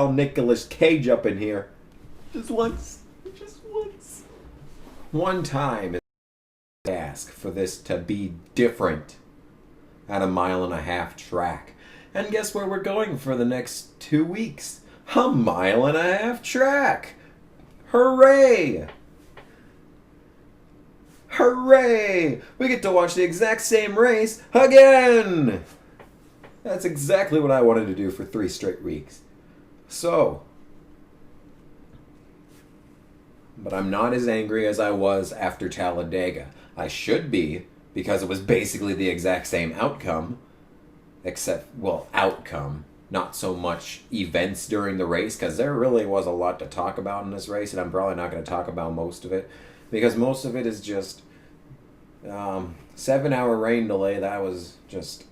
Nicolas Cage up in here. Just once. Just once. One time I ask for this to be different at a 1.5 mile track. And guess where we're going for the next 2 weeks? A 1.5 mile track. Hooray! Hooray! We get to watch the exact same race again! That's exactly what I wanted to do for 3 straight weeks. So, but I'm not as angry as I was after Talladega. I should be, because it was basically the exact same outcome. Except, well, outcome. Not so much events during the race, because there really was a lot to talk about in this race, and I'm probably not going to talk about most of it, because most of it is just 7-hour rain delay that was just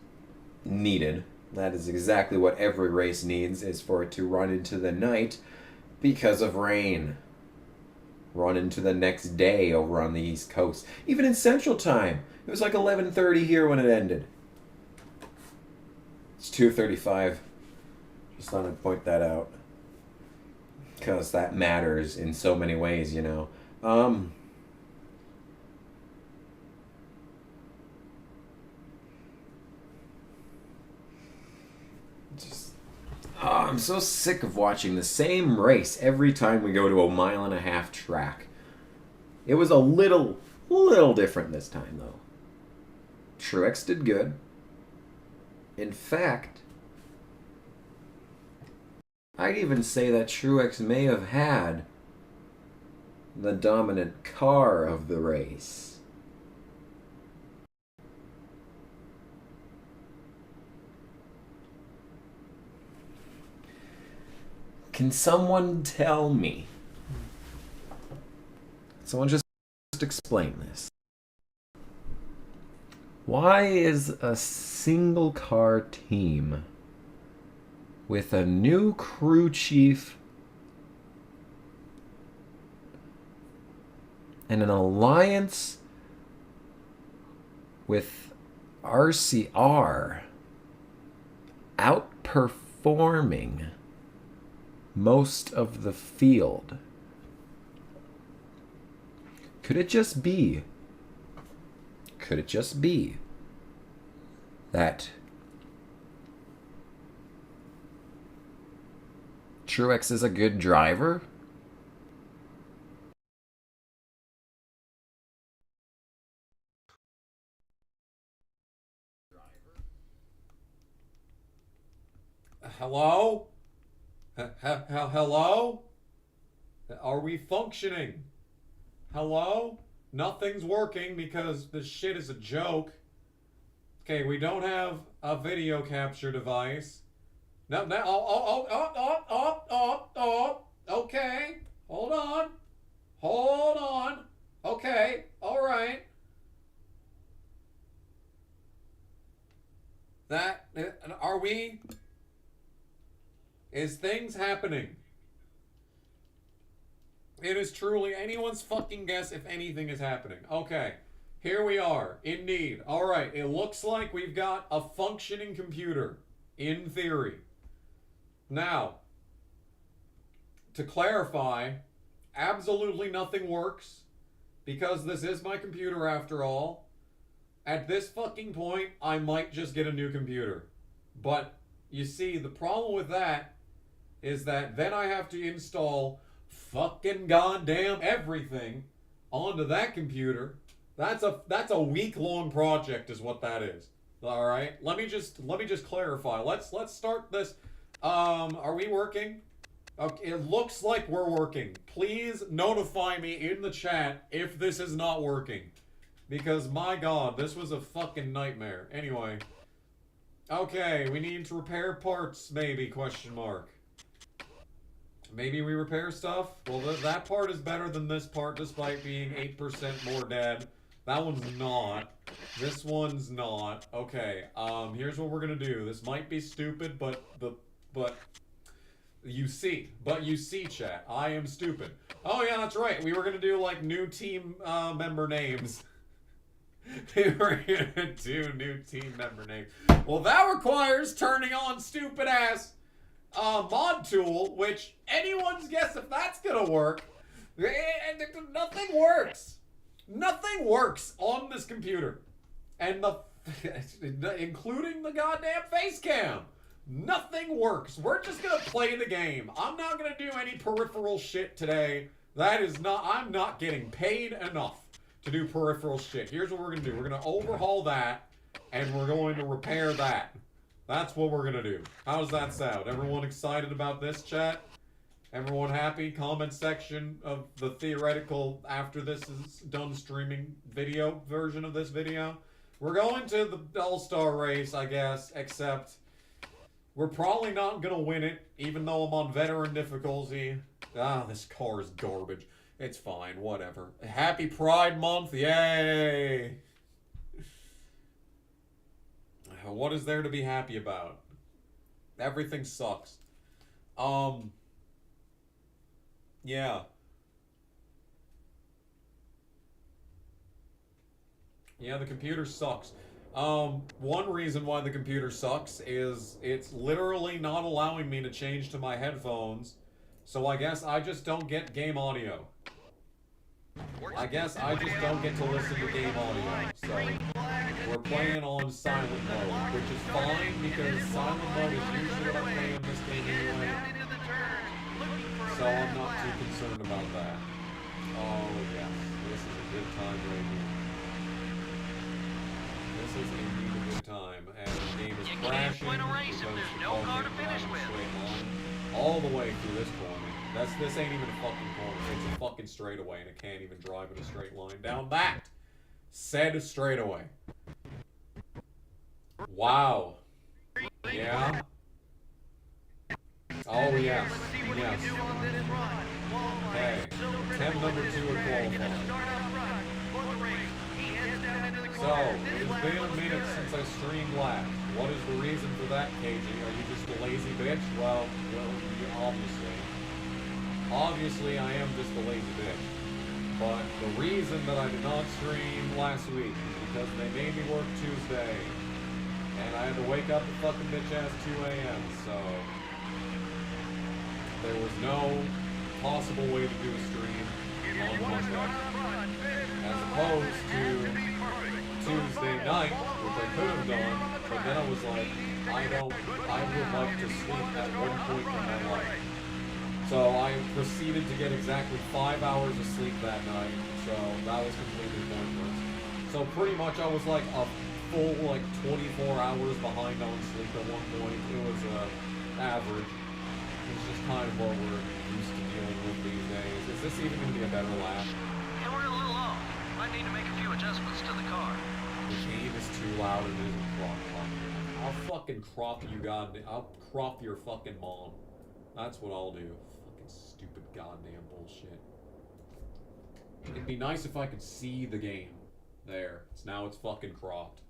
needed. That is exactly what every race needs, is for it to run into the night because of rain. Run into the next day over on the East Coast. Even in Central Time. It was like 11:30 here when it ended. It's 2:35. Just thought I'd point that out. Because that matters in so many ways, you know. I'm so sick of watching the same race every time we go to a 1.5 mile track. It was a little different this time, though. Truex did good. In fact, I'd even say that Truex may have had the dominant car of the race. Can someone tell me? Someone just explain this. Why is a single car team with a new crew chief and an alliance with RCR outperforming most of the field? Could it just be that Truex is a good driver? Hello? Hello? Are we functioning? Hello? Nothing's working because this shit is a joke. Okay, we don't have a video capture device. No, okay. Hold on. Okay, alright. Are we... Is things happening? It is truly anyone's fucking guess if anything is happening. Okay, here we are, indeed. Alright, it looks like we've got a functioning computer, in theory. Now, to clarify, absolutely nothing works, because this is my computer after all. At this fucking point, I might just get a new computer. But, you see, the problem with that is that then I have to install fucking goddamn everything onto that computer. That's a week-long project is what that is. All right? Let me just clarify. Let's start this. Are we working? Okay, it looks like we're working. Please notify me in the chat if this is not working. Because my god, this was a fucking nightmare. Anyway. Okay, we need to repair parts maybe, question mark. Maybe we repair stuff? Well, that part is better than this part, despite being 8% more dead. That one's not. This one's not. Okay, here's what we're gonna do. This might be stupid, but you see. Chat. I am stupid. Oh, yeah, that's right. We were gonna do, like, new team member names. We were gonna do new team member names. Well, that requires turning on stupid-ass mod tool, which anyone's guess if that's gonna work. Nothing works. Nothing works on this computer. And including the goddamn face cam. Nothing works. We're just gonna play the game. I'm not gonna do any peripheral shit today. I'm not getting paid enough to do peripheral shit. Here's what we're gonna do. We're gonna overhaul that, and we're going to repair that. That's what we're gonna do. How does that sound? Everyone excited about this, chat? Everyone happy? Comment section of the theoretical, after this is done streaming video version of this video. We're going to the All-Star race, I guess, except we're probably not gonna win it, even though I'm on veteran difficulty. Ah, this car is garbage. It's fine, whatever. Happy Pride Month, yay! What is there to be happy about? Everything sucks. Yeah. Yeah, the computer sucks. One reason why the computer sucks is it's literally not allowing me to change to my headphones, so I guess I just don't get game audio. I guess I just don't get to listen to game audio, so we're playing on silent mode, which is fine because silent mode is usually what I play in this game anyway, so I'm not too concerned about that. Oh yes, this is a good time right here. This is indeed a good time, and the game is crashing because the car can't drive in a straight line all the way through this corner. This ain't even a fucking corner, it's a fucking straightaway, and it can't even drive in a straight line down that said straightaway. Wow. Yeah. Oh yes. Yes. Okay. Attempt number 2 at qualifying. So, it's been a minute since I streamed last. What is the reason for that, KG? Are you just a lazy bitch? Well, obviously I am just a lazy bitch. But the reason that I did not stream last week is because they made me work Tuesday. And I had to wake up at fucking bitch-ass 2 a.m., so there was no possible way to do a stream on Monday. As opposed to Tuesday night, which I could have done, but then I was like, I would like to sleep at one point in my life. So I proceeded to get exactly 5 hours of sleep that night, so that was completely pointless. So pretty much I was like a full 24 hours behind on sleep at one point. It was average. It's just kind of what we're used to dealing with these days. Is this even going to be a better lap? Yeah, we're a little off. Might need to make a few adjustments to the car. The game is too loud and it isn't crop. I'll fucking crop you, I'll crop your fucking mom. That's what I'll do. Fucking stupid goddamn bullshit. It'd be nice if I could see the game. There. Now it's fucking cropped.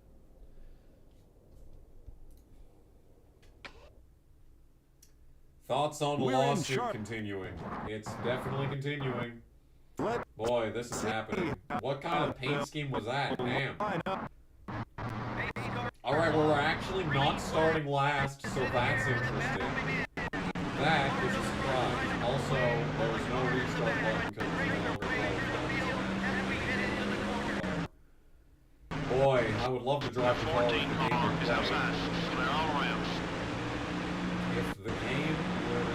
Thoughts on the lawsuit continuing? It's definitely continuing. Boy, this is happening. What kind of paint scheme was that? Damn. Alright, well, we're actually not starting last, so that's interesting. That is a surprise. Also, there was no restart button because it's no longer playing. Boy, I would love to drive the car if the game would play. If the game would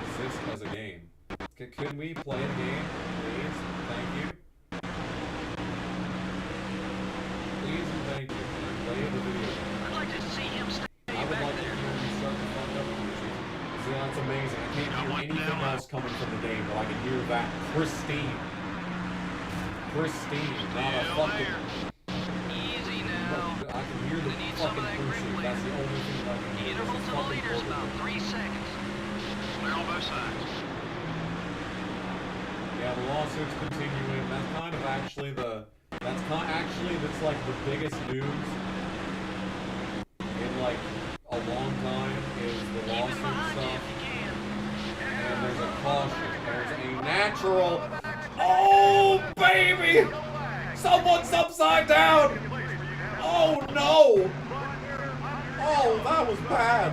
exist as a game. Can we play the game, please? Thank you. Please and thank you. Can I play the video? I'd like to see him stay I would like to hear you start to fuck up. See, that's amazing. I can't hear anything else coming from the game, but I can hear that pristine. Pristine, not a fucking... easy now. I can hear the fucking cruise. That's the only thing that I can hear. Interval to the leaders about 3 seconds. Clear on both sides. Yeah, the lawsuit's continuing. That's kind of actually that's like the biggest news in like a long time is the lawsuit stuff. And there's a caution. There's a natural. Oh baby! Someone's upside down! Oh no! Oh, that was bad.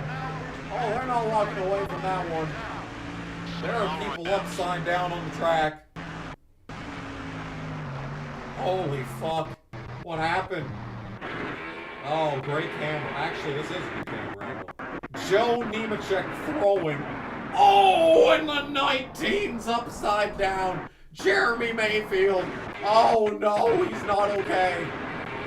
Oh, they're not walking away from that one. There are people upside down on the track. Holy fuck. What happened? Oh, great camera. Actually, this is a good camera angle. Joe Nemechek throwing. Oh, and the 19's upside down. Jeremy Mayfield. Oh no, he's not okay.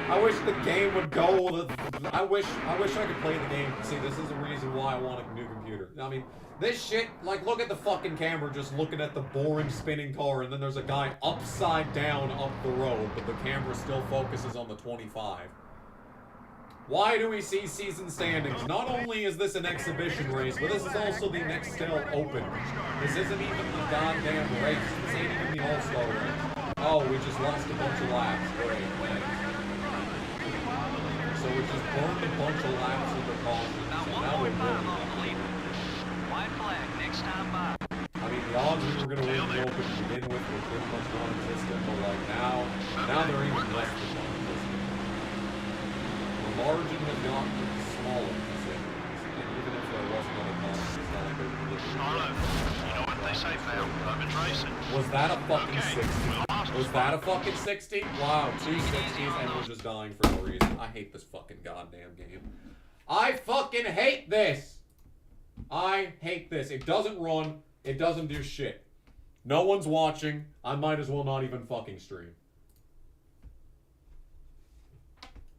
I wish the game would go. I wish I could play the game. See, this is the reason why I want a new computer. I mean, this shit, like, look at the fucking camera just looking at the boring spinning car, and then there's a guy upside down up the road, but the camera still focuses on the 25. Why do we see season standings? Not only is this an exhibition race, but this is also the Nextel Open. This isn't even the goddamn race. This ain't even the All-Star race. Oh, we just lost a bunch of laps. Great, thanks. So we just burned a bunch of laps under caution. So now we're building. White flag, next time by. I mean, the odds we were going to win the Open to begin with were pretty much non-existent, but like now they're even less than non-existent. The margin has gotten smaller, and even if there wasn't any cost, it's not like they're really Arlo, you know what they say, pal? Urban racing. Was that a fucking 60? Was that a fucking 60? Wow, 2 60s and we're just dying for no reason. I hate this fucking goddamn game. I fucking hate this! I hate this. It doesn't run. It doesn't do shit. No one's watching. I might as well not even fucking stream.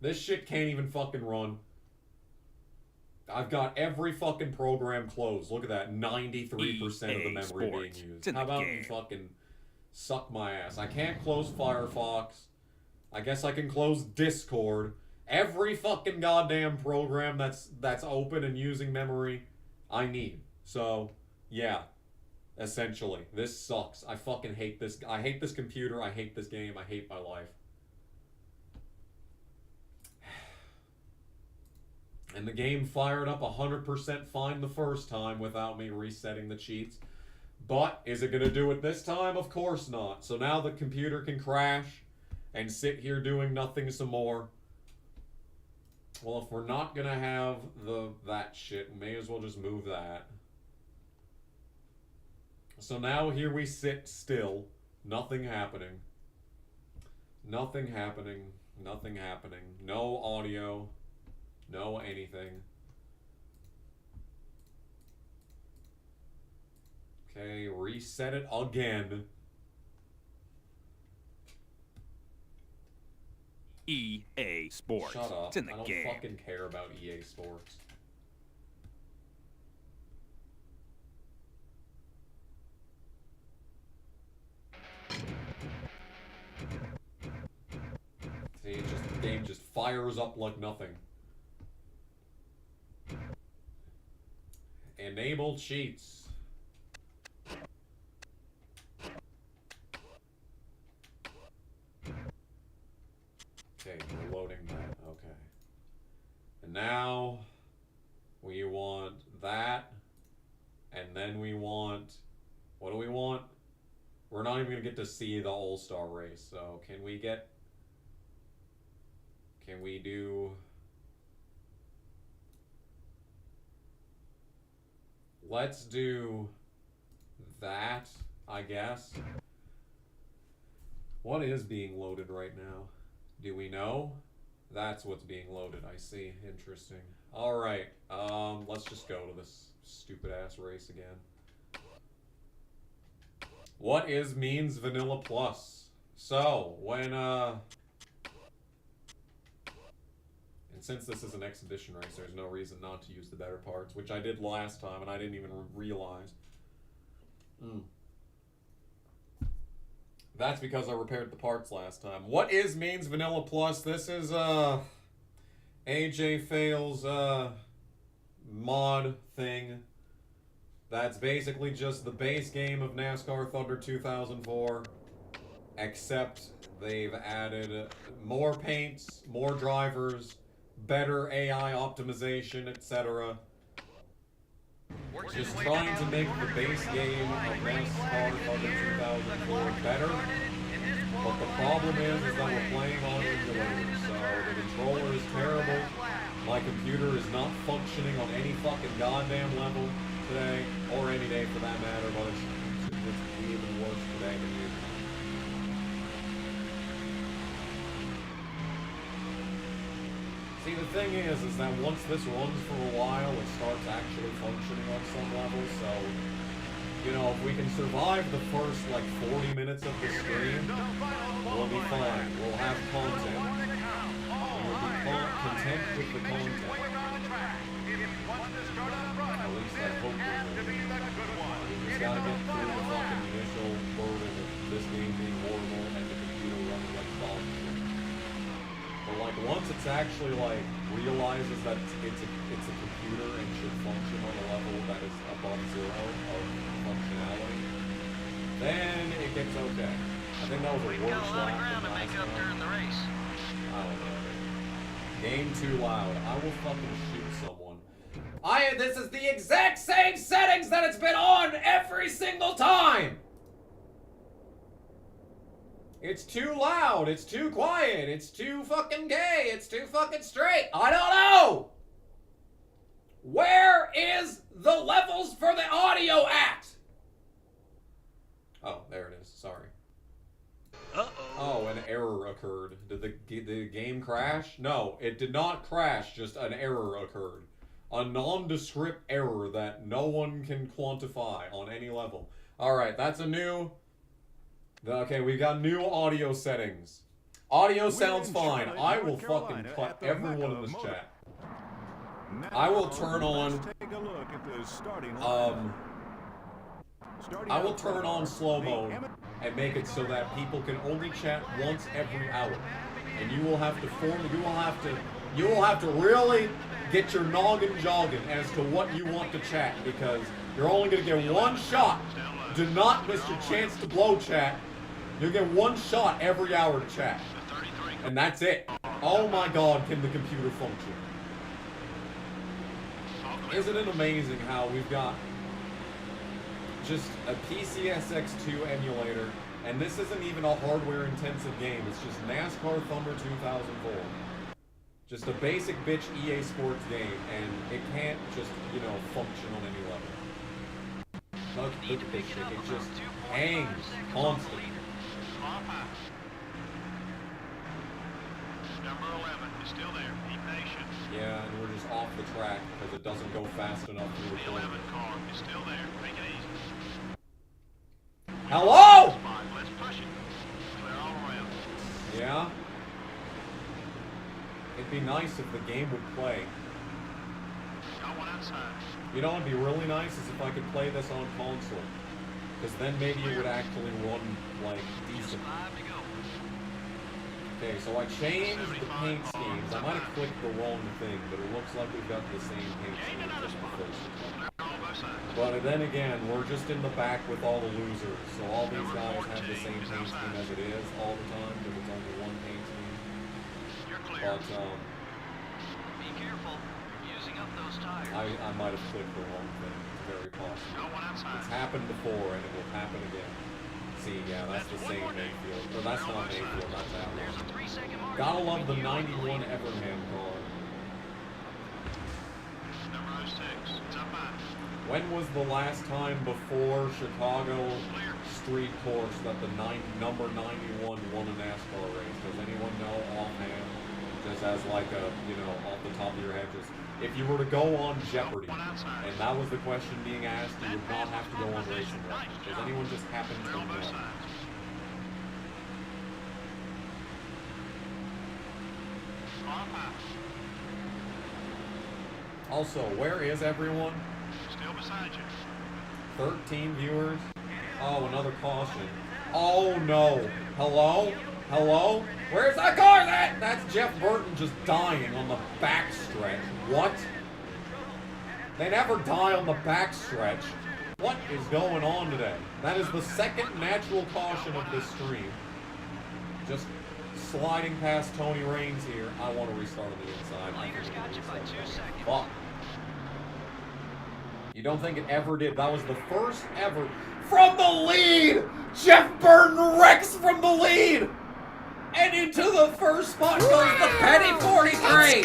This shit can't even fucking run. I've got every fucking program closed. Look at that. 93% of the memory being used. How about you fucking suck my ass? I can't close Firefox. I guess I can close Discord. Every fucking goddamn program that's open and using memory, I need. So, yeah. Essentially. This sucks. I fucking hate this. I hate this computer. I hate this game. I hate my life. And the game fired up 100% fine the first time without me resetting the cheats. But, is it going to do it this time? Of course not. So now the computer can crash and sit here doing nothing some more. Well, if we're not going to have that shit, we may as well just move that. So now here we sit still. Nothing happening. Nothing happening. Nothing happening. No audio. No anything. Okay, reset it again. EA Sports. Shut up. It's in the I don't game. fucking care about EA Sports. See, the game just fires up like nothing. Enable cheats. Okay, we're loading that. Okay. And now we want that. And then we want... What do we want? We're not even going to get to see the All-Star race. So can we get... Can we do... Let's do that, I guess. What is being loaded right now? Do we know? That's what's being loaded. I see. Interesting. Alright, let's just go to this stupid-ass race again. What is means Vanilla Plus? So, when, and since this is an exhibition race, there's no reason not to use the better parts, which I did last time, and I didn't even realize. That's because I repaired the parts last time. What is means Vanilla Plus? This is, AJ Fail's, mod thing. That's basically just the base game of NASCAR Thunder 2004, except they've added more paints, more drivers, better AI optimization, etc. Just trying to make the base game of NASCAR Thunder 2004 better. But the problem is that we're playing on emulators, so the controller is terrible. My computer is not functioning on any fucking goddamn level today, or any day for that matter, but it's even worse today than usual. See, the thing is that once this runs for a while, it starts actually functioning on some level, so, you know, if we can survive the first, like, 40 minutes of the stream, we'll be fine. We'll have content. We'll be content with the content. At least I hope we will. We just gotta get through the fucking initial burden of this game being horrible and the computer running like dog shit. But like once it's actually like realizes that it's a computer and should function on a level that is above 0 of functionality, then it gets okay. I think that was a worse lap than last time. I don't know. Game too loud. I will fucking shoot someone. This is the exact same settings that it's been on every single time! It's too loud, it's too quiet, it's too fucking gay, it's too fucking straight. I don't know! Where is the levels for the audio at? Oh, there it is, sorry. Oh, an error occurred. Did the game crash? No, it did not crash, just an error occurred. A nondescript error that no one can quantify on any level. Alright, that's a new... Okay, we got new audio settings. Audio sounds fine. I will fucking cut everyone in this chat. I will turn on... I will turn on slow-mo and make it so that people can only chat once every hour. And you will have to really get your noggin jogging as to what you want to chat, because you're only gonna get one shot. Do not miss your chance to blow chat. You'll get one shot every hour to chat. And that's it. Oh my god, can the computer function? Isn't it amazing how we've got just a PCSX2 emulator, and this isn't even a hardware-intensive game, it's just NASCAR Thunder 2004. Just a basic bitch EA Sports game, and it can't just, you know, function on any level. Look at this shit, it just hangs constantly. Number 11 is still there. Be patient. Yeah, and we're just off the track because it doesn't go fast enough through the The 11 car is still there. Make it easy. Hello! Let's push it. Clear all around. Yeah? It'd be nice if the game would play. Got one outside. You know what'd be really nice is if I could play this on console. Because then maybe it would actually run, like, decent. 5 to go. Okay, so I changed the paint schemes. I might have clicked the wrong thing, but it looks like we've got the same paint scheme just before. All both sides. But then again, we're just in the back with all the losers. So all these guys have the same paint scheme as it is all the time, because it's only one paint scheme. You're clear. But, Be careful. You're using up those tires. I might have clicked the wrong thing. It's very possible. Got one outside. It's happened before, and it will happen again. See, yeah, that's the same Mayfield. Or that's not Mayfield, that's that There's a one. 3-second mark. Gotta love the 91 Evernham car. Number 06. It's up high. When was the last time before Chicago street course that the number 91 won a NASCAR race? Does anyone know offhand? Just as like a, you know, off the top of your head, just if you were to go on Jeopardy, and that was the question being asked, you would not have to go on Racing Records. Does anyone just happen to Clear on both know? sides. Off high. Also, where is everyone? Still beside you. 13 viewers. Oh, another caution. Oh no. Hello? Hello? Where's that car at? That's Jeff Burton just dying on the backstretch. What? They never die on the backstretch. What is going on today? That is the second natural caution of this stream. Just sliding past Tony Raines here. I want to restart on the inside. Leaders got you by 2 seconds. Fuck. You don't think it ever did? That was the first ever. From the lead! Jeff Burton wrecks from the lead! And into the first spot goes the Penny 43!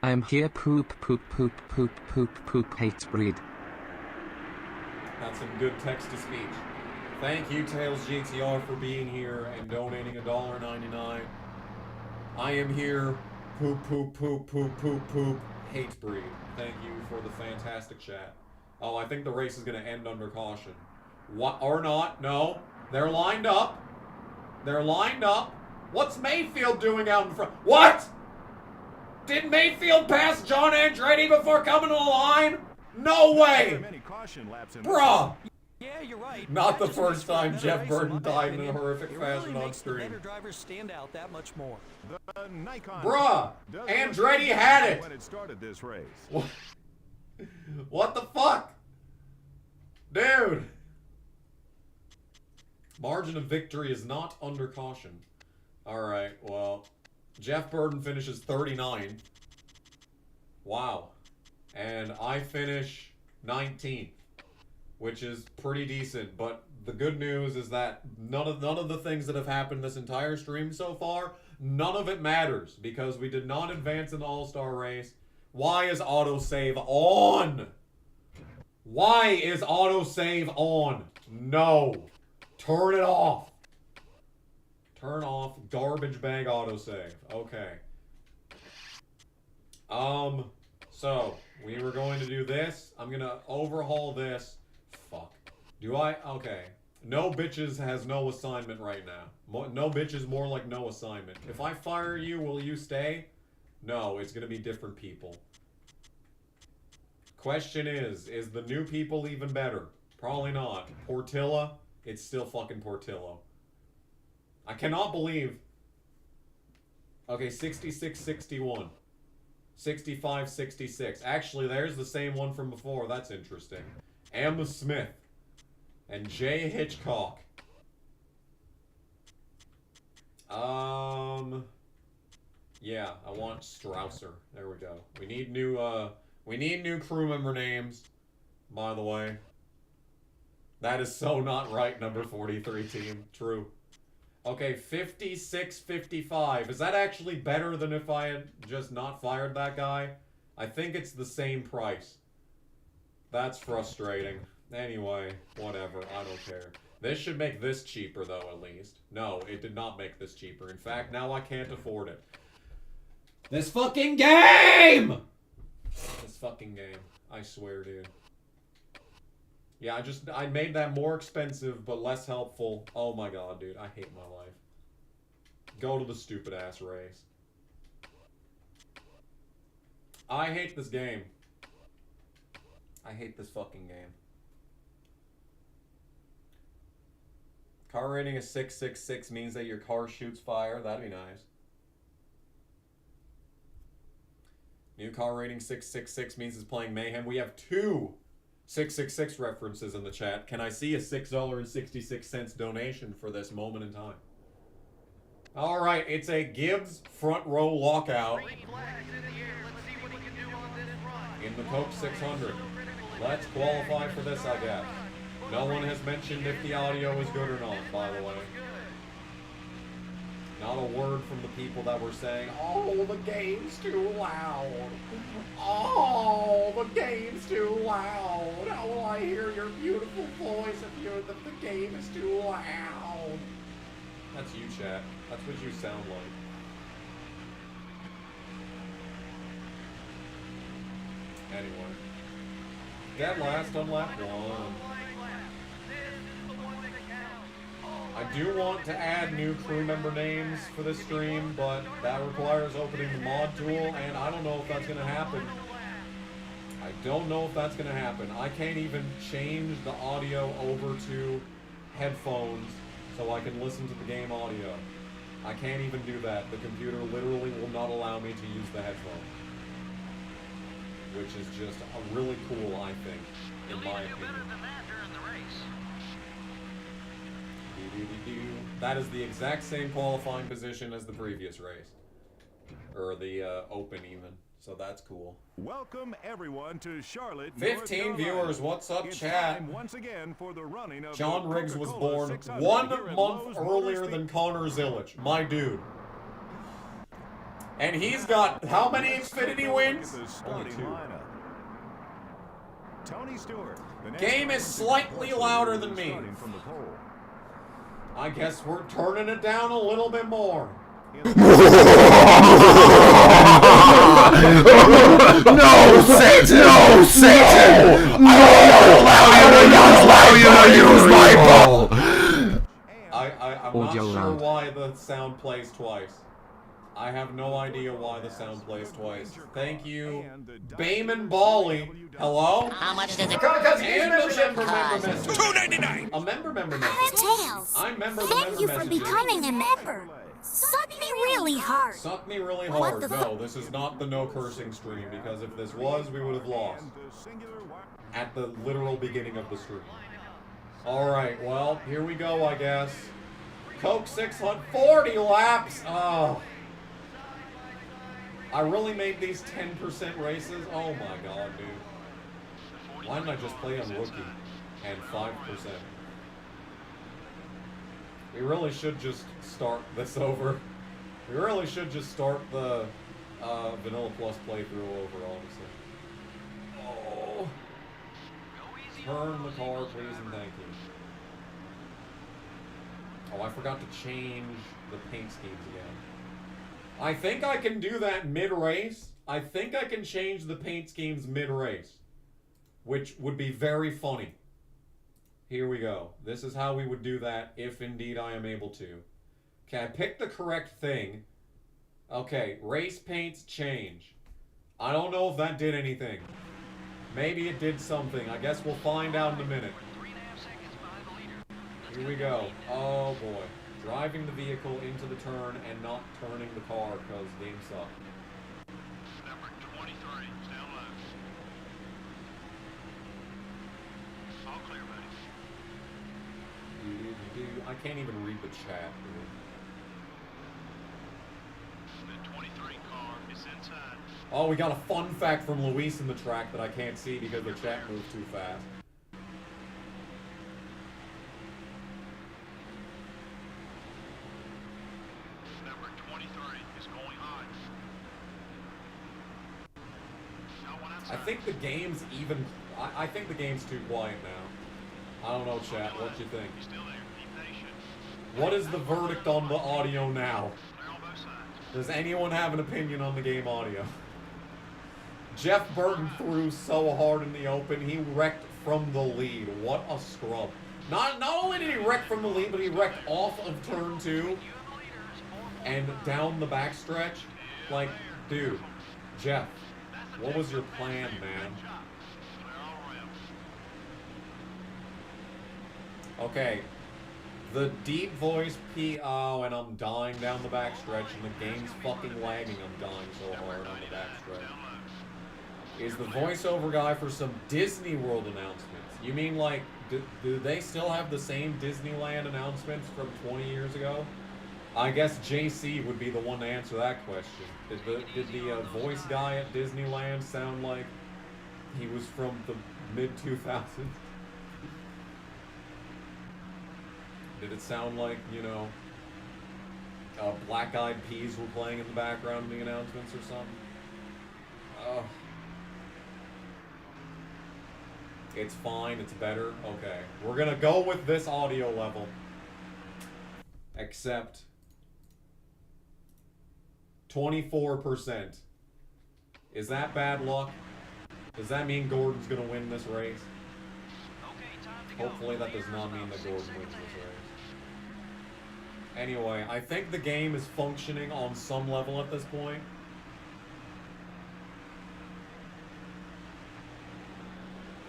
I'm here poop poop poop poop poop poop hate breed. That's some good text-to-speech. Thank you, Tails GTR, for being here and donating $1.99. I am here, poop poop poop poop poop poop hate breed. Thank you for the fantastic chat. Oh, I think the race is going to end under caution. What? Or not. No. They're lined up. They're lined up. What's Mayfield doing out in front? What? Did Mayfield pass John Andretti before coming to the line? No way! Bruh! Yeah, you're right. Not the first time Jeff Burton died in a horrific fashion on stream. Better drivers stand out that much more. Bruh! Andretti had it! When it started this race. What the fuck? Dude! Margin of victory is not under caution. Alright, well, Jeff Burton finishes 39th. Wow. And I finish 19th, which is pretty decent. But the good news is that none of the things that have happened this entire stream so far, none of it matters because we did not advance in the All-Star race. Why is autosave on? Why is autosave on? No. Turn it off. Turn off garbage bag autosave. Okay. So, we were going to do this. I'm gonna overhaul this. Fuck. Do I? Okay. No bitches has no assignment right now. No bitches more like no assignment. If I fire you, will you stay? No, it's gonna be different people. Question is the new people even better? Probably not. Portilla? It's still fucking Portillo. I cannot believe... Okay, 66-61. 65-66. Actually, there's the same one from before. That's interesting. Emma Smith. And Jay Hitchcock. Yeah, I want Strausser. There we go. We need new crew member names, by the way. That is so not right, number 43 team. True. Okay, 56-55. Is that actually better than if I had just not fired that guy? I think it's the same price. That's frustrating. Anyway, whatever. I don't care. This should make this cheaper, though, at least. No, it did not make this cheaper. In fact, now I can't afford it. This fucking game! This fucking game. I swear, dude. Yeah, I made that more expensive, but less helpful. Oh my god, dude. I hate my life. Go to the stupid-ass race. I hate this game. I hate this fucking game. Car rating is 666 means that your car shoots fire. That'd be nice. New car rating 666 means it's playing Mayhem. We have two 666 references in the chat. Can I see a $6.66 donation for this moment in time? Alright, it's a Gibbs front row lockout in the Coke 600. Let's qualify for this, I guess. No one has mentioned if the audio is good or not, by the way. Not a word from the people that were saying, oh, the game's too loud. Oh, the game's too loud. How will I hear your beautiful voice if the game is too loud? That's you, chat. That's what you sound like. Anyway. Dead last on lap 1. I do want to add new crew member names for this stream, but that requires opening the mod tool, and I don't know if that's going to happen. I don't know if that's going to happen. I can't even change the audio over to headphones so I can listen to the game audio. I can't even do that. The computer literally will not allow me to use the headphone. Which is just really cool, I think, in my opinion. That is the exact same qualifying position as the previous race. Or the Open even. So that's cool. Welcome everyone to Charlotte, 15 viewers, what's up, it's chat? time once again for the running of John the Riggs was Coca-Cola born 600 1 here at month Lowe's earlier Motors. than Connor Zillich. My dude. And he's got how many Xfinity wins? The starting lineup. Tony Stewart. the Game is slightly louder than me. starting from the pole. I guess we're turning it down a little bit more. No, Satan! No, Satan! I will not allow you to use my ball! I'm not Audio sure loud. why the sound plays twice. I have no idea why the sound plays twice. Thank you, Bayman Bali. Hello? How much does it And a member cost? message. $2.99. A member message. Tails, I remember the thank member you for messages. becoming a member. Suck me really hard. Suck me really What hard. the No, this is not the no cursing stream, because if this was, we would have lost. At the literal beginning of the stream. Alright, well, here we go, I guess. Coke 640 laps! Oh. I really made these 10% races? Oh my god, dude. Why didn't I just play on rookie and 5%? We really should just start this over. We really should just start the Vanilla Plus playthrough over, honestly. Oh. Turn the car, please, and thank you. Oh, I forgot to change the paint schemes again. I think I can do that mid-race. I think I can change the paint schemes mid-race, which would be very funny. Here we go. This is how we would do that if indeed I am able to. Okay, I picked the correct thing. Okay, race paints change. I don't know if that did anything. Maybe it did something. I guess we'll find out in a minute. Here we go. Oh boy. Driving the vehicle into the turn and not turning the car because game sucked. Number 23, down low. All clear, buddy. I can't even read the chat. The 23 car is inside. Oh, we got a fun fact from Luis in the track that I can't see because the chat moved too fast. Number 23 is going high. No one outside. I think the game's even... I think the game's too quiet now. I don't know, chat. What you think? You're still there. Be patient. What is the verdict on the audio now? Clear on both sides. Does anyone have an opinion on the game audio? Jeff Burton threw so hard in the open, he wrecked from the lead. What a scrub. Not only did he wreck from the lead, but he wrecked off of turn 2 and down the backstretch. Like, dude, Jeff, what was your plan, man? Okay, the deep voice oh, and I'm dying down the backstretch, and the game's fucking lagging. I'm dying so hard on the backstretch. Is the voiceover guy for some Disney World announcements? You mean like, do they still have the same Disneyland announcements from 20 years ago? I guess JC would be the one to answer that question. Did the voice guy at Disneyland sound like he was from the mid-2000s? Did it sound like, you know, Black Eyed Peas were playing in the background in the announcements or something? It's fine, it's better. Okay. We're gonna go with this audio level. Except 24%. Is that bad luck? Does that mean Gordon's gonna win this race? Hopefully that does not mean that Gordon wins this race. Anyway, I think the game is functioning on some level at this point.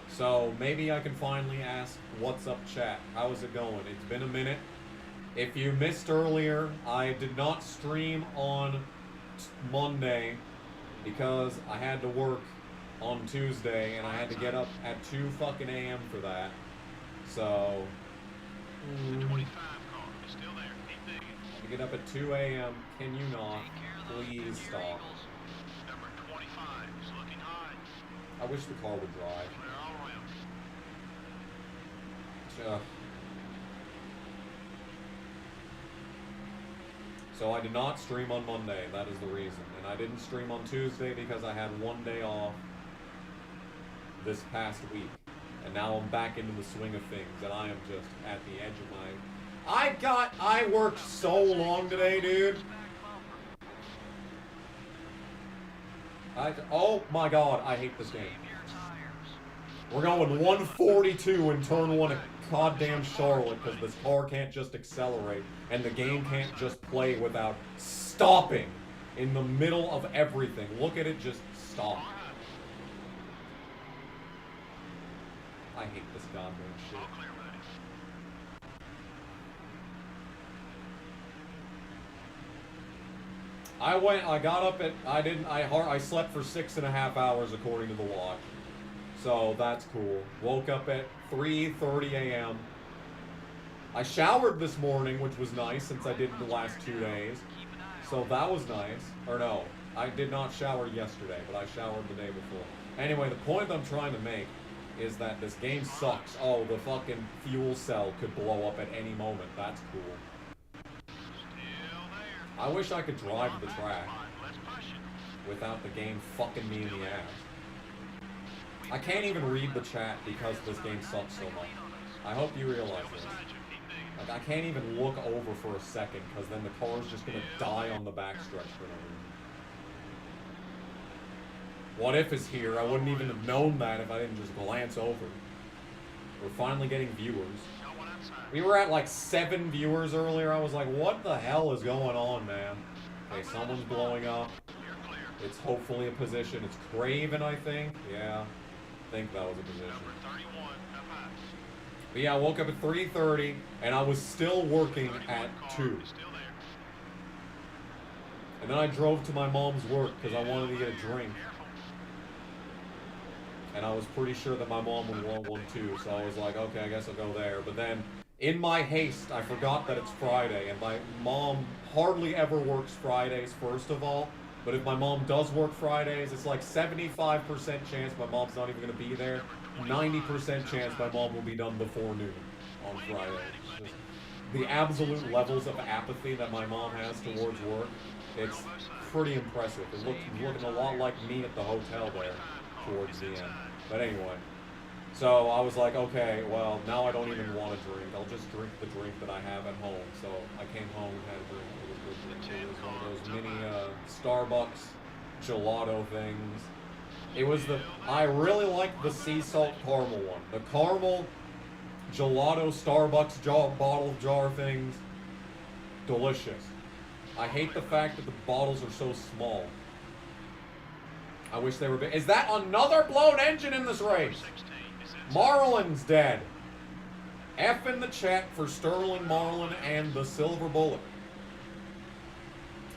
So maybe I can finally ask, what's up chat? How is it going? It's been a minute. If you missed earlier, I did not stream on Monday because I had to work on Tuesday and I had to get up at 2 fucking a.m. for that. So... The 25 car is still there. Keep digging. to get up at 2 a.m. Can you not please stop? Number 25 is looking high. I wish the car would drive. Clear all around. So I did not stream on Monday, that is the reason. And I didn't stream on Tuesday because I had one day off this past week. And now I'm back into the swing of things, and I am just at the edge of my... I worked so long today, dude. Oh my god, I hate this game. We're going 142 in turn 1 at goddamn Charlotte because this car can't just accelerate and the game can't just play without stopping in the middle of everything. Look at it just stop. I hate this goddamn shit. I got up at, I slept for 6.5 hours according to the watch. So that's cool. Woke up at 3:30 a.m. I showered this morning, which was nice since I didn't the last 2 days. So that was nice. Or no, I did not shower yesterday, but I showered the day before. Anyway, the point I'm trying to make is that this game sucks. Oh, the fucking fuel cell could blow up at any moment. That's cool. I wish I could drive the track without the game fucking me in the ass. I can't even read the chat because this game sucks so much. I hope you realize this. Like, I can't even look over for a second because then the car's just gonna die on the backstretch for no reason. What if is here? I wouldn't even have known that if I didn't just glance over. We're finally getting viewers. We were at like 7 viewers earlier. I was like, what the hell is going on, man? Okay, someone's blowing up. It's hopefully a position. It's Craven, I think. Yeah, I think that was a position. But yeah, I woke up at 3:30, and I was still working at 2. And then I drove to my mom's work because I wanted to get a drink. And I was pretty sure that my mom would want one too, so I was like, okay, I guess I'll go there. But then, in my haste, I forgot that it's Friday, and my mom hardly ever works Fridays, first of all. But if my mom does work Fridays, it's like 75% chance my mom's not even going to be there. 90% chance my mom will be done before noon on Friday. Just the absolute levels of apathy that my mom has towards work, it's pretty impressive. It's looking a lot like me at the hotel there towards the end. But anyway, so I was like, okay, well, now I don't even want to drink. I'll just drink the drink that I have at home. So I came home and had a drink. It was one of those mini Starbucks gelato things. It was I really liked the sea salt caramel one. The caramel gelato Starbucks bottle jar things, delicious. I hate the fact that the bottles are so small. I wish they were big. Is that another blown engine in this race? Marlin's dead. F in the chat for Sterling Marlin and the Silver Bullet.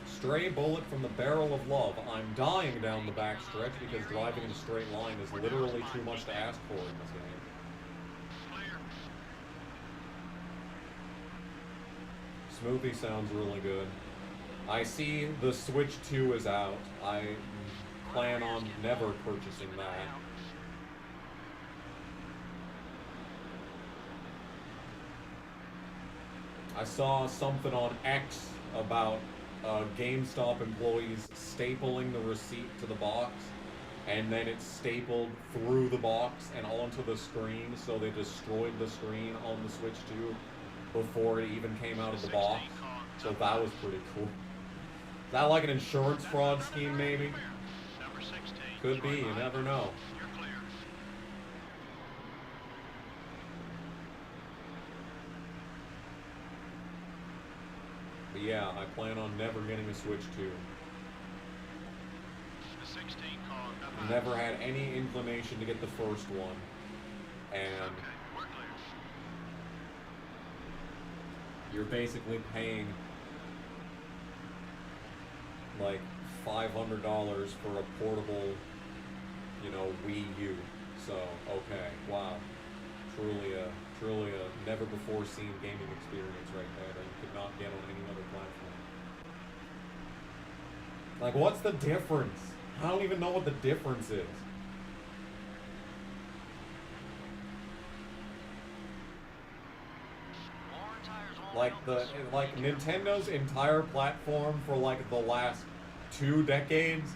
Stray bullet from the barrel of love. I'm dying down the back stretch because driving in a straight line is literally too much to ask for in this game. Smoothie sounds really good. I see the Switch 2 is out. I plan on never purchasing that. I saw something on X about GameStop employees stapling the receipt to the box, and then it's stapled through the box and onto the screen, so they destroyed the screen on the Switch 2 before it even came out of the box. So that was pretty cool. Is that like an insurance fraud scheme, maybe? Could be, you never know. But yeah, I plan on never getting a Switch 2. Never had any inclination to get the first one. And you're basically paying like $500 for a portable, you know, Wii U. So, okay, wow. Truly a never before seen gaming experience right there that you could not get on any other platform. Like, what's the difference? I don't even know what the difference is. Like Nintendo's entire platform for like the last 2 decades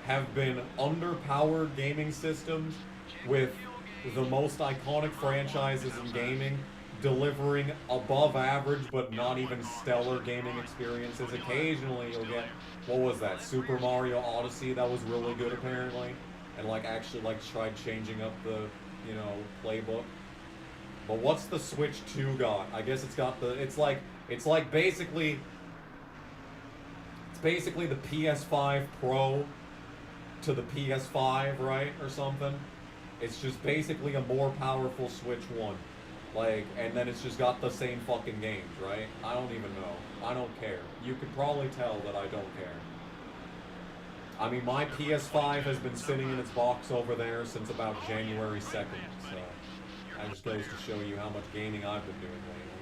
have been underpowered gaming systems with the most iconic franchises in gaming delivering above average but not even stellar gaming experiences. Occasionally you'll get, what was that, Super Mario Odyssey that was really good apparently, and like actually like tried changing up the, you know, playbook. But what's the Switch 2 got? I guess it's got the, it's basically the PS5 Pro to the PS5, right? Or something. It's just basically a more powerful Switch 1. Like, and then it's just got the same fucking games, right? I don't even know. I don't care. You could probably tell that I don't care. I mean, my PS5 has been sitting in its box over there since about January 2nd, so that just goes to show you how much gaming I've been doing lately.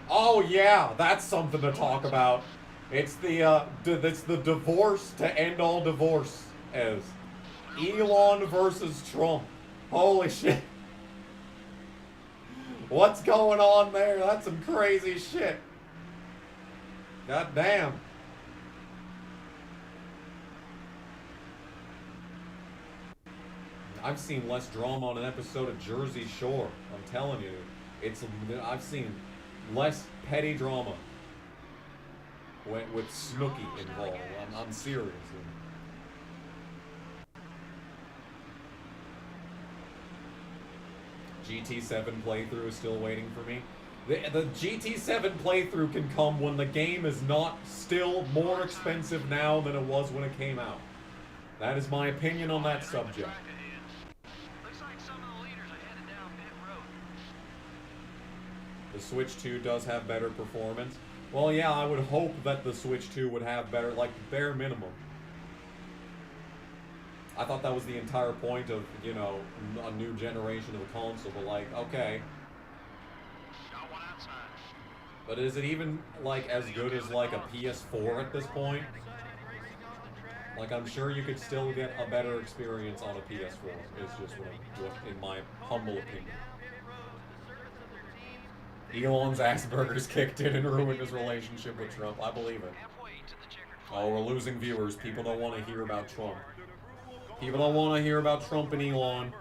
Oh yeah, that's something to talk about. It's the divorce to end all divorce as Elon versus Trump. Holy shit. What's going on there? That's some crazy shit. God damn. I've seen less drama on an episode of Jersey Shore. I'm telling you. I've seen less petty drama with Snooki involved. I'm serious. GT7 playthrough is still waiting for me. The GT7 playthrough can come when the game is not still more expensive now than it was when it came out. That is my opinion on that subject. Looks like some of the leaders are headed down pit road. The Switch 2 does have better performance. Well, yeah, I would hope that the Switch 2 would have better, like, bare minimum. I thought that was the entire point of, you know, a new generation of a console, but like, okay. Got one outside. But is it even, like, as good as, like, a PS4 at this point? Like, I'm sure you could still get a better experience on a PS4, is just what in my humble opinion. Elon's Asperger's kicked in and ruined his relationship with Trump. I believe it. Halfway to the checkered Oh, we're losing viewers. People don't want to hear about Trump. People don't want to hear about Trump and Elon.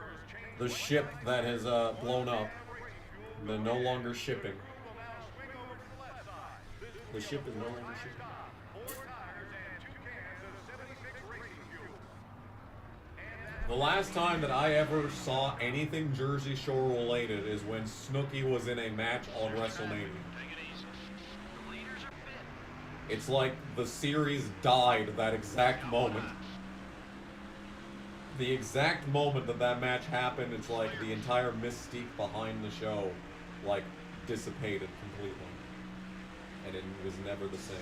The ship that has blown up. They're no longer shipping. The ship is no longer shipping. The last time that I ever saw anything Jersey Shore related is when Snooki was in a match on WrestleMania. It's like the series died that exact moment. The exact moment that that match happened, it's like the entire mystique behind the show, like, dissipated completely. And it was never the same.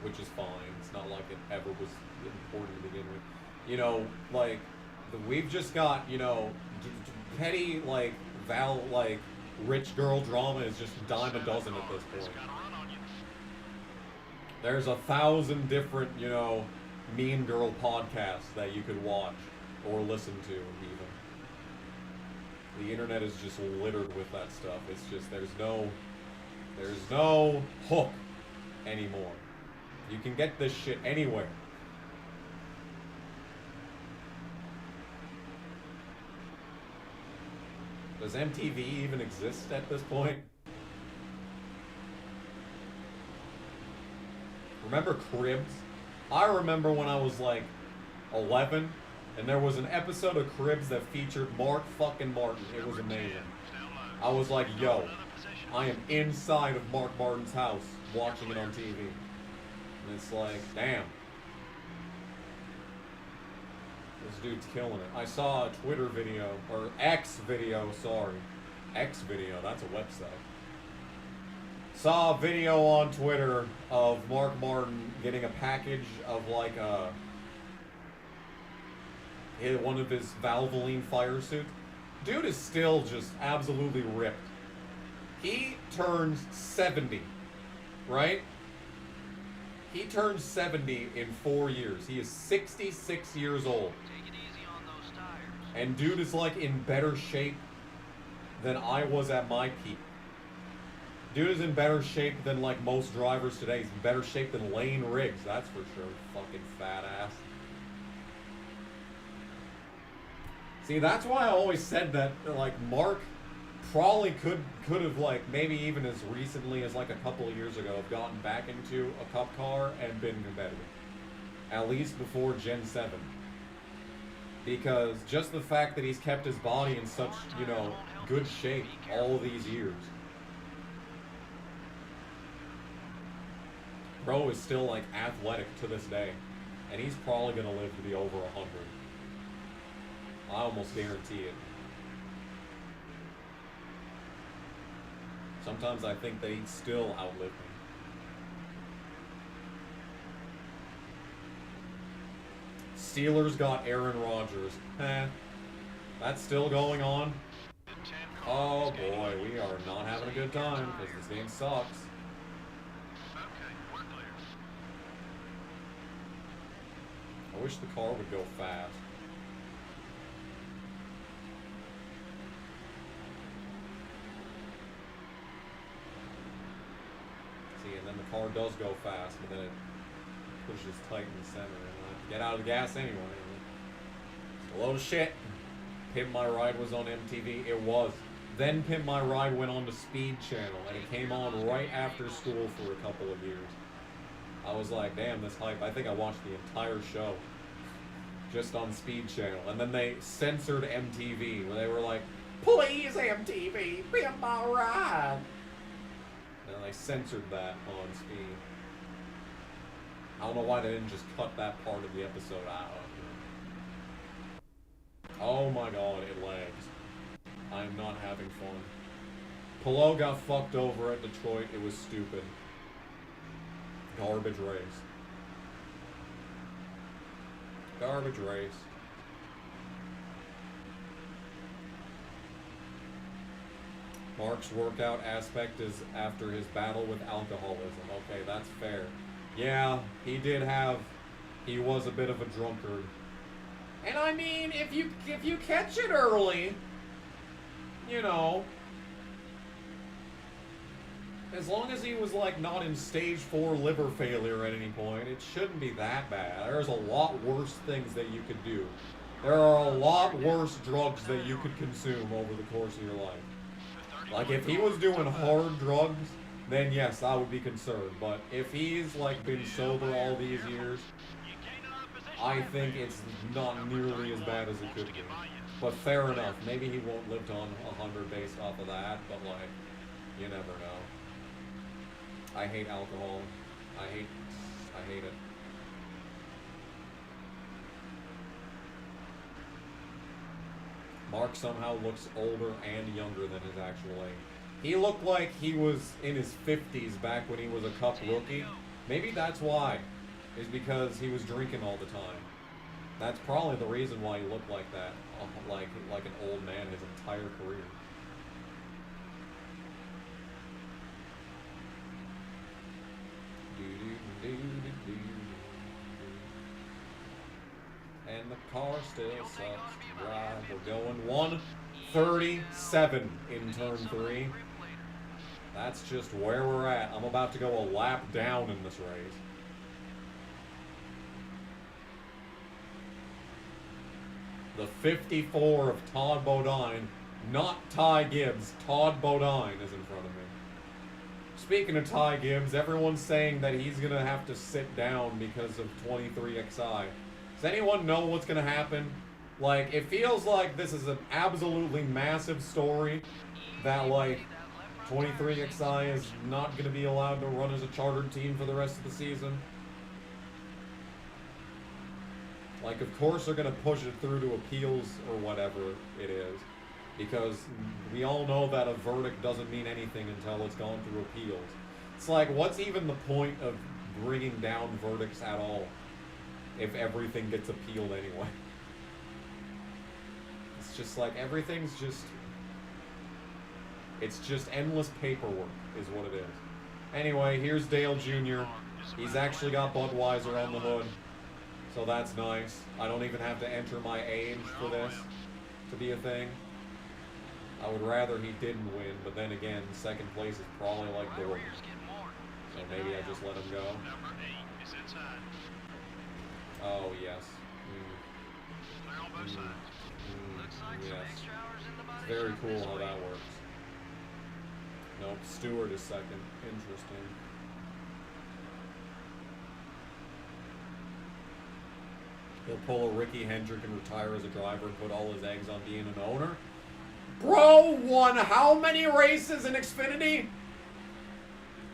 Which is fine. It's not like it ever was important to begin with. You know, like, we've just got, you know, petty, like, rich girl drama is just a dime a dozen at this point. There's 1,000 different, you know, Mean Girl podcasts that you could watch or listen to, even. The internet is just littered with that stuff. It's just, there's no hook anymore. You can get this shit anywhere. Does MTV even exist at this point? Remember Cribs? I remember when I was like 11, and there was an episode of Cribs that featured Mark fucking Martin. It was amazing. I was like, yo, I am inside of Mark Martin's house watching it on TV. And it's like, damn. This dude's killing it. I saw a Twitter video, or X video, sorry. X video, that's a website. Saw a video on Twitter of Mark Martin getting a package of like one of his Valvoline fire suits. Dude is still just absolutely ripped. He turns 70, right? He turns 70 in 4 years. He is 66 years old. Take it easy on those tires. And dude is like in better shape than I was at my peak. Dude is in better shape than like most drivers today. He's in better shape than Lane Riggs, that's for sure. Fucking fat ass. See, that's why I always said that like Mark probably could have like maybe even as recently as like a couple of years ago have gotten back into a cup car and been competitive. At least before Gen 7. Because just the fact that he's kept his body in such, you know, good shape all these years. Bro is still like athletic to this day. And he's probably gonna live to be over 100. I almost guarantee it. Sometimes I think that he'd still outlive me. Steelers got Aaron Rodgers. That's still going on. Oh boy, we are not having a good time because this game sucks. I wish the car would go fast. See, and then the car does go fast, but then it pushes tight in the center. And I have to get out of the gas anyway. It's a load of shit. Pimp My Ride was on MTV. It was. Then Pimp My Ride went on to Speed Channel, and it came on right after school for a couple of years. I was like, damn, this hype. I think I watched the entire show just on Speed Channel. And then they censored MTV, where they were like, please MTV, Pimp My Ride. And they censored that on Speed. I don't know why they didn't just cut that part of the episode out. Oh my god, it lags. I'm not having fun. Pelot got fucked over at Detroit. It was stupid. Garbage race. Garbage race. Mark's workout aspect is after his battle with alcoholism. Okay, that's fair. Yeah, he was a bit of a drunkard. And I mean, if you catch it early, you know, as long as he was like not in stage 4 liver failure at any point, it shouldn't be that bad. There's a lot worse things that you could do. There are a lot worse drugs that you could consume over the course of your life. Like if he was doing hard drugs, then yes, I would be concerned. But if he's like been sober all these years, I think it's not nearly as bad as it could be. But fair enough, maybe he won't live to 100 based off of that, but like, you never know. I hate alcohol. I hate it. Mark somehow looks older and younger than his actual age. He looked like he was in his 50s back when he was a Cup rookie. Maybe that's why. Is because he was drinking all the time. That's probably the reason why he looked like that. Like an old man his entire career. And the car still sucks to drive. We're going 137 in turn 3. That's just where we're at. I'm about to go a lap down in this race. The 54 of Todd Bodine, not Ty Gibbs. Todd Bodine is in front of me. Speaking of Ty Gibbs, everyone's saying that he's going to have to sit down because of 23XI. Does anyone know what's going to happen? Like, it feels like this is an absolutely massive story that, like, 23XI is not going to be allowed to run as a chartered team for the rest of the season. Like, of course they're going to push it through to appeals or whatever it is. Because we all know that a verdict doesn't mean anything until it's gone through appeals. It's like, what's even the point of bringing down verdicts at all if everything gets appealed anyway? It's just like, everything's just... It's just endless paperwork is what it is. Anyway, here's Dale Jr. He's actually got Budweiser on the hood, so that's nice. I don't even have to enter my age for this to be a thing. I would rather he didn't win, but then again, second place is probably like Gordon. So maybe I just let him go. Oh, yes. Yes. It's very cool how that works. Nope, Stewart is second. Interesting. He'll pull a Ricky Hendrick and retire as a driver and put all his eggs on being an owner. Bro won how many races in Xfinity?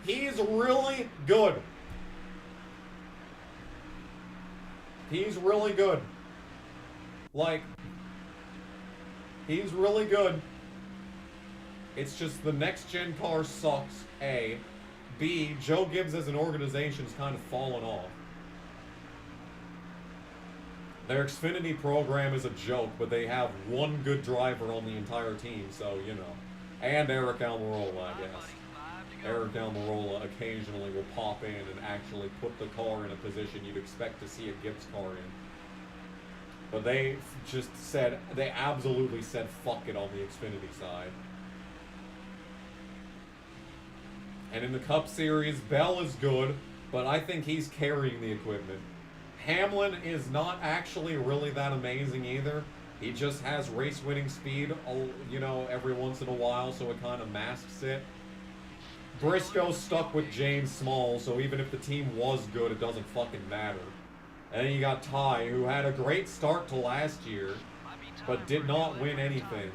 He's really good. He's really good. Like, he's really good. It's just the next-gen car sucks, A. B, Joe Gibbs as an organization's kind of fallen off. Their Xfinity program is a joke, but they have one good driver on the entire team, so, you know. And Eric Almirola, I guess. Eric Almirola occasionally will pop in and actually put the car in a position you'd expect to see a Gibbs car in. But they just said, they absolutely said fuck it on the Xfinity side. And in the Cup Series, Bell is good, but I think he's carrying the equipment. Hamlin is not actually really that amazing either. He just has race-winning speed, you know, every once in a while, so it kind of masks it. Briscoe's stuck with James Small, so even if the team was good, it doesn't fucking matter. And then you got Ty, who had a great start to last year, but did not win anything,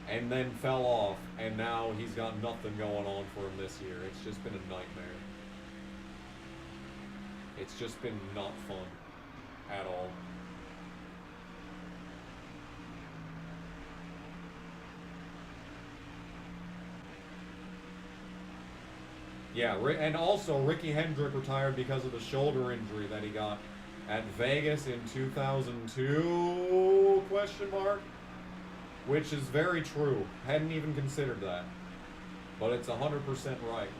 and then fell off, and now he's got nothing going on for him this year. It's just been a nightmare. It's just been not fun at all. Yeah, and also Ricky Hendrick retired because of the shoulder injury that he got at Vegas in 2002, question mark? Which is very true. Hadn't even considered that. But it's 100% right.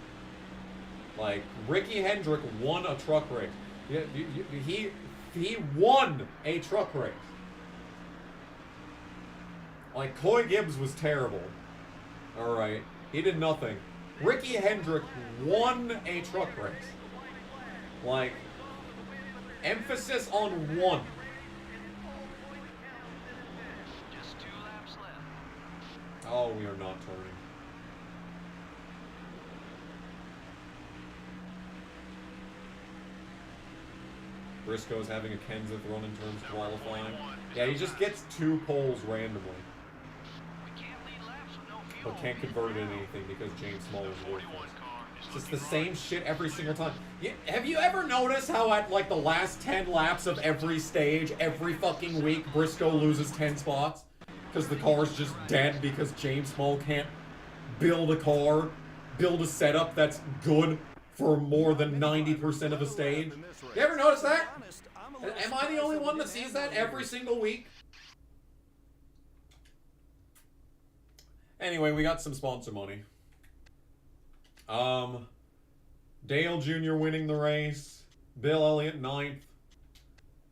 Like, Ricky Hendrick won a truck race. He won a truck race. Like, Coy Gibbs was terrible. Alright. He did nothing. Ricky Hendrick won a truck race. Like, emphasis on one. Just 2 laps left. Oh, we are not turning. Briscoe's having a Kenseth run in terms of qualifying. Yeah, he just gets 2 poles randomly. We can't lead laps with no fuel. But can't convert it into anything because James Small is worthless. It's just the same shit every single time. Have you ever noticed how at like the last 10 laps of every stage, every fucking week, Briscoe loses 10 spots? Because the car's just dead because James Small can't build a car, build a setup that's good for more than 90% of a stage? You ever notice that? Am I the only one that sees that every single week? Anyway, we got some sponsor money. Dale Jr. winning the race. Bill Elliott 9th.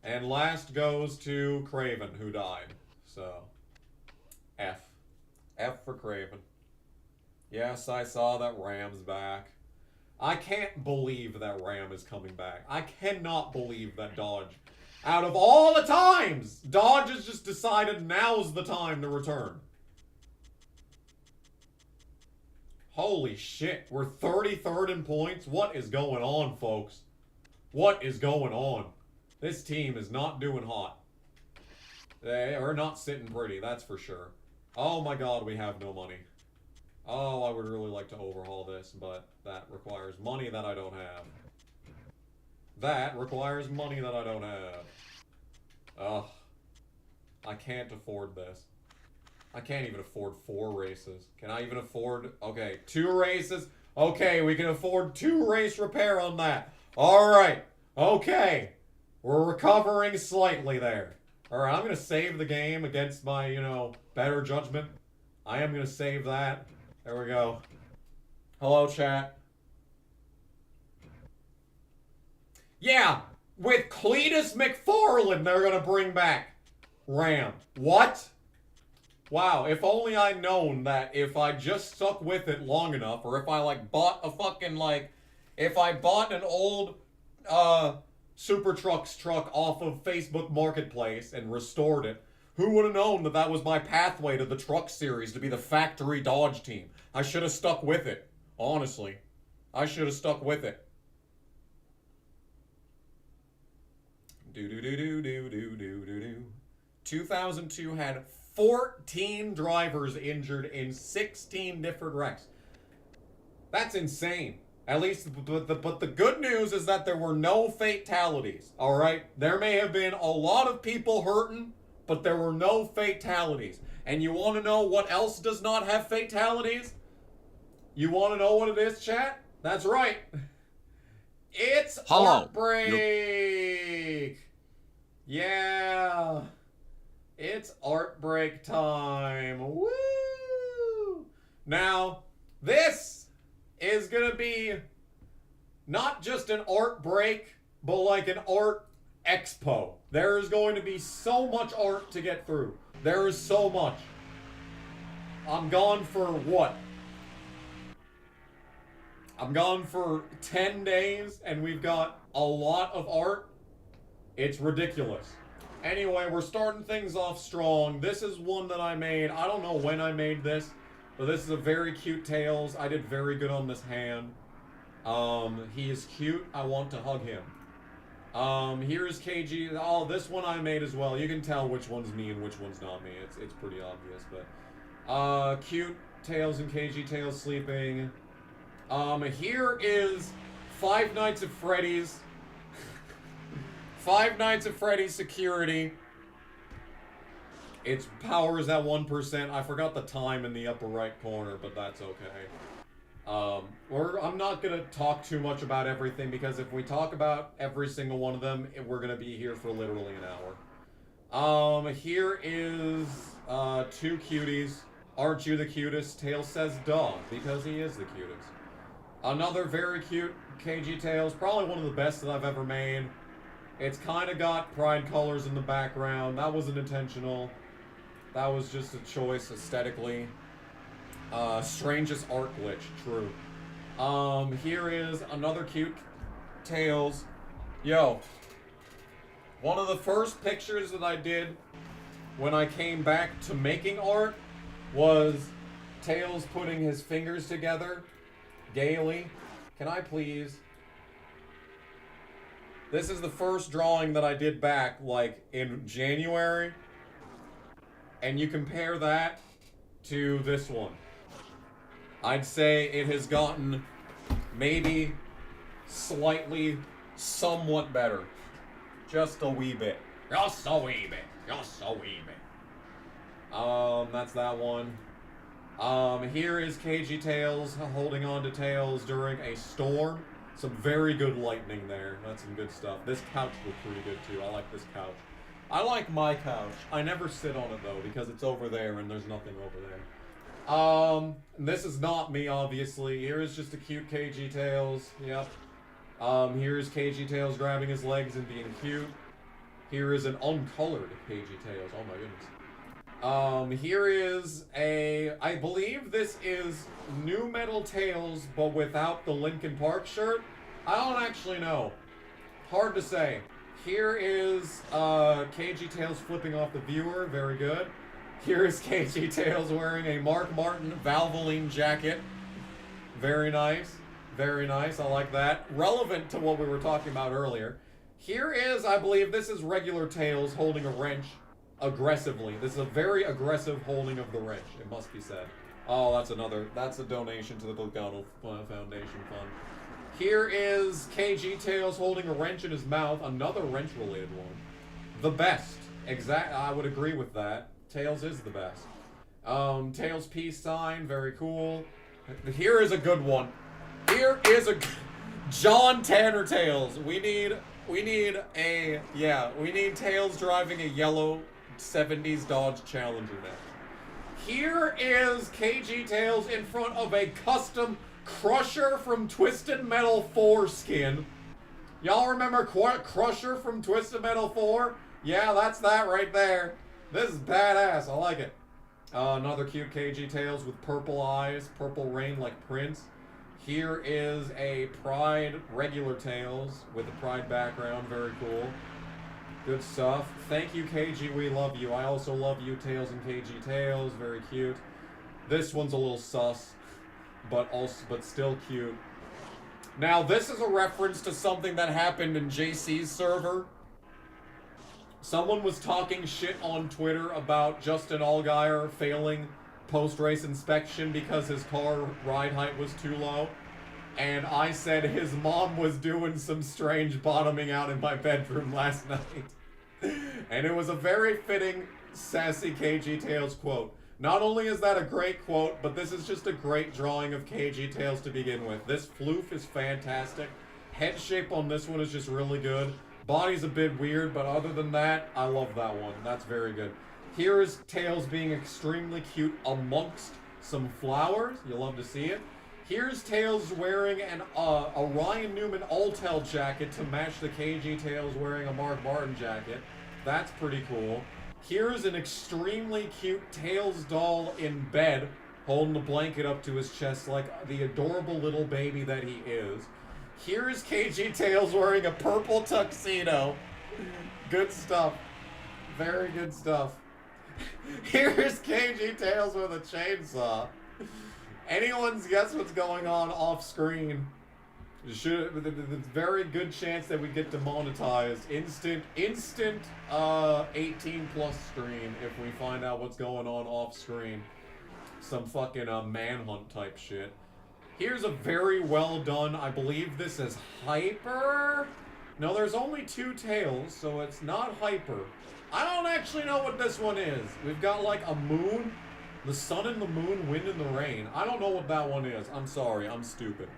And last goes to Craven, who died. So, F. F for Craven. Yes, I saw that Ram's back. I can't believe that Ram is coming back. I cannot believe that Dodge, out of all the times, Dodge has just decided now's the time to return. Holy shit, we're 33rd in points? What is going on, folks? What is going on? This team is not doing hot. They are not sitting pretty, that's for sure. Oh my god, we have no money. Oh, I would really like to overhaul this, but that requires money that I don't have. That requires money that I don't have. Ugh. I can't afford this. I can't even afford 4 races. Can I even afford... Okay, 2 races. Okay, we can afford 2 race repair on that. Alright. Okay. We're recovering slightly there. Alright, I'm going to save the game against my, you know, better judgment. I am going to save that. There we go. Hello, chat. Yeah, with Cletus McFarland, they're gonna bring back Ram. What? Wow, if only I'd known that if I just stuck with it long enough, or if I, like, bought a fucking, like, if I bought an old, Super Trucks truck off of Facebook Marketplace and restored it, who would have known that that was my pathway to the truck series to be the factory Dodge team? I should have stuck with it. Honestly. I should have stuck with it. 2002 had 14 drivers injured in 16 different wrecks. That's insane. At least, but the good news is that there were no fatalities, alright? There may have been a lot of people hurting, but there were no fatalities. And you want to know what else does not have fatalities? You want to know what it is, chat? That's right. It's Heartbreak! Yeah. It's art break time. Woo! Now, this is gonna be not just an art break, but like an art expo. There is going to be so much art to get through. There is so much. I'm gone for what? I'm gone for 10 days and we've got a lot of art. It's ridiculous. Anyway, we're starting things off strong. This is one that I made. I don't know when I made this, but this is a very cute Tails. I did very good on this hand. He is cute. I want to hug him. Here's KG. Oh, this one I made as well. You can tell which one's me and which one's not me. It's pretty obvious, but cute Tails and KG Tails sleeping. Here is Five Nights at Freddy's. Five Nights at Freddy's security. Its power is at 1%. I forgot the time in the upper right corner, but that's okay. I'm not gonna talk too much about everything because if we talk about every single one of them, we're gonna be here for literally an hour. Here is two cuties. Aren't you the cutest? Tails says duh, because he is the cutest. Another very cute KG Tails, probably one of the best that I've ever made. It's kind of got pride colors in the background. That wasn't intentional. That was just a choice aesthetically. Strangest art glitch, true. Here is another cute Tails. Yo, one of the first pictures that I did when I came back to making art was Tails putting his fingers together gaily. Can I please? This is the first drawing that I did back, like, in January. And you compare that to this one. I'd say it has gotten maybe slightly, somewhat better. Just a wee bit. Just a wee bit. Just a wee bit. That's that one. Here is KG Tails holding on to Tails during a storm. Some very good lightning there. That's some good stuff. This couch looked pretty good too. I like this couch. I like my couch. I never sit on it though because it's over there and there's nothing over there. This is not me obviously. Here is just a cute KG Tails. Yep. Here's KG Tails grabbing his legs and being cute. Here is an uncolored KG Tails. Oh my goodness. Here is I believe this is New Metal Tails, but without the Linkin Park shirt. I don't actually know. Hard to say. Here is, KG Tails flipping off the viewer. Very good. Here is KG Tails wearing a Mark Martin Valvoline jacket. Very nice. Very nice. I like that. Relevant to what we were talking about earlier. Here is, I believe this is regular Tails holding a wrench. Aggressively. This is a very aggressive holding of the wrench, it must be said. Oh, that's a donation to the Bogano Foundation Fund. Here is KG Tails holding a wrench in his mouth, another wrench-related one. The best. I would agree with that. Tails is the best. Tails peace sign, very cool. Here is a good one. Here is a John Tanner Tails. We need Tails driving a yellow 70s Dodge Challenger now. Here is KG Tails in front of a custom Crusher from Twisted Metal 4 skin. Y'all remember Crusher from Twisted Metal 4? Yeah, that's that right there. This is badass. I like it. Another cute KG Tails with purple eyes, purple rain like Prince. Here is a Pride regular Tails with a Pride background. Very cool. Good stuff. Thank you, KG. We love you. I also love you, Tails and KG Tails. Very cute. This one's a little sus, but still cute. Now, this is a reference to something that happened in JC's server. Someone was talking shit on Twitter about Justin Allgaier failing post-race inspection because his car ride height was too low. And I said his mom was doing some strange bottoming out in my bedroom last night. And it was a very fitting sassy KG Tails quote. Not only is that a great quote, but this is just a great drawing of KG Tails to begin with. This floof is fantastic. Head shape on this one is just really good. Body's a bit weird, but other than that, I love that one. That's very good. Here is Tails being extremely cute amongst some flowers. You'll love to see it. Here's Tails wearing an Ryan Newman Alltel jacket to match the KG Tails wearing a Mark Martin jacket. That's pretty cool. Here's an extremely cute Tails doll in bed, holding the blanket up to his chest like the adorable little baby that he is. Here's KG Tails wearing a purple tuxedo. Good stuff. Very good stuff. Here's KG Tails with a chainsaw. Anyone's guess what's going on off screen? There's a very good chance that we get demonetized. Instant 18 plus stream if we find out what's going on off screen. Some fucking manhunt type shit. Here's a very well done, I believe this is Hyper? No, there's only 2 tails, so it's not Hyper. I don't actually know what this one is. We've got like a moon, the sun and the moon, wind and the rain. I don't know what that one is. I'm sorry, I'm stupid.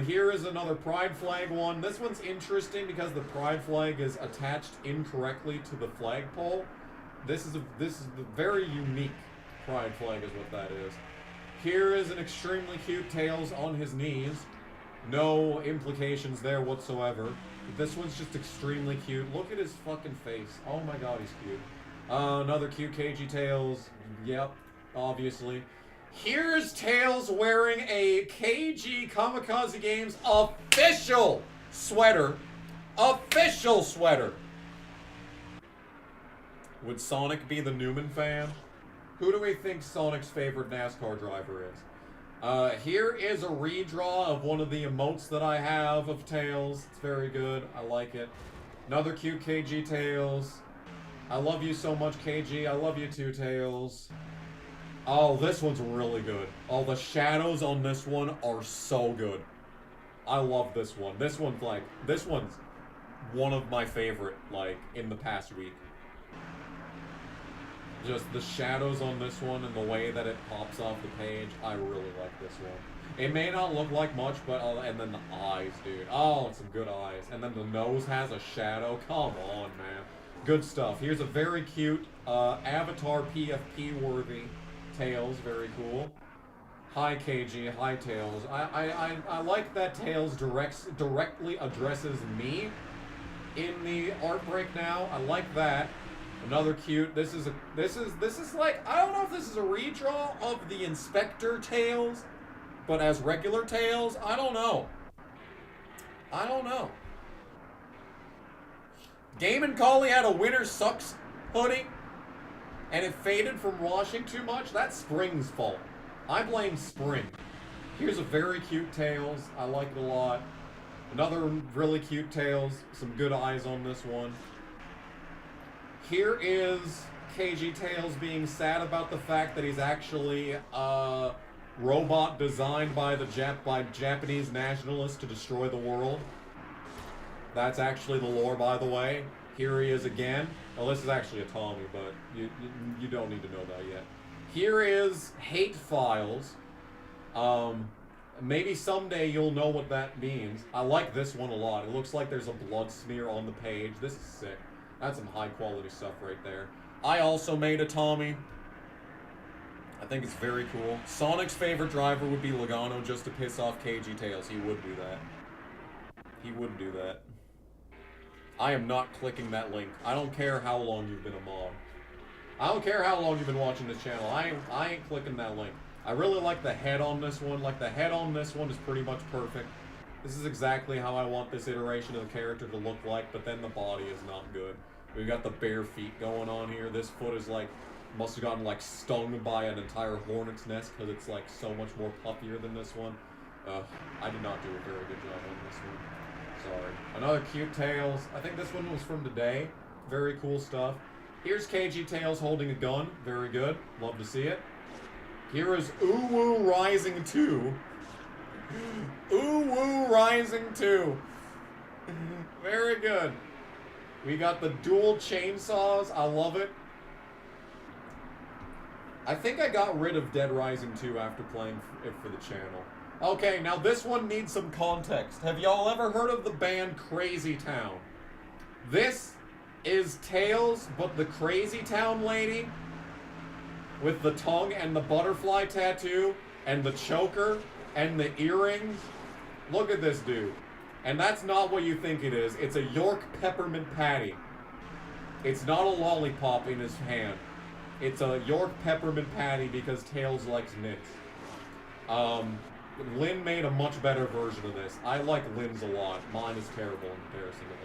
Here is another pride flag one. This one's interesting because the pride flag is attached incorrectly to the flagpole. This is the very unique pride flag is what that is. Here is an extremely cute Tails on his knees. No implications there whatsoever. This one's just extremely cute. Look at his fucking face. Oh my god, he's cute. Another cute KG Tails. Yep, obviously. Here's Tails wearing a KG Kamikaze Games official sweater. Official sweater. Would Sonic be the Newman fan? Who do we think Sonic's favorite NASCAR driver is? Here is a redraw of one of the emotes that I have of Tails. It's very good. I like it. Another cute KG Tails. I love you so much, KG. I love you too, Tails. Oh, this one's really good. Oh, the shadows on this one are so good. I love this one. This one's one of my favorite, like, in the past week. Just the shadows on this one and the way that it pops off the page, I really like this one. It may not look like much, but, and then the eyes, dude. Oh, some good eyes. And then the nose has a shadow. Come on, man. Good stuff. Here's a very cute, Avatar PFP worthy Tails. Very cool. Hi, KG. Hi, Tails. I like that Tails directly addresses me in the art break now. I like that. Another cute. This is like, I don't know if this is a redraw of the Inspector Tails, but as regular Tails, I don't know. I don't know. Game & Collie had a Winter Sucks hoodie, and it faded from washing too much. That's Spring's fault. I blame Spring. Here's a very cute Tails. I like it a lot. Another really cute Tails. Some good eyes on this one. Here is KG Tails being sad about the fact that he's actually a robot designed by Japanese nationalists to destroy the world. That's actually the lore, by the way. Here he is again. Well, this is actually a Tommy, but you don't need to know that yet. Here is Hate Files. Maybe someday you'll know what that means. I like this one a lot. It looks like there's a blood smear on the page. This is sick. That's some high quality stuff right there. I also made a Tommy. I think it's very cool. Sonic's favorite driver would be Logano just to piss off KG Tails. He would do that. He would do that. I am not clicking that link. I don't care how long you've been a mod. I don't care how long you've been watching this channel. I ain't clicking that link. I really like the head on this one. Like, the head on this one is pretty much perfect. This is exactly how I want this iteration of the character to look like, but then the body is not good. We've got the bare feet going on here. This foot is like, must have gotten like stung by an entire hornet's nest because it's like so much more puffier than this one. I did not do a very good job on this one. Sorry. Another cute Tails. I think this one was from today. Very cool stuff. Here's KG Tails holding a gun. Very good. Love to see it. Here is Uwu Rising 2. Uwu Rising 2. Very good. We got the dual chainsaws. I love it. I think I got rid of Dead Rising 2 after playing it for the channel. Okay, now this one needs some context. Have y'all ever heard of the band Crazy Town? This is Tails, but the Crazy Town lady with the tongue and the butterfly tattoo and the choker and the earrings. Look at this dude. And that's not what you think it is. It's a York peppermint patty. It's not a lollipop in his hand. It's a York peppermint patty because Tails likes mints. Lynn made a much better version of this. I like Lynn's a lot. Mine is terrible in comparison to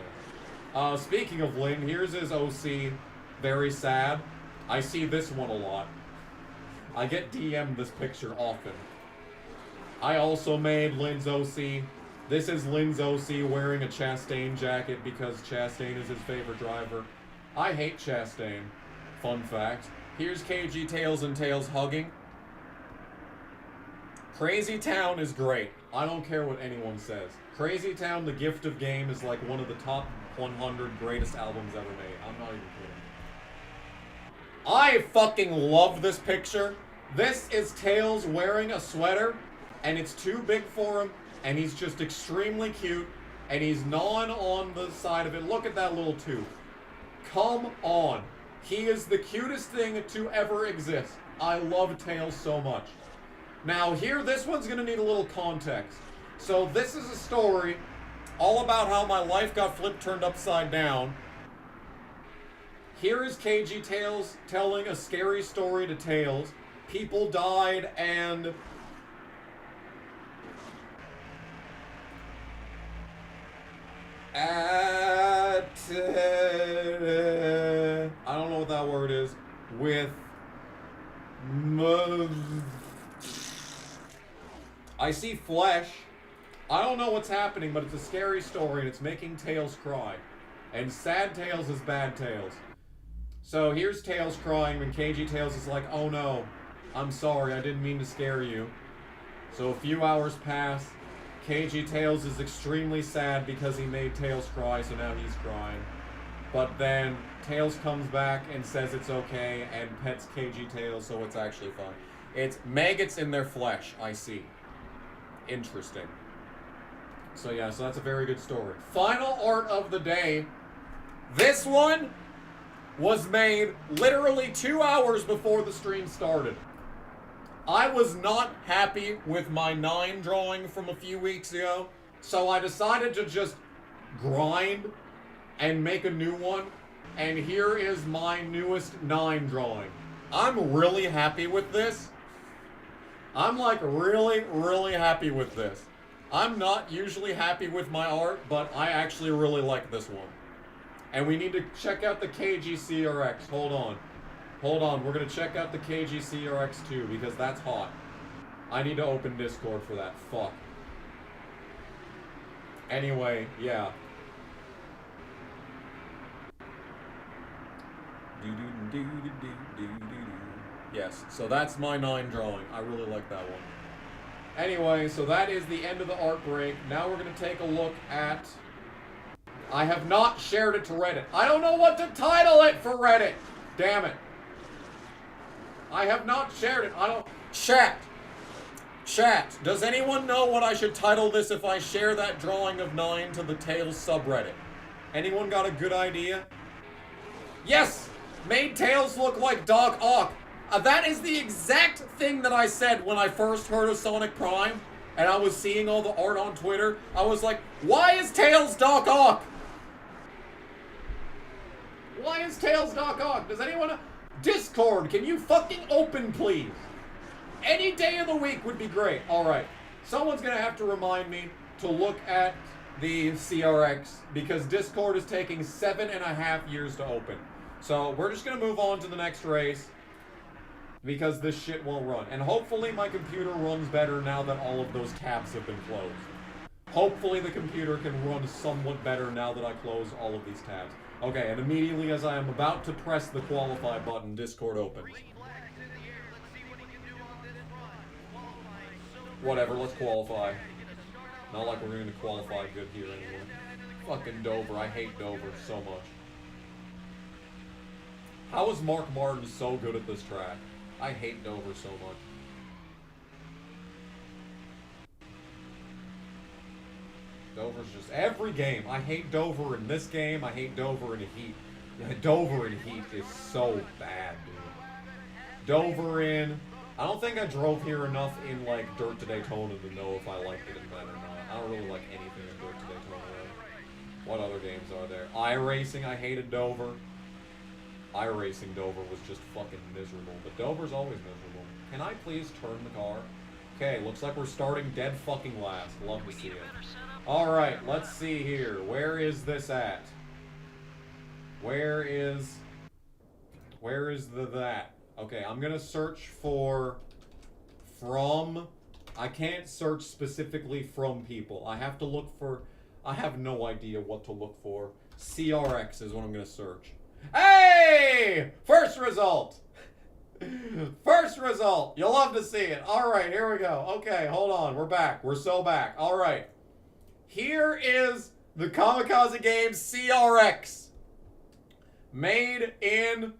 this. Speaking of Lynn, here's his OC. Very sad. I see this one a lot. I get DM'd this picture often. I also made Lynn's OC. This is Lynn's OC wearing a Chastain jacket because Chastain is his favorite driver. I hate Chastain. Fun fact. Here's KG Tails and Tails hugging. Crazy Town is great. I don't care what anyone says. Crazy Town, The Gift of Game is like one of the top 100 greatest albums ever made. I'm not even kidding. I fucking love this picture. This is Tails wearing a sweater, and it's too big for him, and he's just extremely cute, and he's gnawing on the side of it. Look at that little tooth. Come on. He is the cutest thing to ever exist. I love Tails so much. Now here, this one's gonna need a little context. So this is a story all about how my life got turned upside down. Here is KG Tails telling a scary story to Tails. People died and... I don't know what that word is. With... I see flesh. I don't know what's happening, but it's a scary story and it's making Tails cry. And sad Tails is bad Tails. So here's Tails crying when KG Tails is like, oh no, I'm sorry, I didn't mean to scare you. So a few hours pass. KG Tails is extremely sad because he made Tails cry, so now he's crying. But then Tails comes back and says it's okay and pets KG Tails, so it's actually fine. It's maggots in their flesh, I see. Interesting. So yeah, so that's a very good story. Final art of the day. This one was made literally 2 hours before the stream started. I was not happy with my 9 drawing from a few weeks ago, so I decided to just grind and make a new one. And here is my newest 9 drawing. I'm really happy with this. I'm like really, really happy with this. I'm not usually happy with my art, but I actually really like this one. And we need to check out the KGCRX. Hold on. Hold on. We're going to check out the KGCRX too, because that's hot. I need to open Discord for that. Fuck. Anyway, yeah. Yes, so that's my 9 drawing. I really like that one. Anyway, so that is the end of the art break. Now we're going to take a look at... I have not shared it to Reddit. I don't know what to title it for Reddit. Damn it. I have not shared it. I don't... Chat. Chat. Does anyone know what I should title this if I share that drawing of 9 to the Tails subreddit? Anyone got a good idea? Yes! Made Tails look like Doc Ock. That is the exact thing that I said when I first heard of Sonic Prime, and I was seeing all the art on Twitter. I was like, why is Tails Doc Ock? Why is Tails not on? Does anyone... Discord, can you fucking open, please? Any day of the week would be great. Alright. Someone's gonna have to remind me to look at the CRX because Discord is taking 7.5 years to open. So we're just gonna move on to the next race because this shit won't run. And hopefully my computer runs better now that all of those tabs have been closed. Hopefully the computer can run somewhat better now that I close all of these tabs. Okay, and immediately as I am about to press the qualify button, Discord opens. Whatever, let's qualify. Not like we're going to qualify good here anyway. Fucking Dover, I hate Dover so much. How is Mark Martin so good at this track? I hate Dover so much. Dover's just every game. I hate Dover in this game. I hate Dover in Heat. Dover in Heat is so bad, dude. Dover in... I don't think I drove here enough in, like, Dirt to Daytona to know if I liked it in that or not. I don't really like anything in Dirt to Daytona, really. What other games are there? iRacing, I hated Dover. iRacing Dover was just fucking miserable. But Dover's always miserable. Can I please turn the car? Okay, looks like we're starting dead fucking last. Love to see it. Alright, let's see here. Where is this at? Where is that? Okay, I'm gonna search for from. I can't search specifically from people. I have to look for. I have no idea what to look for. CRX is what I'm gonna search. Hey! First result! First result! You'll love to see it. Alright, here we go. Okay, hold on. We're back. We're so back. Alright. Here is the Kamikaze Games CRX. Made in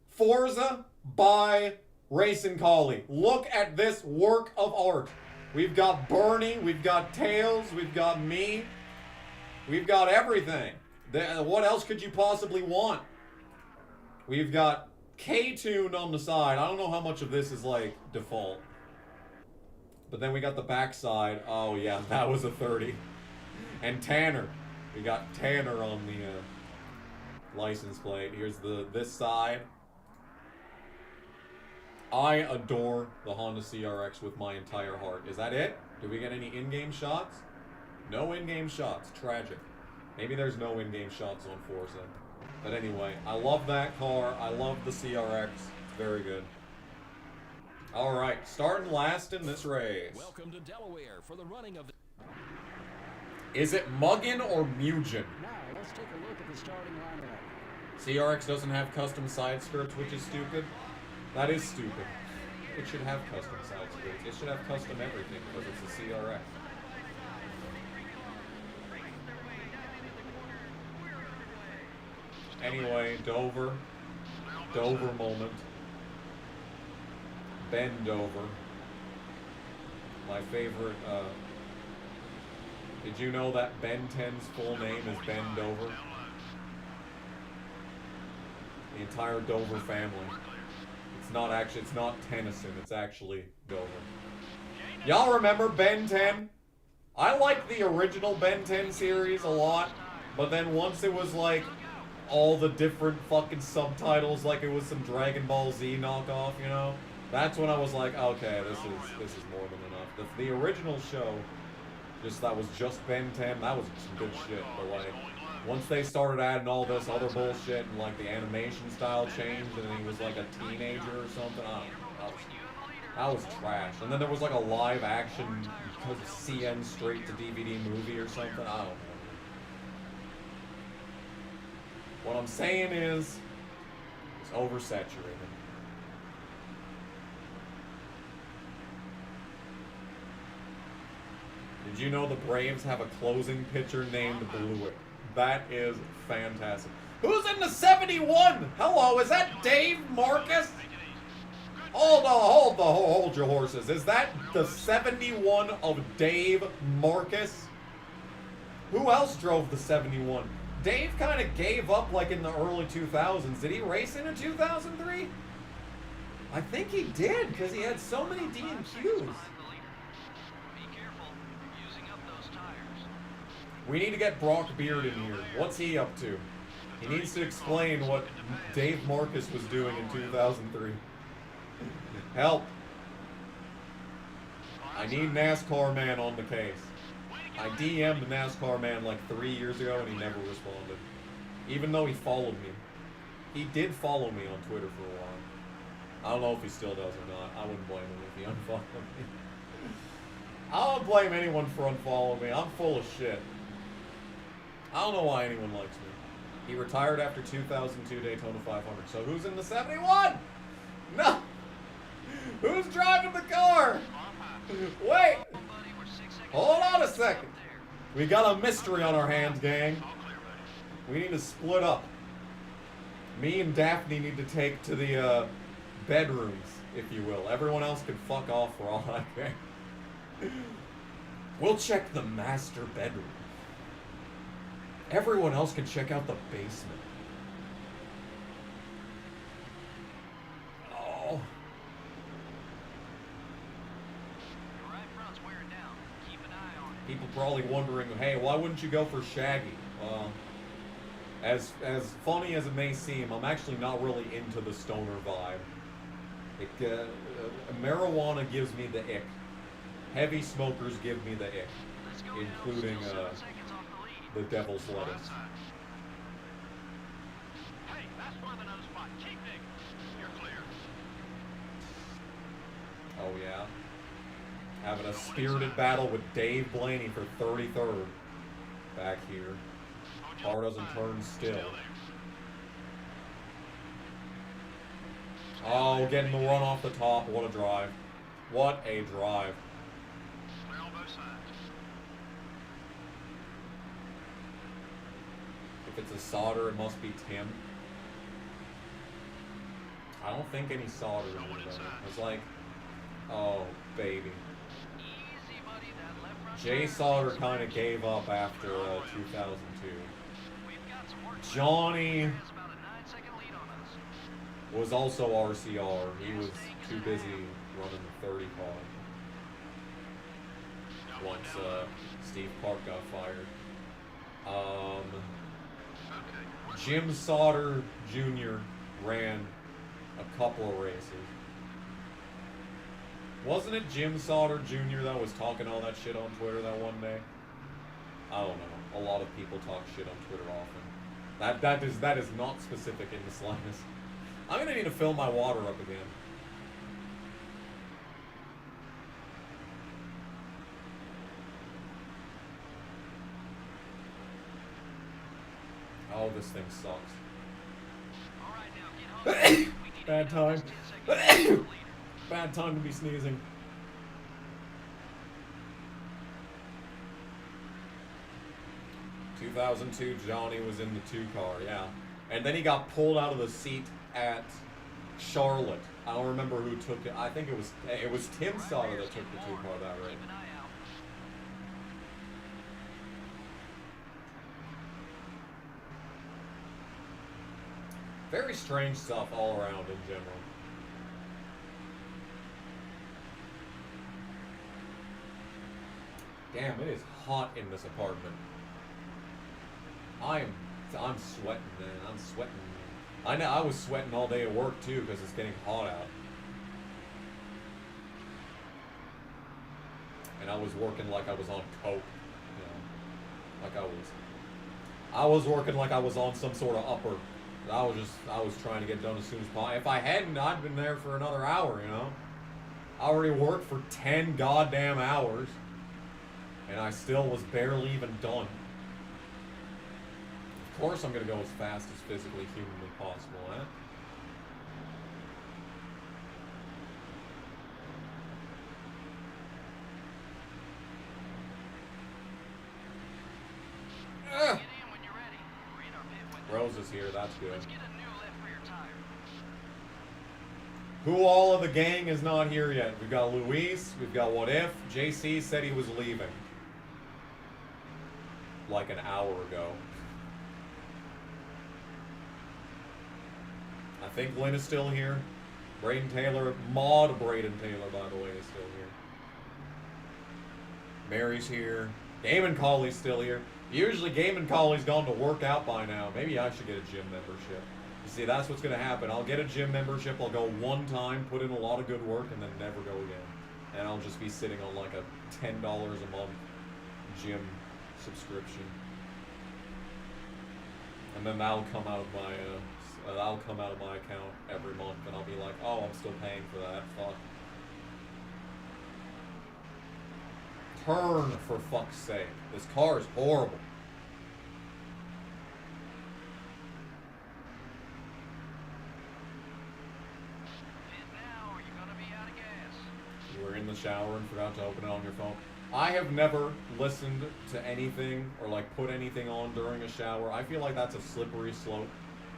Forza by Racing Collie. Look at this work of art. We've got Bernie, we've got Tails, we've got me. We've got everything. What else could you possibly want? We've got K-Tuned on the side. I don't know how much of this is like default. But then we got the backside. Oh yeah, that was a 30. And Tanner. We got Tanner on the license plate. Here's this side. I adore the Honda CRX with my entire heart. Is that it? Did we get any in-game shots? No in-game shots. Tragic. Maybe there's no in-game shots on Forza. But anyway, I love that car. I love the CRX. It's very good. Alright, starting last in this race. Welcome to Delaware for the running of the... Is it Muggin or Mugen? Now, let's take a look at the starting lineup. CRX doesn't have custom side skirts, which is stupid. That is stupid. It should have custom side skirts. It should have custom everything because it's a CRX. Anyway, Dover. Dover moment. Ben Dover. My favorite, did you know that Ben 10's full name is Ben Dover? The entire Dover family. It's not Tennyson, it's actually Dover. Y'all remember Ben 10? I liked the original Ben 10 series a lot, but then once it was like all the different fucking subtitles, like it was some Dragon Ball Z knockoff, you know? That's when I was like, okay, this is more than enough. The original show, that was just Ben 10, that was some good shit, but like, once they started adding all this other bullshit and like the animation style changed and then he was like a teenager or something, I don't know, that was trash. And then there was like a live action CN straight to DVD movie or something, I don't know. What I'm saying is, it's oversaturated. Did you know the Braves have a closing pitcher named Blewett? That is fantastic. Who's in the 71? Hello, is that Dave Marcus? Hold your horses. Is that the 71 of Dave Marcus? Who else drove the 71? Dave kind of gave up like in the early 2000s. Did he race in 2003? I think he did because he had so many D&Qs. We need to get Brock Beard in here. What's he up to? He needs to explain what Dave Marcus was doing in 2003. Help. I need NASCAR man on the case. I DM'd NASCAR man like 3 years ago and he never responded. Even though he followed me. He did follow me on Twitter for a while. I don't know if he still does or not. I wouldn't blame him if he unfollowed me. I don't blame anyone for unfollowing me. I'm full of shit. I don't know why anyone likes me. He retired after 2002 Daytona 500. So who's in the 71? No! Who's driving the car? Wait! Hold on a second. We got a mystery on our hands, gang. We need to split up. Me and Daphne need to take to the bedrooms, if you will. Everyone else can fuck off for all I care. We'll check the master bedroom. Everyone else can check out the basement. Oh. People probably wondering, hey, why wouldn't you go for Shaggy? As funny as it may seem, I'm actually not really into the stoner vibe. Marijuana gives me the ick. Heavy smokers give me the ick, including the devil's lettuce. Hey, that's one of the nose spot. Keep digging. You're clear. Oh yeah. Having a spirited battle with Dave Blaney for 33rd. Back here. Car doesn't turn still. Oh, getting the run off the top. What a drive. What a drive. Clear on both sides. If it's a solder, it must be Tim. I don't think any solder is in there. It's like, oh, baby. Easy, buddy. That left front Jay tire. Solder kind of gave up after 2002. We've got some work. Johnny Has about a 9-second lead on us. was also RCR. He was too busy running the 30 car. Once Steve Park got fired. Jim Sauter Jr. ran a couple of races. Wasn't it Jim Sauter Jr. that was talking all that shit on Twitter that one day? I don't know. A lot of people talk shit on Twitter often. That is not specific in the slightest. I'm gonna need to fill my water up again. Oh, this thing sucks. All right, now get home. We need to Bad get out of time. this 10 seconds lead. Bad time to be sneezing. ...2002, Johnny was in the 2 car, yeah. And then he got pulled out of the seat at Charlotte. I don't remember who took it. I think it was Tim Sauter that took the 2 car that race. Keep an eye out. Very strange stuff all around in general. Damn, it is hot in this apartment. I'm sweating, man. I'm sweating. I know I was sweating all day at work too because it's getting hot out. And I was working like I was on coke, you know, like I was working like I was on some sort of upper. I was trying to get done as soon as possible. If I hadn't, I'd been there for another hour, you know. I already worked for 10 goddamn hours, and I still was barely even done. Of course I'm gonna go as fast as physically humanly possible, eh? Ugh. Get in when you're ready. Read our pit window. Rose is here, that's good. Let's get a new left rear tire. Who all of the gang is not here yet? We've got Luis, we've got What If. JC said he was leaving. Like an hour ago. I think Lynn is still here. Braden Taylor, Maud Braden Taylor, by the way, is still here. Mary's here. Damon Colley's still here. Usually Gaming Collie's gone to work out by now. Maybe I should get a gym membership. You see, that's what's going to happen. I'll get a gym membership, I'll go one time, put in a lot of good work, and then never go again. And I'll just be sitting on like a $10 a month gym subscription. And then that'll come out of my account every month, and I'll be like, oh, I'm still paying for that. Fuck. Turn, for fuck's sake. This car is horrible. You were in the shower and forgot to open it on your phone. I have never listened to anything or like put anything on during a shower. I feel like that's a slippery slope.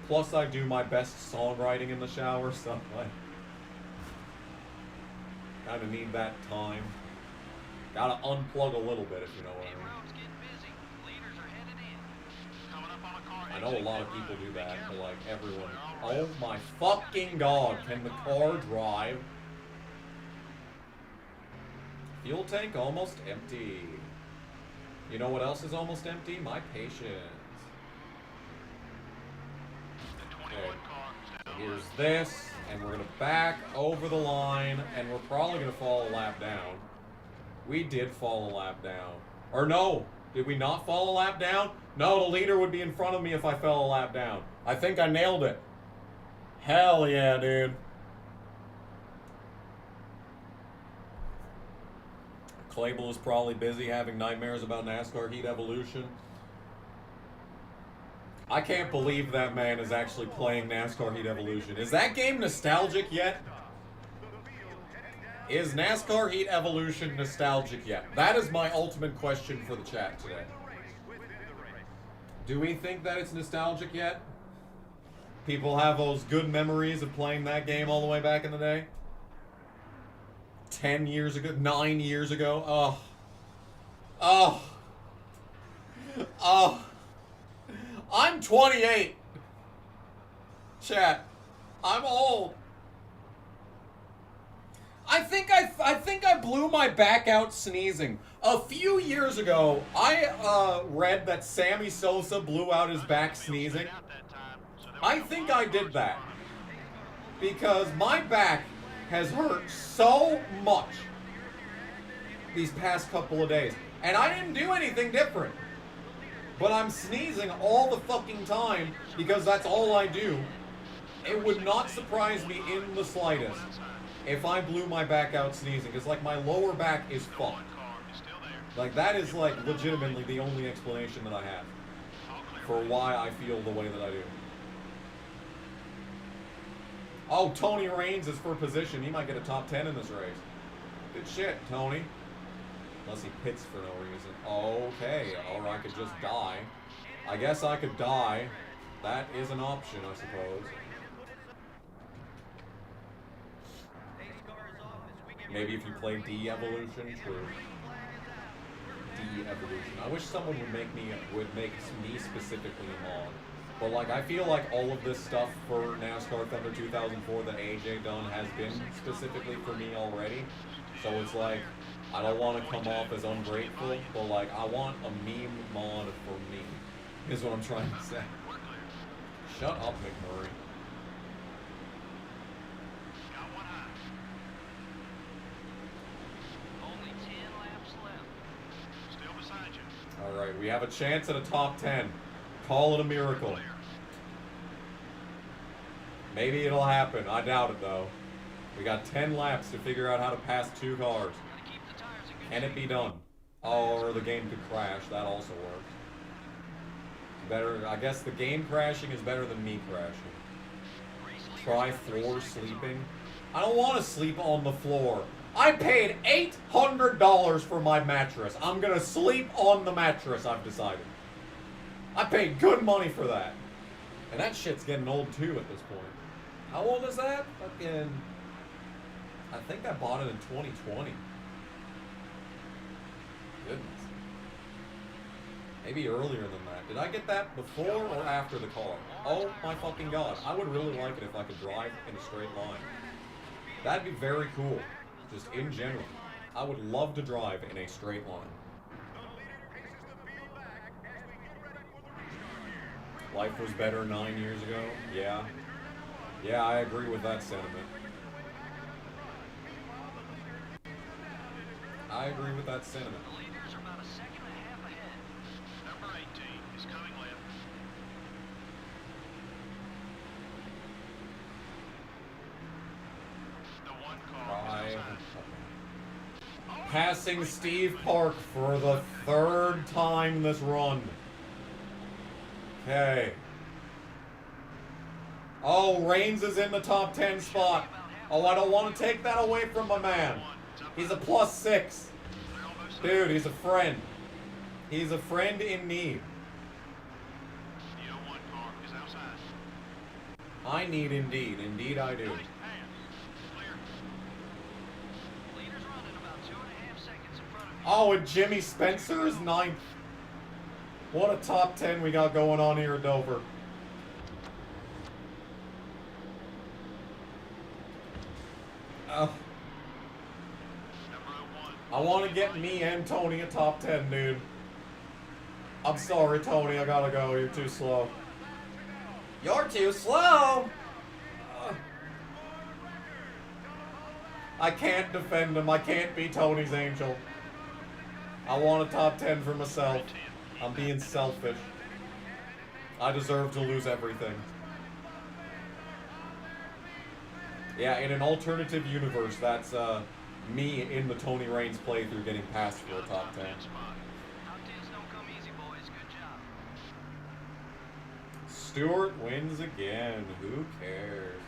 Plus I do my best songwriting in the shower, so like kind of need that time. Gotta unplug a little bit, if you know what I mean. I know a lot of people do that, but like everyone. Oh my fucking god, can the car drive? Fuel tank almost empty. You know what else is almost empty? My patience. Okay. So here's this, and we're gonna back over the line, and we're probably gonna fall a lap down. We did fall a lap down. Or no, did we not fall a lap down? No, the leader would be in front of me if I fell a lap down. I think I nailed it. Hell yeah, dude. Clable is probably busy having nightmares about NASCAR Heat Evolution. I can't believe that man is actually playing NASCAR Heat Evolution. Is that game nostalgic yet? Is NASCAR Heat Evolution nostalgic yet? That is my ultimate question for the chat today. Do we think that it's nostalgic yet? People have those good memories of playing that game all the way back in the day? 10 years ago, 9 years ago. Oh. Oh. Oh. I'm 28. Chat. I'm old. I think I blew my back out sneezing. A few years ago, I read that Sammy Sosa blew out his back sneezing. I think I did that. Because my back has hurt so much these past couple of days. And I didn't do anything different. But I'm sneezing all the fucking time because that's all I do. It would not surprise me in the slightest if I blew my back out sneezing. Because like my lower back is fucked. Like that is like legitimately the only explanation that I have for why I feel the way that I do. Oh, Tony Raines is for position. He might get a top 10 in this race. Good shit, Tony. Unless he pits for no reason. Okay, or I could just die. I guess I could die. That is an option, I suppose. Maybe if you play D-Evolution, true. D-Evolution. I wish someone would make me specifically a mod. But like, I feel like all of this stuff for NASCAR Thunder 2004 that AJ done has been specifically for me already. So it's like, I don't want to come off as ungrateful, but like, I want a meme mod for me, is what I'm trying to say. Shut up, McMurray. Only 10 laps left. Still beside you. Alright, we have a chance at a top 10. Call it a miracle. Maybe it'll happen. I doubt it, though. We got 10 laps to figure out how to pass 2 cars. Can it be done? Or the game could crash. That also works. Better. I guess the game crashing is better than me crashing. Try floor sleeping. I don't want to sleep on the floor. I paid $800 for my mattress. I'm gonna sleep on the mattress, I've decided. I paid good money for that. And that shit's getting old too at this point. How old is that? Fucking... I think I bought it in 2020. Goodness. Maybe earlier than that. Did I get that before or after the car? Oh my fucking god. I would really like it if I could drive in a straight line. That'd be very cool. Just in general. I would love to drive in a straight line. Life was better 9 years ago. Yeah. Yeah, I agree with that sentiment. I agree with that sentiment. The leaders are about a second and a half ahead. Number 18 is coming left. The one car is outside. Passing Steve Park for the 3rd time this run. Okay. Oh, Reigns is in the top 10 spot. Oh, I don't want to take that away from my man. He's a +6. Dude, he's a friend. He's a friend in need. The 01 car is outside. I need Indeed. Indeed I do. Clear. Leaders running about 2.5 seconds in front of you. Oh, and Jimmy Spencer is 9th. What a top 10 we got going on here at Dover. I want to get me and Tony a top 10, dude. I'm sorry, Tony. I gotta go. You're too slow. You're too slow! I can't defend him. I can't be Tony's angel. I want a top 10 for myself. I'm being selfish. I deserve to lose everything. Yeah, in an alternative universe, that's me in the Tony Reigns playthrough getting passed for a top 10. Top 10s don't come easy, boys. Good job. Stewart wins again. Who cares?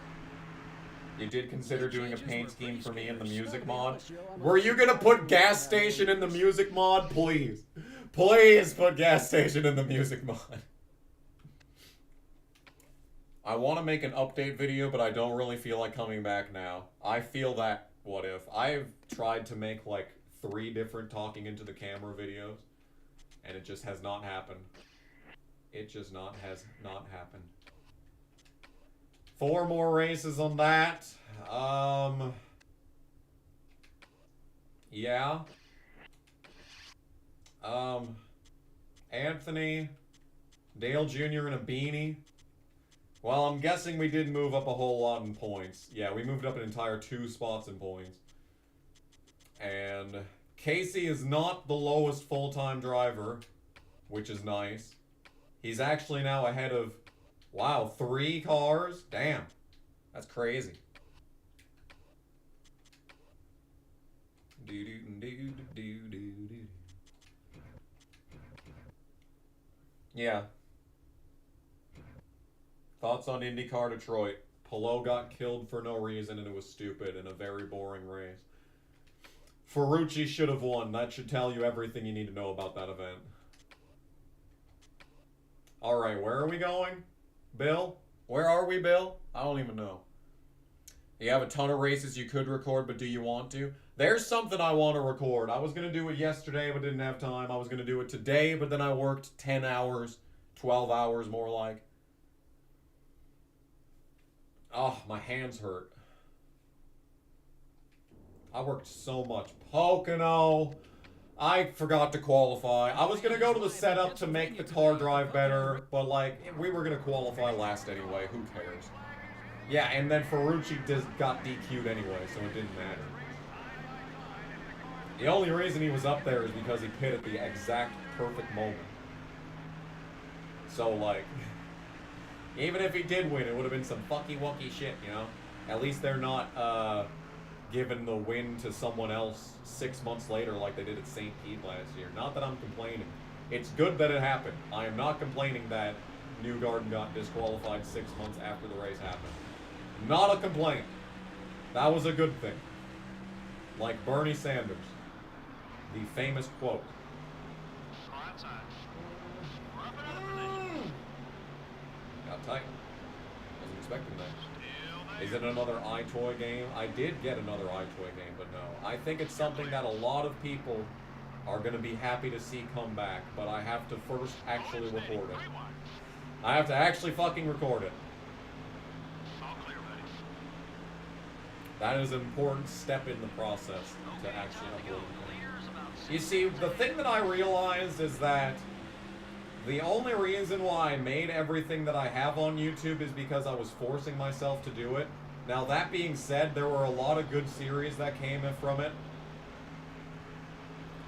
You did consider doing a paint scheme for me in the music mod? Were you gonna put gas station in the music mod? Please. Please put gas station in the music mod. I want to make an update video, but I don't really feel like coming back now. I feel that, what if? I've tried to make like 3 different talking into the camera videos, and it just has not happened. It just has not happened. 4 more races on that. Yeah. Anthony, Dale Jr. in a beanie. Well, I'm guessing we did move up a whole lot in points. Yeah, we moved up an entire 2 spots in points. And Casey is not the lowest full-time driver, which is nice. He's actually now ahead of, wow, 3 cars? Damn. That's crazy. Yeah. Thoughts on IndyCar Detroit. Pelot got killed for no reason and it was stupid and a very boring race. Ferrucci should have won. That should tell you everything you need to know about that event. Alright, where are we going? Bill? Where are we, Bill? I don't even know. You have a ton of races you could record, but do you want to? There's something I want to record. I was going to do it yesterday, but didn't have time. I was going to do it today, but then I worked 10 hours, 12 hours more like. Oh, my hands hurt. I worked so much. Pocono. I forgot to qualify. I was going to go to the setup to make the car drive better, but like, we were going to qualify last anyway. Who cares? Yeah, and then Ferrucci got DQ'd anyway, so it didn't matter. The only reason he was up there is because he pitted at the exact perfect moment. So, like, even if he did win, it would have been some fucky-wucky shit, you know? At least they're not, giving the win to someone else 6 months later like they did at St. Pete last year. Not that I'm complaining. It's good that it happened. I am not complaining that Newgarden got disqualified 6 months after the race happened. Not a complaint. That was a good thing. Like Bernie Sanders. The famous quote. Got tight. Wasn't expecting that. Is it another iToy game? I did get another iToy game, but no. I think it's something that a lot of people are going to be happy to see come back, but I have to first actually record it. I have to actually fucking record it. That is an important step in the process to actually upload it. You see, the thing that I realized is that The only reason why I made everything that I have on YouTube is because I was forcing myself to do it. Now, that being said, there were a lot of good series that came from it.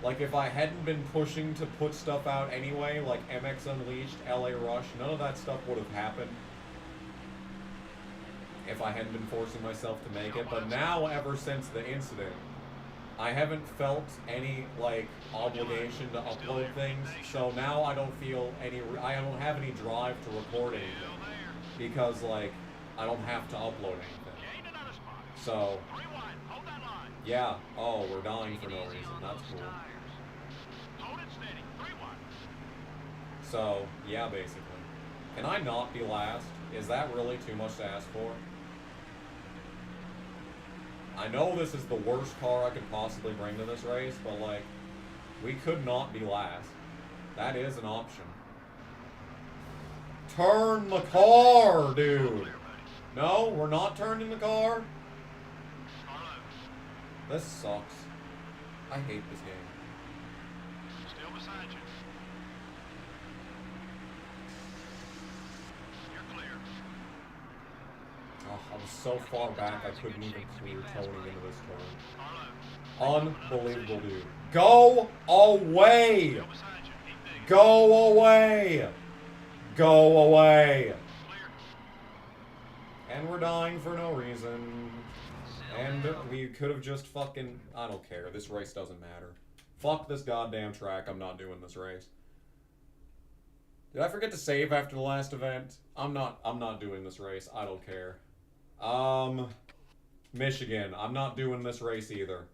Like, if I hadn't been pushing to put stuff out anyway, like MX Unleashed, LA Rush, none of that stuff would have happened if I hadn't been forcing myself to make it. But now, ever since the incident, I haven't felt any, like, obligation to upload things. So now I don't feel any, I don't have any drive to record anything. Because, like, I don't have to upload anything. So, yeah. Oh, we're dying for no reason. That's cool. So, yeah, basically. Can I not be last? Is that really too much to ask for? I know this is the worst car I could possibly bring to this race, but, like, we could not be last. That is an option. Turn the car, dude! No, we're not turning the car? This sucks. I hate this game. Still beside you. You're clear. Oh, I was so far back I couldn't even clear toning into this turn. Unbelievable, dude. Go away! Still beside you. Keep digging. Go away! Go away! And we're dying for no reason. And we could have just fucking... I don't care. This race doesn't matter. Fuck this goddamn track. I'm not doing this race. Did I forget to save after the last event? I'm not doing this race. I don't care. Michigan. I'm not doing this race either.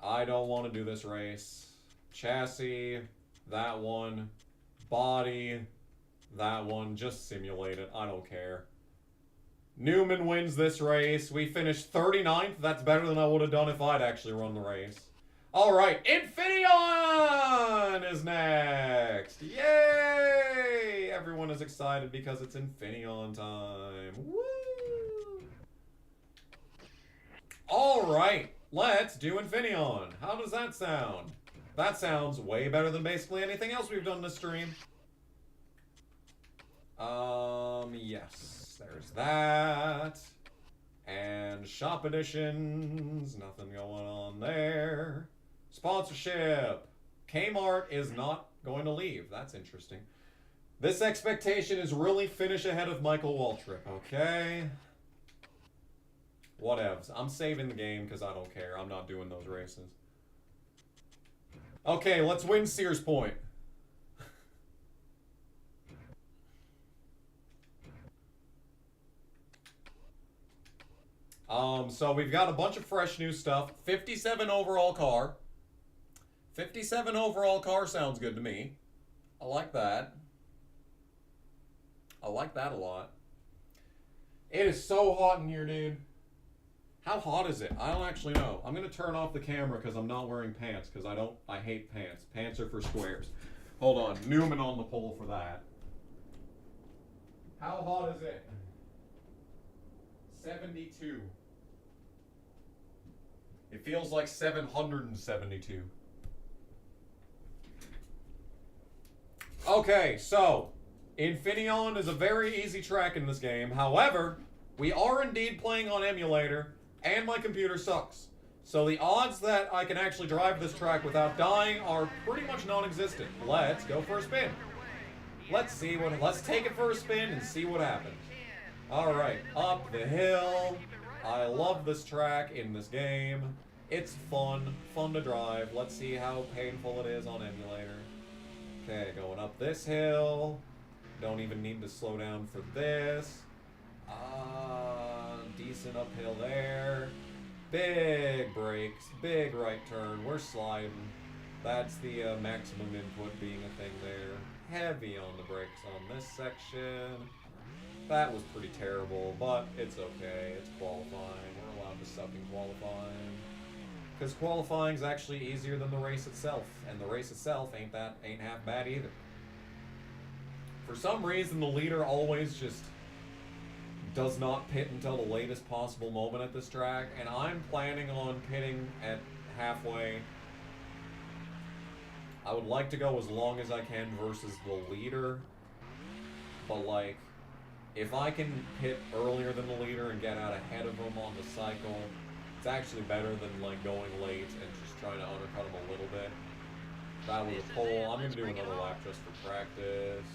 I don't want to do this race. Chassis. That one. Body. That one. Just simulate it. I don't care. Newman wins this race. We finished 39th. That's better than I would have done if I'd actually run the race. Alright, Infineon is next! Yay! Everyone is excited because it's Infineon time. Woo! Alright, let's do Infineon. How does that sound? That sounds way better than basically anything else we've done this stream. Yes, there's that. And shop editions, nothing going on there. Sponsorship. Kmart is not going to leave. That's interesting. This expectation is really finish ahead of Michael Waltrip, okay? Whatevs. I'm saving the game because I don't care. I'm not doing those races. Okay, let's win Sears Point. So we've got a bunch of fresh new stuff. 57 overall car. 57 overall car sounds good to me. I like that. I like that a lot. It is so hot in here, dude. How hot is it? I don't actually know. I'm gonna turn off the camera because I'm not wearing pants because I hate pants. Pants are for squares. Hold on, Newman on the pole for that. How hot is it? 72. It feels like 772. Okay, so Infineon is a very easy track in this game. However, we are indeed playing on emulator, and my computer sucks. So the odds that I can actually drive this track without dying are pretty much non-existent. Let's go for a spin. Let's take it for a spin and see what happens. Alright, up the hill. I love this track in this game. It's fun to drive. Let's see how painful it is on emulator. Okay, going up this hill. Don't even need to slow down for this. Decent uphill there. Big brakes, big right turn. We're sliding. That's the maximum input being a thing there. Heavy on the brakes on this section. That was pretty terrible, but it's okay. It's qualifying. We're allowed to suck in qualifying. Because qualifying's actually easier than the race itself. And the race itself ain't half bad either. For some reason, the leader always just does not pit until the latest possible moment at this track. And I'm planning on pitting at halfway. I would like to go as long as I can versus the leader. But, like, if I can pit earlier than the leader and get out ahead of him on the cycle, it's actually better than, like, going late and just trying to undercut him a little bit. That was a pole. I'm going to do another lap just for practice.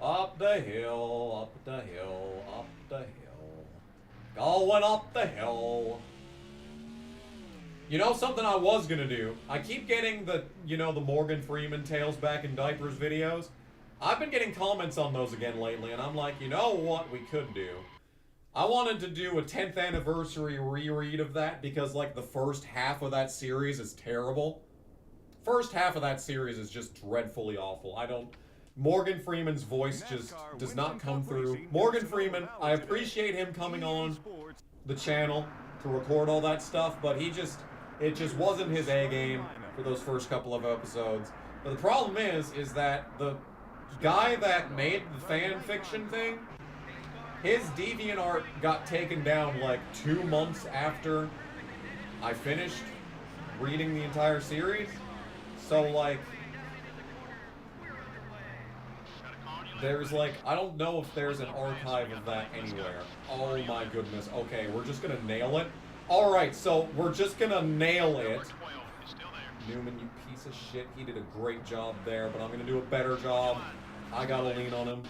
Up the hill, up the hill, up the hill. Going up the hill. You know something I was gonna do? I keep getting the, you know, the Morgan Freeman Tails Back in Diapers videos. I've been getting comments on those again lately, and I'm like, you know what we could do? I wanted to do a 10th anniversary reread of that because, like, the first half of that series is terrible. First half of that series is just dreadfully awful. Morgan Freeman's voice just does not come through. Morgan Freeman, I appreciate him coming on the channel to record all that stuff, but it just wasn't his A game for those first couple of episodes. But the problem is that the guy that made the fan fiction thing, his DeviantArt got taken down like 2 months after I finished reading the entire series. So, like, there's, like, I don't know if there's an archive of that anywhere. Oh my goodness. Okay, we're just gonna nail it. Alright, so we're just gonna nail it. Newman, you piece of shit. He did a great job there, but I'm gonna do a better job. I gotta lean on him.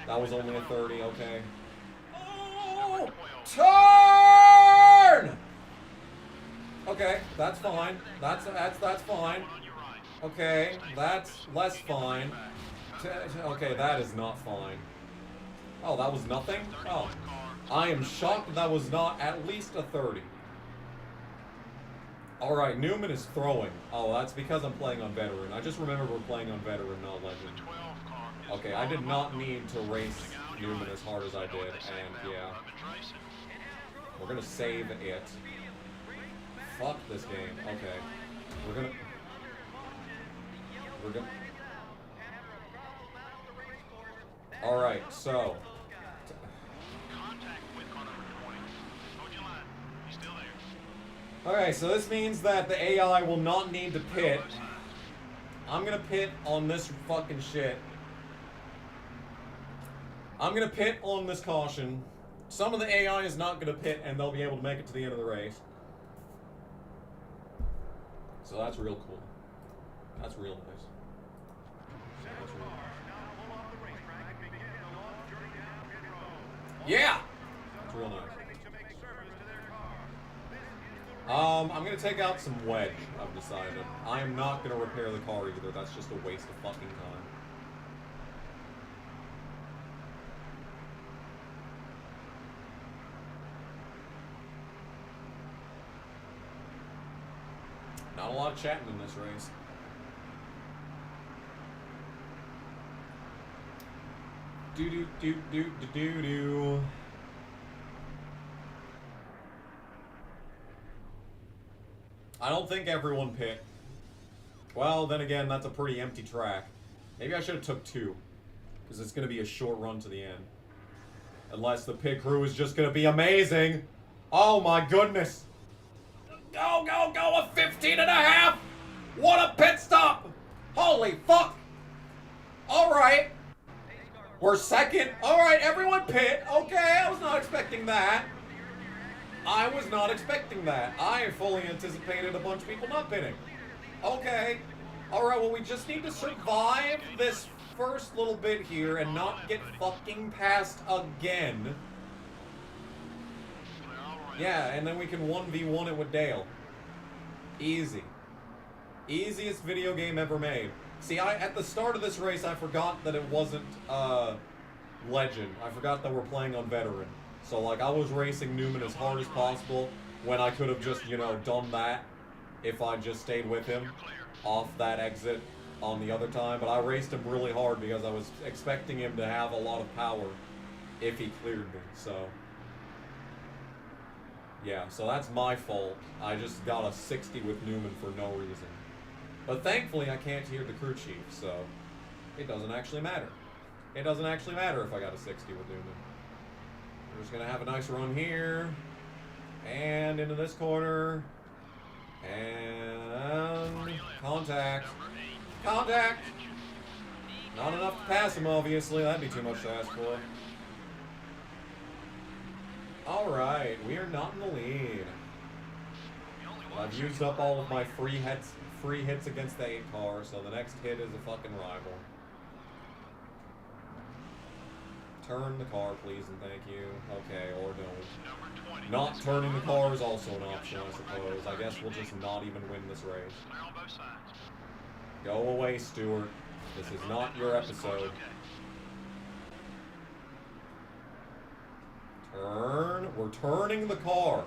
That was only a 30, okay. Oh! Turn! Okay, that's fine. That's fine. Okay, that's less fine. Okay, that is not fine. Oh, that was nothing? Oh. I am shocked that was not at least a 30. Alright, Newman is throwing. Oh, that's because I'm playing on veteran. I just remember we're playing on veteran, not legend. Okay, I did not need to race Newman as hard as I did, and yeah. We're gonna save it. Fuck this game. Okay. We're gonna... Alright, so... Alright, so this means that the AI will not need to pit. I'm gonna pit on this fucking shit. I'm gonna pit on this caution. Some of the AI is not gonna pit and they'll be able to make it to the end of the race. So that's real cool. That's real nice. Yeah! It's real nice. I'm gonna take out some wedge, I've decided. I am not gonna repair the car either, that's just a waste of fucking time. Not a lot of chatting in this race. Do. I don't think everyone pit. Well, then again, that's a pretty empty track. Maybe I should have took 2. Because it's going to be a short run to the end. Unless the pit crew is just going to be amazing. Oh my goodness. Go, a 15.5! What a pit stop! Holy fuck! Alright. We're second. Alright, everyone pit. Okay, I was not expecting that. I was not expecting that. I fully anticipated a bunch of people not pitting. Okay. Alright, well, we just need to survive this first little bit here and not get fucking passed again. Yeah, and then we can 1v1 it with Dale. Easy. Easiest video game ever made. See, at the start of this race, I forgot that it wasn't, Legend. I forgot that we're playing on Veteran. So, like, I was racing Newman as hard as possible when I could have just, you know, done that if I just stayed with him off that exit on the other time. But I raced him really hard because I was expecting him to have a lot of power if he cleared me, so... Yeah, so that's my fault. I just got a 60 with Newman for no reason. But thankfully, I can't hear the crew chief, so it doesn't actually matter. It doesn't actually matter if I got a 60 with Newman. We're just gonna have a nice run here. And into this corner. And contact. Contact! Not enough to pass him, obviously. That'd be too much to ask for. Alright, we are not in the lead. I've used up all of my free hits against the 8 car, so the next hit is a fucking rival. Turn the car, please, and thank you. Okay, or don't. Not turning the car is also an option, I suppose. I guess we'll just not even win this race. Go away, Stuart. This is not your episode. Turn. We're turning the car.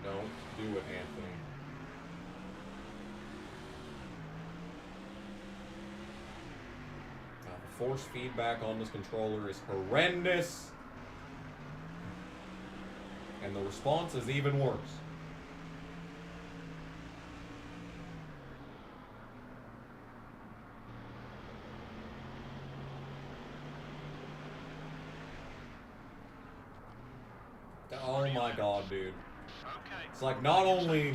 Don't do it, Anthony. The force feedback on this controller is horrendous. And the response is even worse. Oh my god, dude. It's like, not only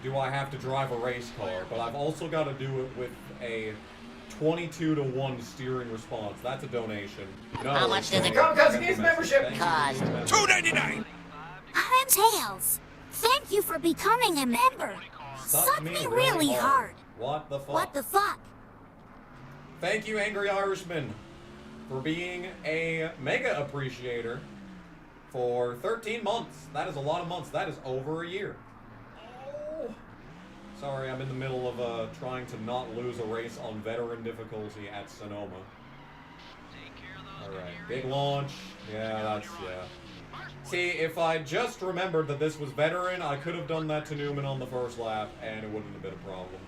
do I have to drive a race car, but I've also got to do it with a 22-to-1 steering response. That's a donation. No, How much does it cost? $2.99. I'm Tails. Thank you for becoming a member. Suck me really hard. What the fuck? What the fuck? Thank you, Angry Irishman, for being a mega appreciator for 13 months. That is a lot of months. That is over a year. Oh. Sorry, I'm in the middle of trying to not lose a race on veteran difficulty at Sonoma. Alright, big launch. Yeah, that's, yeah. See, if I just remembered that this was veteran, I could have done that to Newman on the first lap, and it wouldn't have been a problem.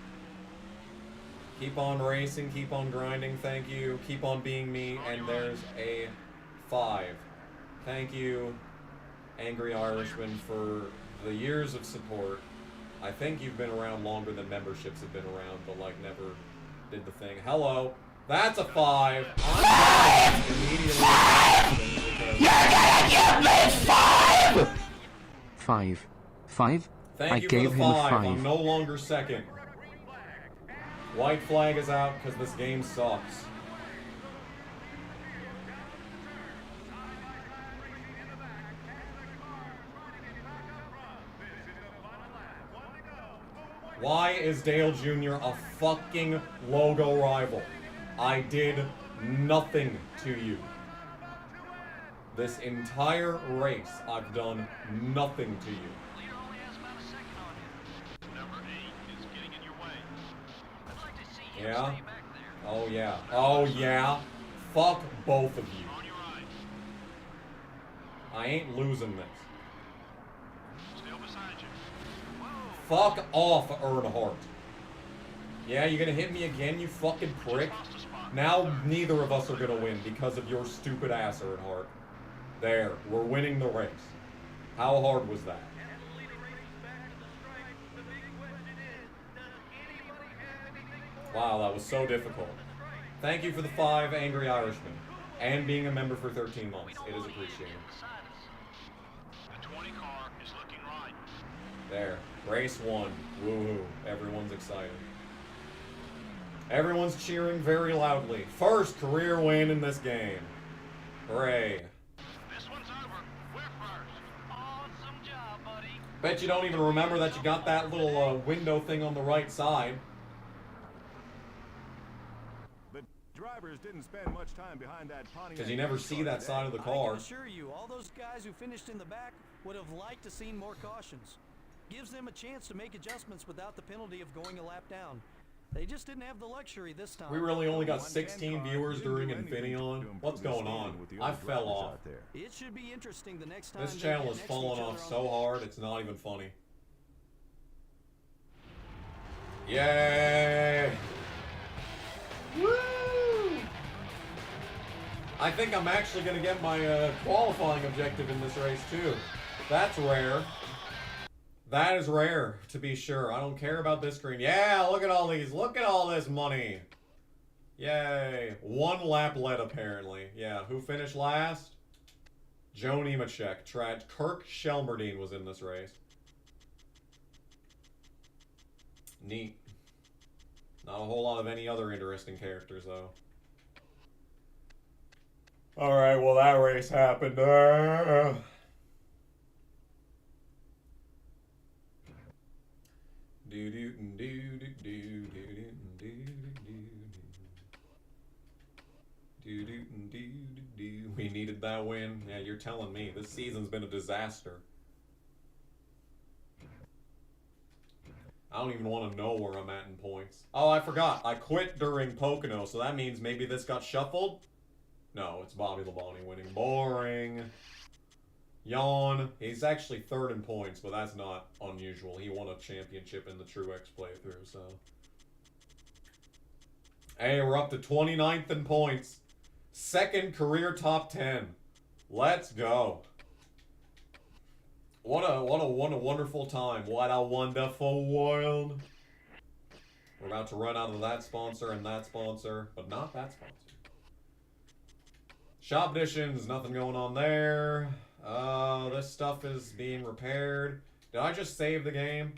Keep on racing, keep on grinding, thank you. Keep on being me, and there's a 5. Thank you, Angry Irishman, for the years of support. I think you've been around longer than memberships have been around, but, like, never did the thing. Hello. That's a 5. I'm immediately You're gonna give me 5! 5. 5? Thank I you gave for the him 5. 5. I'm no longer second. White flag is out because this game sucks. Why is Dale Jr. a fucking logo rival? I did nothing to you. This entire race, I've done nothing to you. Leader only has about a second on you. Number 8 is getting in your way. I'd like to see him Yeah? stay back there. Oh yeah. Oh yeah. Fuck both of you. On your right. I ain't losing this. Still beside you. Fuck off, Earnhardt. Yeah, you're gonna hit me again, you fucking prick? Lost a spot. Now neither of us are gonna win because of your stupid ass, Earnhardt. There, we're winning the race. How hard was that? Wow, that was so difficult. Thank you for the 5, Angry Irishman, and being a member for 13 months. It is appreciated. Beside us. The 20 car is looking right. There, race 1. Woohoo! Everyone's excited. Everyone's cheering very loudly. First career win in this game. Hooray. This one's over. We're first. Awesome job, buddy. Bet you don't even remember that you got that little window thing on the right side. The drivers didn't spend much time behind that Pontiac. Because you never see that side of the I car. can assure you, all those guys who finished in the back would have liked to see more cautions. Gives them a chance to make adjustments without the penalty of going a lap down. They just didn't have the luxury this time. We really only got 16 viewers during Infineon. What's going on? I fell off. It should be interesting the next time. This they channel get is next to falling each off other on so the- hard, it's not even funny. Yay! Woo! I think I'm actually going to get my qualifying objective in this race, too. That's rare. That is rare, to be sure. I don't care about this screen. Yeah, look at all these. Look at all this money. Yay. 1 lap led, apparently. Yeah, who finished last? Joe Nemechek. Kirk Shelmerdine was in this race. Neat. Not a whole lot of any other interesting characters, though. Alright, well, that race happened. We needed that win. Yeah, you're telling me. This season's been a disaster. I don't even want to know where I'm at in points. Oh, I forgot. I quit during Pocono, so that means maybe this got shuffled? No, it's Bobby Labonte winning. Boring. Yawn. He's actually third in points, but that's not unusual. He won a championship in the Truex playthrough, so. Hey, we're up to 29th in points. Second career top 10. Let's go. What a wonderful time. What a wonderful world. We're about to run out of that sponsor and that sponsor, but not that sponsor. Shop additions, nothing going on there. This stuff is being repaired. Did I just save the game?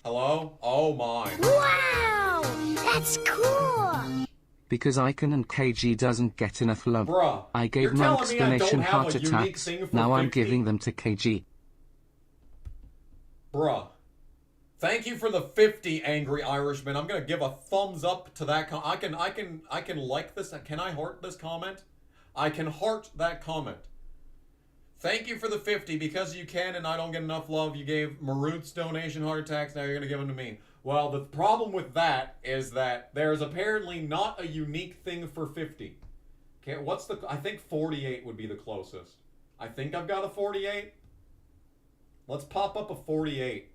Hello? Oh my. Wow! That's cool! Because Icon and KG doesn't get enough love. Bruh, I gave you're no telling me I don't explanation have heart a unique attacks. thing for Now I'm 50? giving them to KG. Bruh. Thank you for the 50, Angry Irishman. I'm gonna give a thumbs up to that. I can like this. Can I heart this comment? I can heart that comment. Thank you for the 50 because you can and I don't get enough love. You gave Marut's donation heart attacks. Now you're gonna give them to me. Well, the problem with that is that there's apparently not a unique thing for 50. Okay, what's the? I think 48 would be the closest. I think I've got a 48. Let's pop up a 48.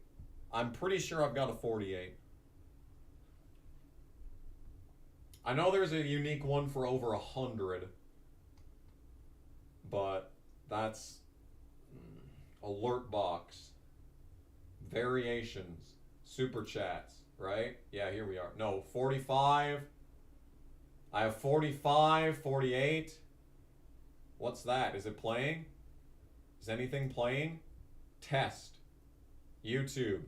I'm pretty sure I've got a 48. I know there's a unique one for over 100. But that's alert box. Variations. Super chats, right? Yeah, here we are. No, 45. I have 45, 48. What's that? Is it playing? Is anything playing? Test. YouTube.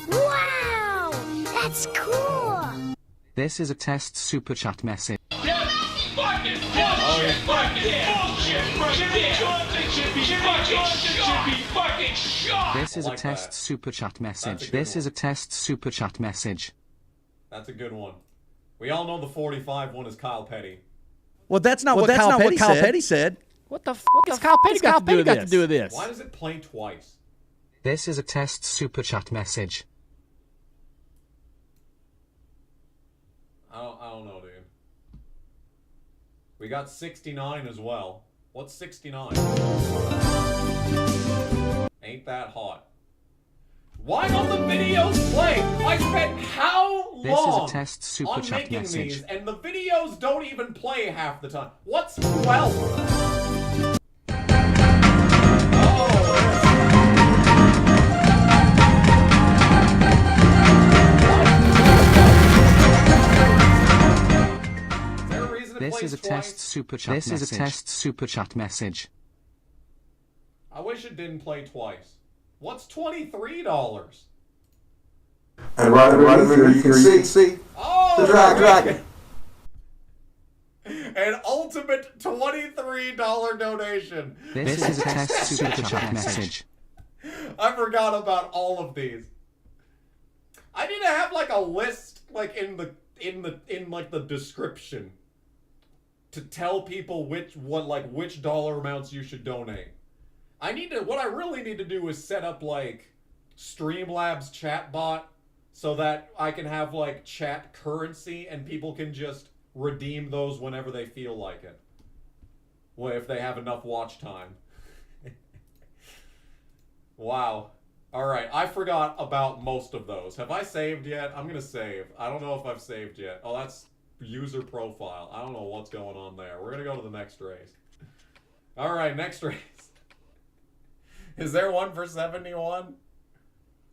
Wow! That's cool! This is a test super chat message. This is a test super chat message. This is a test super chat message. That's a good one. We all know the 45 one is Kyle Petty. Well, that's not what Kyle Petty said. What the f*** has Kyle Petty got to do with this? Why does it play twice? This is a test super chat message. I don't know, dude. We got 69 as well. What's 69? Ain't that hot. Why don't the videos play? I spent how long This is a test super on chat making message. these, and the videos don't even play half the time. What's 12? This is a test super chat message. This is a test super chat message. I wish it didn't play twice. What's $23? And right here you can see Oh, the dragon. An ultimate $23 donation. This is a test super chat message. I forgot about all of these. I need to have like a list like in the description to tell people which dollar amounts you should donate. What I really need to do is set up like Streamlabs chatbot so that I can have like chat currency and people can just redeem those whenever they feel like it. Well, if they have enough watch time. Wow. Alright, I forgot about most of those. Have I saved yet? I'm gonna save. I don't know if I've saved yet. Oh, that's user profile. I don't know what's going on there. We're gonna go to the next race. Alright, next race. Is there one for 71?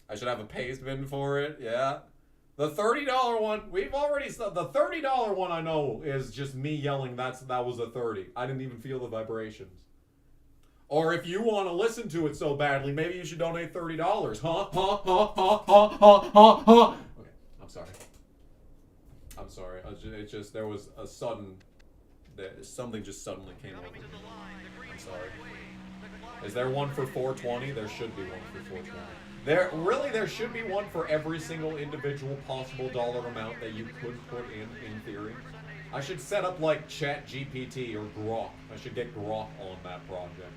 I should have a paste bin for it. Yeah. The $30 one, we've already said. The $30 one I know is just me yelling that was a 30. I didn't even feel the vibrations. Or if you want to listen to it so badly, maybe you should donate $30. Okay, I'm sorry. I'm sorry. It's just there was a sudden, something just suddenly came over me. I'm sorry. Is there one for 420? There should be one for 420. There should be one for every single individual possible dollar amount that you could put in theory. I should set up like ChatGPT or Grok. I should get Grok on that project.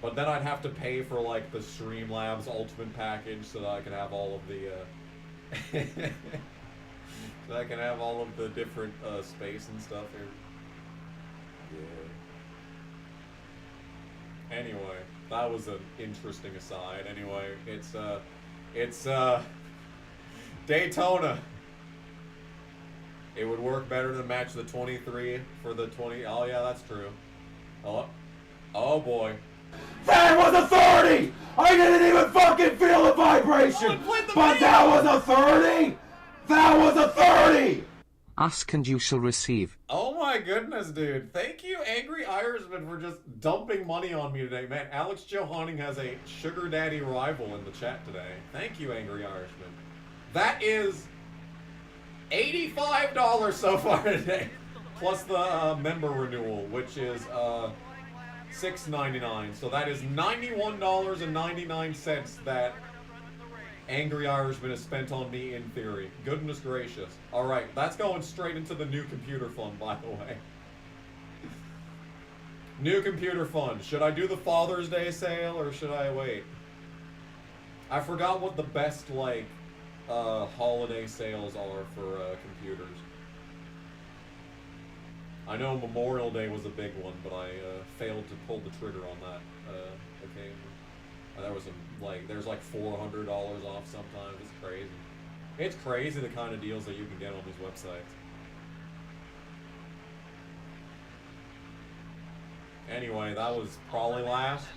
But then I'd have to pay for like the Streamlabs Ultimate package so that I can have all of the so I can have all of the different space and stuff here. Yeah. Anyway, that was an interesting aside. Anyway, it's Daytona. It would work better to match the 23 for the 20. Oh yeah, that's true. Oh boy. That was a 30! I didn't even fucking feel the vibration! But that was a 30! That was a 30! Ask and you shall receive. Oh my goodness, dude. Thank you, Angry Irishman, for just dumping money on me today. Man, Alex Johanning has a sugar daddy rival in the chat today. Thank you, Angry Irishman. That is $85 so far today. Plus the member renewal, which is $6.99. So that is $91.99 that Angry Irishman has spent on me in theory. Goodness gracious. Alright, that's going straight into the new computer fund, by the way. New computer fund. Should I do the Father's Day sale or should I wait? I forgot what the best, like, holiday sales are for computers. I know Memorial Day was a big one, but I failed to pull the trigger on that occasion. There was some, like, there's like $400 off sometimes. It's crazy. It's crazy the kind of deals that you can get on these websites. Anyway, that was probably last.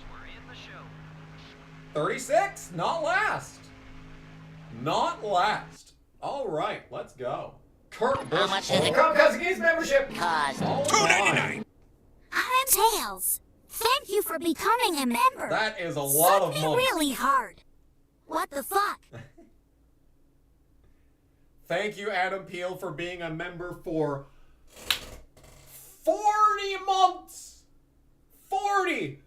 36? Not last. Not last. All right, let's go. Kurt Busch. How much is it? Kazakis membership Cost $2.99. I'm Tails. Thank you for becoming a member. That is a lot of money. Really hard. What the fuck? Thank you, Adam Peel, for being a member for 40 months. 40.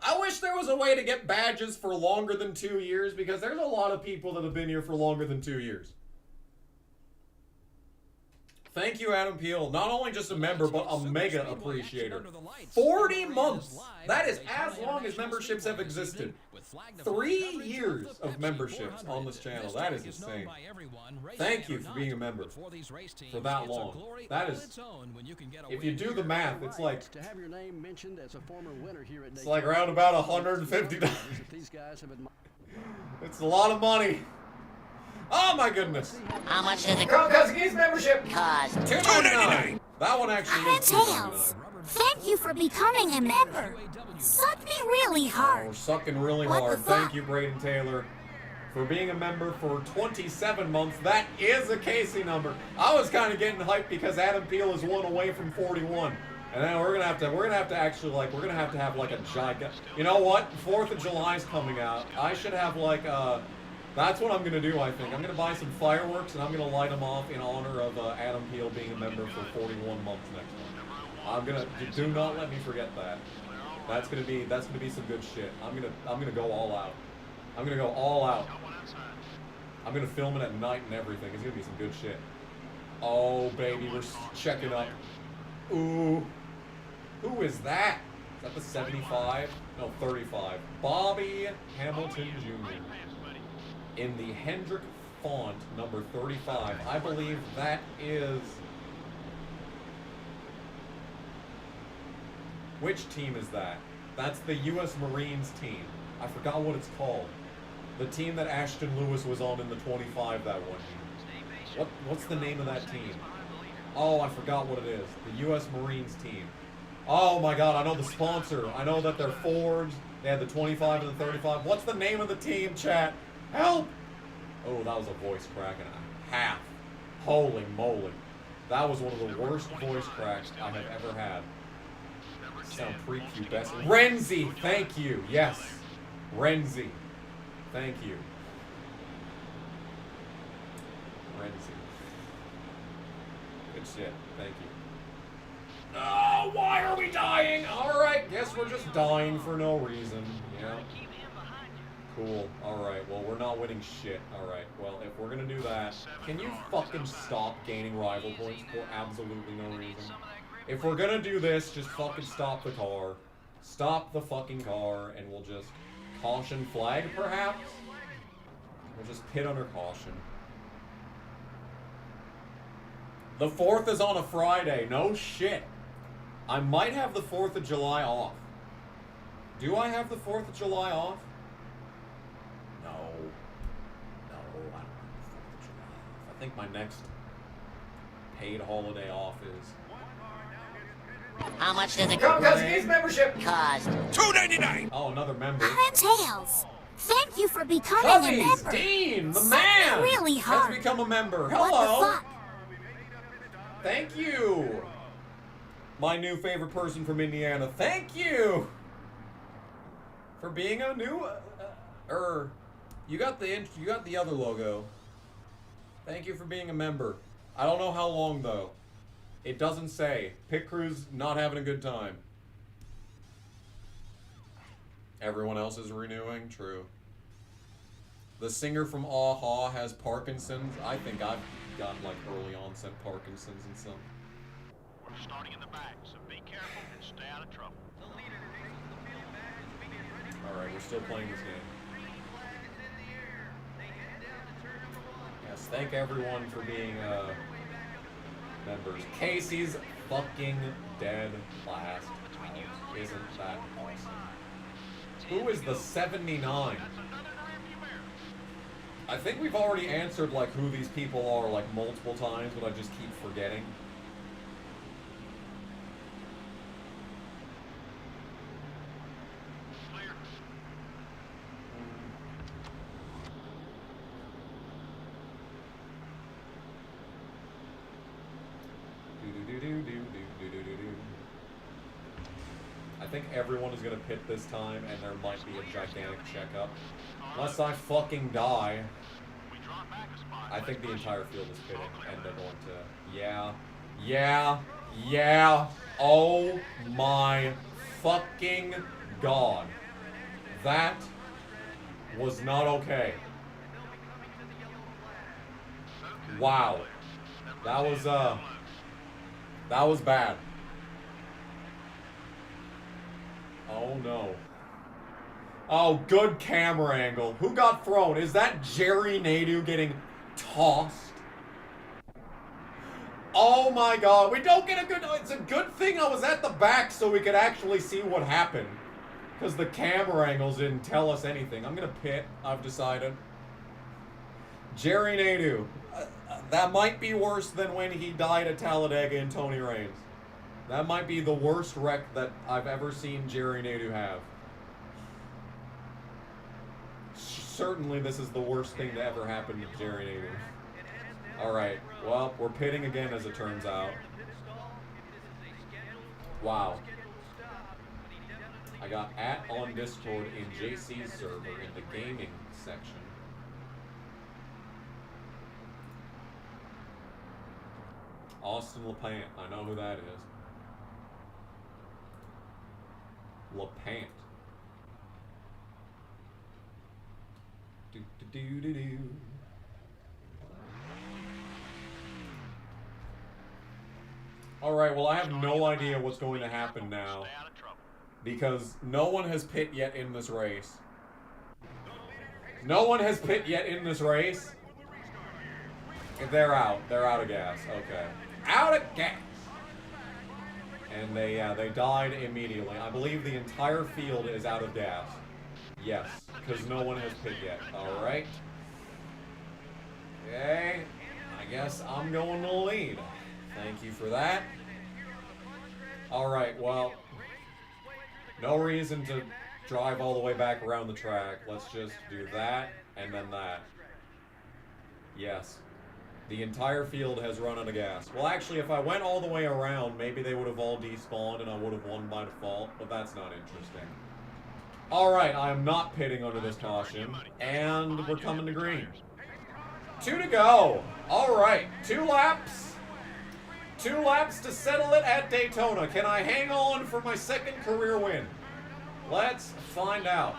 I wish there was a way to get badges for longer than 2 years, because there's a lot of people that have been here for longer than 2 years. Thank you, Adam Peel. Not only just a member, but a mega appreciator. 40 months. That is as long as memberships have existed. 3 years of memberships on this channel. That is insane. Thank you for being a member for that long. That is, if you do the math, it's like, it's like around about $150. It's a lot of money. Oh my goodness. How much does it Kazakis membership cost? $2.99. That one actually I'm is Tails. Thank you for becoming a member. Suck me really hard. We're sucking really hard. Thank you, Braden Taylor, for being a member for 27 months. That is a Casey number. I was kind of getting hyped because Adam Peel is one away from 41. And then we're gonna have to actually, like, we're gonna have to have like a giant. You know what? 4th of July is coming out. I should have like that's what I'm going to do, I think. I'm going to buy some fireworks, and I'm going to light them off in honor of Adam Peel being a member for 41 months next month. I'm going to, do not let me forget that. That's going to be some good shit. I'm going to go all out. I'm going to go all out. I'm going to film it at night and everything. It's going to be some good shit. Oh, baby, we're checking up. Ooh. Who is that? Is that the 75? No, 35. Bobby Hamilton Jr. in the Hendrick font, number 35. I believe that is... Which team is that? That's the U.S. Marines team. I forgot what it's called. The team that Ashton Lewis was on in the 25 that one year. What's the name of that team? Oh, I forgot what it is. The U.S. Marines team. Oh my god, I know the sponsor. I know that they're Fords. They had the 25 and the 35. What's the name of the team, chat? Help! Oh, that was a voice crack and a half. Holy moly. That was one of the worst voice cracks I have ever had. Sound pre-pubescent. Renzi, thank you. Yes. Renzi. Thank you. Renzi. Good shit. Thank you. Oh, why are we dying? Alright, guess we're just dying for no reason. Yeah. Cool. Alright, well, we're not winning shit. Alright, well, if we're gonna do that, can you fucking stop gaining rival points for absolutely no reason? If we're gonna do this, just fucking stop the car. Stop the fucking car, and we'll just caution flag, perhaps? We'll just pit under caution. The 4th is on a Friday. No shit. I might have the 4th of July off. Do I have the 4th of July off? No. No, I don't have the 4th of July off. I think my next paid holiday off is... How much does it membership cost? $2.99. Oh, another member. And Tails, thank you for becoming a Cubbies, member. Dean, the Sucked man! really hard. Let's become a member. What Hello! the fuck? Thank you! My new favorite person from Indiana. Thank you! For being a new... you got the other logo. Thank you for being a member. I don't know how long, though. It doesn't say. Pit crew's not having a good time. Everyone else is renewing? True. The singer from Aha has Parkinson's. I think I've got like early onset Parkinson's and some. We're starting in the back, so be careful and stay out of trouble. Alright, we're still playing this game. Yes, thank everyone for being members. Casey's fucking dead last. Isn't that awesome? Who is the 79? I think we've already answered like who these people are like multiple times, but I just keep forgetting. I think everyone is gonna pit this time, and there might be a gigantic checkup. Unless I fucking die. I think the entire field is pitting, and they're going to... Yeah. Oh my fucking god. That was not okay. Wow. That was bad. Oh no. Oh, good camera angle. Who got thrown? Is that Jerry Nadeau getting tossed? Oh my god. We don't get a good... It's a good thing I was at the back so we could actually see what happened. Because the camera angles didn't tell us anything. I'm gonna pit, I've decided. Jerry Nadeau. That might be worse than when he died at Talladega in Tony Raines. That might be the worst wreck that I've ever seen Jerry Nadeau have. Certainly this is the worst thing to ever happen to Jerry Nadeau. Alright, well, we're pitting again as it turns out. Wow. I got on Discord in JC's server in the gaming section. Austin LaPant, I know who that is. LaPant. Do. Alright, well I have no idea what's going to happen now. Because no one has pit yet in this race. No one has pit yet in this race. They're out. They're out of gas. Okay. Out of gas! And they died immediately. I believe the entire field is out of gas. Yes, because no one has pit yet. Alright. Okay. I guess I'm going to lead. Thank you for that. Alright, well... No reason to drive all the way back around the track. Let's just do that, and then that. Yes. The entire field has run out of gas. Well, actually, if I went all the way around, maybe they would have all despawned and I would have won by default, but that's not interesting. Alright, I am not pitting under this caution, and we're coming to green. 2 to go. Alright, 2 laps. 2 laps to settle it at Daytona. Can I hang on for my second career win? Let's find out.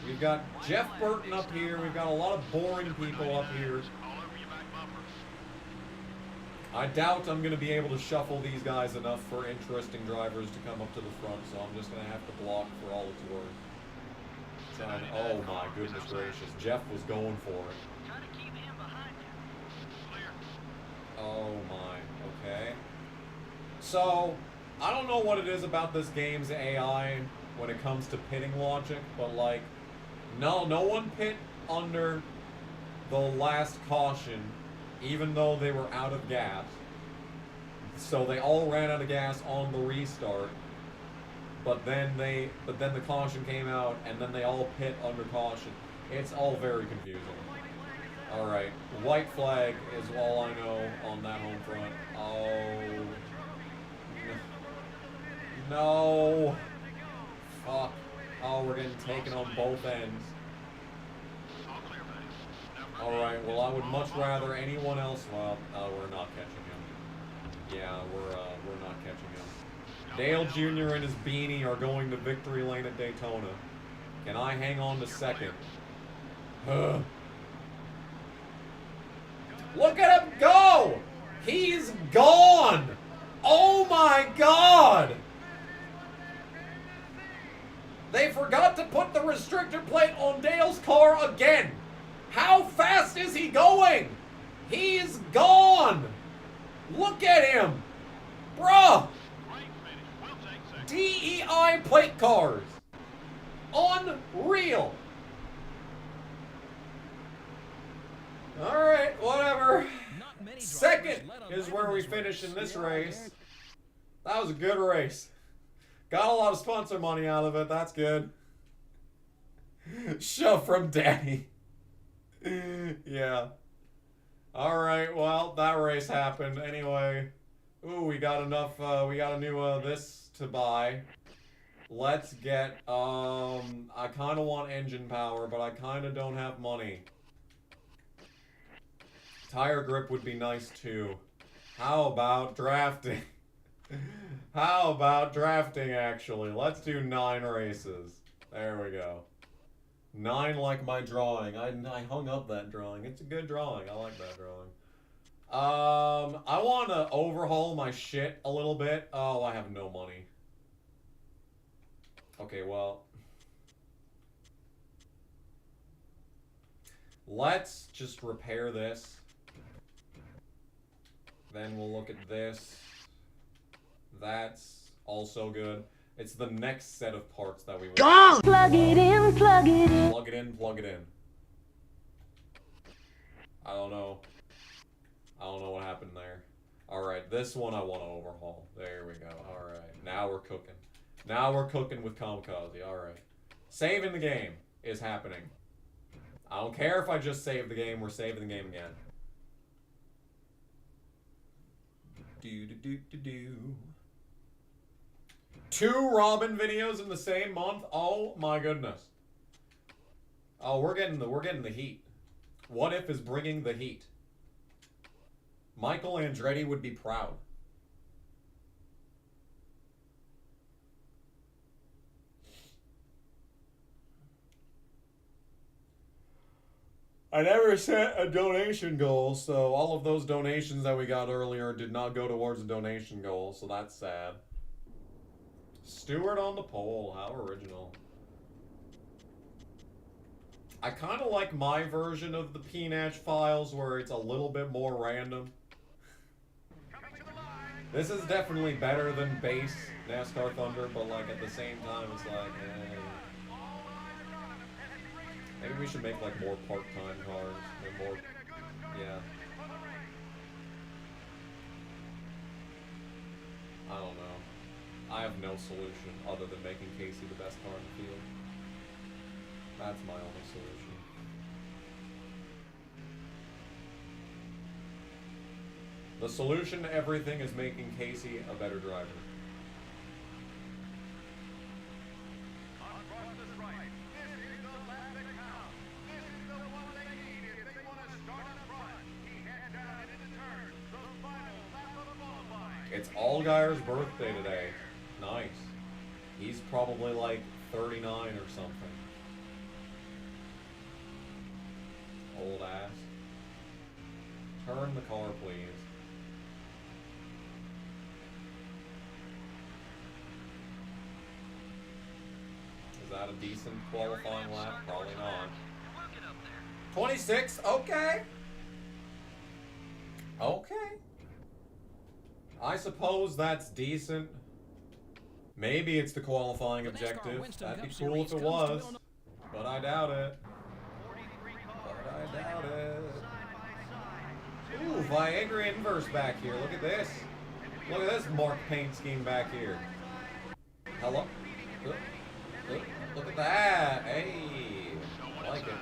We've got Jeff Burton up here. We've got a lot of boring people up here. I doubt I'm going to be able to shuffle these guys enough for interesting drivers to come up to the front, so I'm just going to have to block for all it's worth. Oh my goodness gracious. Jeff was going for it. Oh my. Okay. So, I don't know what it is about this game's AI when it comes to pitting logic, but like, no one pit under the last caution, even though they were out of gas. So they all ran out of gas on the restart, but then the caution came out, and then they all pit under caution. It's all very confusing. Alright, white flag is all I know on that home front. Oh. No. Fuck. Oh, we're getting taken on both ends. Alright, well, I would much rather anyone else... Well, we're not catching him. Yeah, we're not catching him. Dale Jr. and his beanie are going to victory lane at Daytona. Can I hang on to second? Ugh. Look at him go! He's gone! Oh my god! They forgot to put the restrictor plate on Dale's car again! How fast is he going? He's gone! Look at him! Bruh! DEI plate cars! Unreal! Alright, whatever. Second is where we finish in this race. That was a good race. Got a lot of sponsor money out of it, that's good. Shove from Daddy. Yeah. Alright, well, that race happened. Anyway. Ooh, we got enough, we got a new, this to buy. Let's get, I kinda want engine power, but I kinda don't have money. Tire grip would be nice, too. How about drafting? How about drafting, actually? Let's do 9 races. There we go. 9 like my drawing. I hung up that drawing. It's a good drawing. I like that drawing. I want to overhaul my shit a little bit. Oh, I have no money. Okay, well. Let's just repair this. Then we'll look at this. That's also good. It's the next set of parts that we want. Plug it in, plug it in. Plug it in, plug it in. I don't know. I don't know what happened there. Alright, this one I want to overhaul. There we go. Alright, now we're cooking. Now we're cooking with Kamikaze. Alright. Saving the game is happening. I don't care if I just save the game. We're saving the game again. Do. 2 Robin videos in the same month? Oh my goodness. Oh, we're getting the heat. What If is bringing the heat. Michael Andretti would be proud. I never set a donation goal, so all of those donations that we got earlier did not go towards a donation goal, so that's sad. Stewart on the pole, how original. I kind of like my version of the PNACH files where it's a little bit more random. This is definitely better than base NASCAR Thunder, but like at the same time it's like, maybe we should make like more part-time cars, or more, yeah. I don't know. I have no solution other than making Casey the best car in the field. That's my only solution. The solution to everything is making Casey a better driver. It's Allgaier's birthday today. Nice. He's probably like 39 or something. Old ass. Turn the car, please. Is that a decent qualifying lap? Probably not. 26? Okay. Okay. I suppose that's decent. Maybe it's the qualifying objective. That'd be cool if it was. But I doubt it. Ooh, Viagra inverse back here. Look at this. Look at this mark paint scheme back here. Hello? Look at that. Hey. I like it.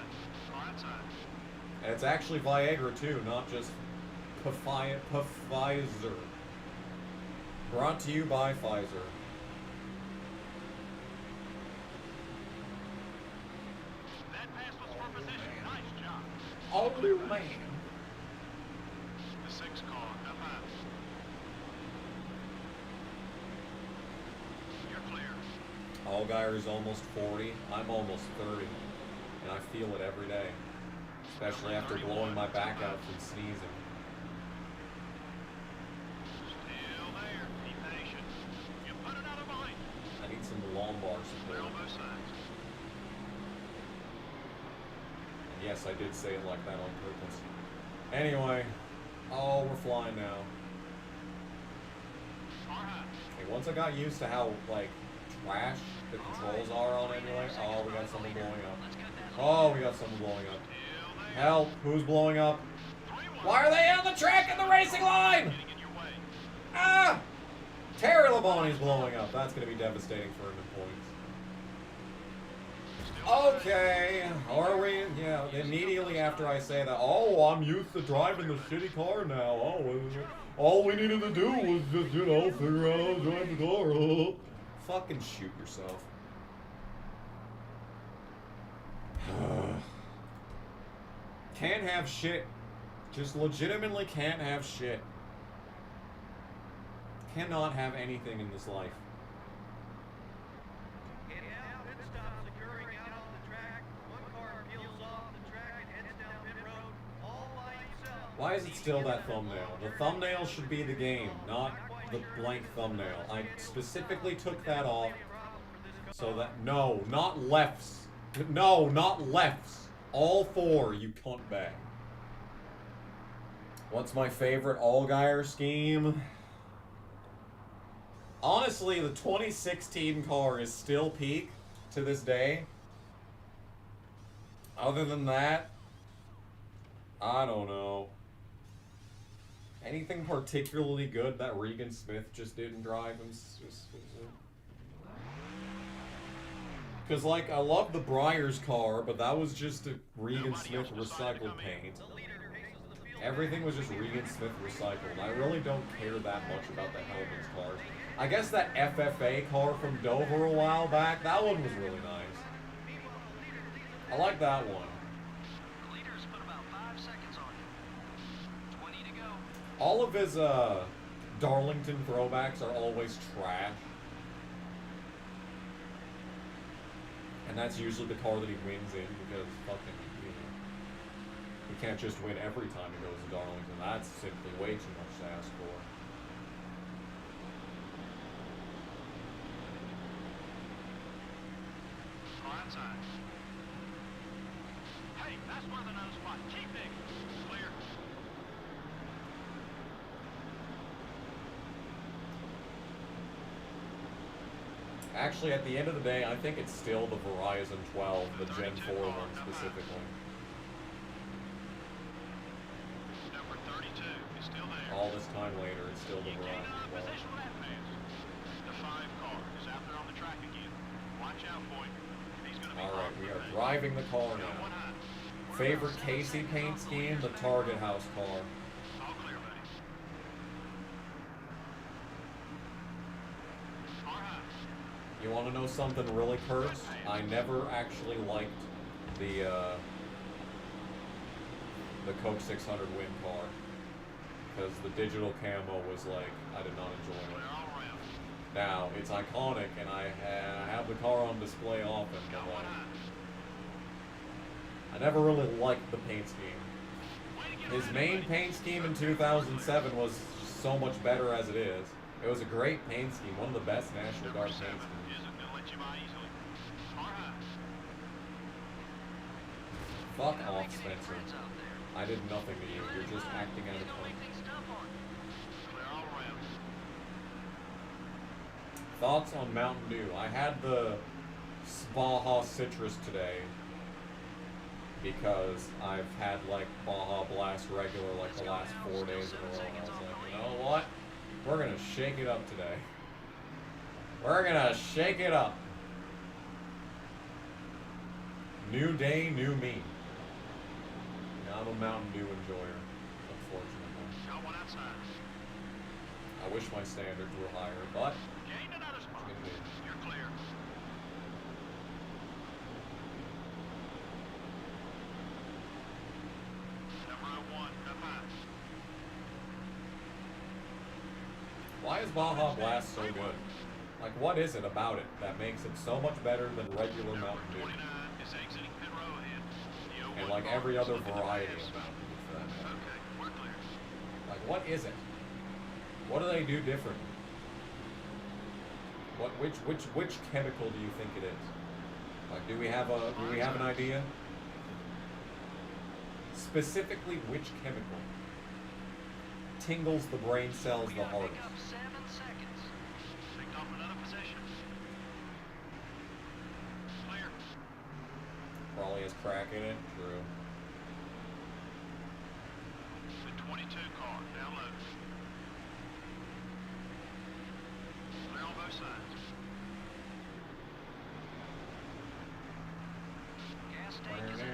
And it's actually Viagra too, not just Pfizer. Brought to you by Pfizer. Oh man. The 6 car, come on. You're clear. Allgaier's almost 40. I'm almost 30. And I feel it every day. Especially after blowing my back out from sneezing. Still there. Be patient. You put another behind. I need some lumbar Clear support. on both sides. Yes, I did say it like that on purpose. Anyway. Oh, we're flying now. Okay, once I got used to how, like, trash the controls are on emulator. Oh, we got someone blowing up. Oh, we got someone blowing up. Help! Who's blowing up? Why are they on the track in the racing line? Ah! Terry Labonte's blowing up. That's going to be devastating for him in points. Okay, are we? Yeah, immediately after I say that, oh, I'm used to driving the shitty car now. Oh, all we needed to do was just, you know, figure out how to drive the car. Oh. Fucking shoot yourself. Can't have shit. Just legitimately can't have shit. Cannot have anything in this life. Why is it still that thumbnail? The thumbnail should be the game, not the blank thumbnail. I specifically took that off so that... No, not lefts. No, not lefts. All 4, you cunt bag. What's my favorite Allgaier scheme? Honestly, the 2016 car is still peak to this day. Other than that, I don't know. Anything particularly good that Regan Smith just didn't drive? Because, like, I love the Briars car, but that was just a Regan Smith recycled paint. Everything was just Regan Smith recycled. I really don't care that much about the Hellman's cars. I guess that FFA car from Dover a while back, that one was really nice. I like that one. All of his Darlington throwbacks are always trash. And that's usually the car that he wins in because fucking, you know, he can't just win every time he goes to Darlington. That's simply way too much to ask for. Hey, that's where the nose spot. Keep digging. Clear. Actually, at the end of the day, I think it's still the Verizon 12, the Gen 4 one specifically. Number 32 is still there. All this time later, it's still the Verizon 12. The 5 car is out there on the track again. Watch out, boy. He's gonna be Alright, we are driving the car now. Favorite Casey paint scheme? The Target House car. all clear, buddy. You want to know something really cursed? I never actually liked the Coke 600 Win car. Because the digital camo was like, I did not enjoy it. Now, it's iconic, and I have the car on display often, but like, I never really liked the paint scheme. His main paint scheme in 2007 was so much better as it is. It was a great paint scheme, one of the best National Guard paint schemes. Fuck off, Spencer. I did nothing to you. You're just acting out of turn. Thoughts on Mountain Dew? I had the Baja Citrus today because I've had like Baja Blast regular like the last 4 days in a row, and I was like, you know what? We're gonna shake it up today. We're gonna shake it up. New day, new me. Yeah, I'm a Mountain Dew enjoyer, unfortunately. I wish my standards were higher, but You're clear. Number 1, up high. why is Baja Blast so good? Like, what is it about it that makes it so much better than regular Mountain Dew? And like every other variety of Mountain Dew for that matter. Like, what is it? What do they do differently? Which chemical do you think it is? Like, do we have an idea? Specifically, which chemical tingles the brain cells the hardest? Probably has crack in it. True. The 22 car, down low. Clear on both sides. Gas tank is in.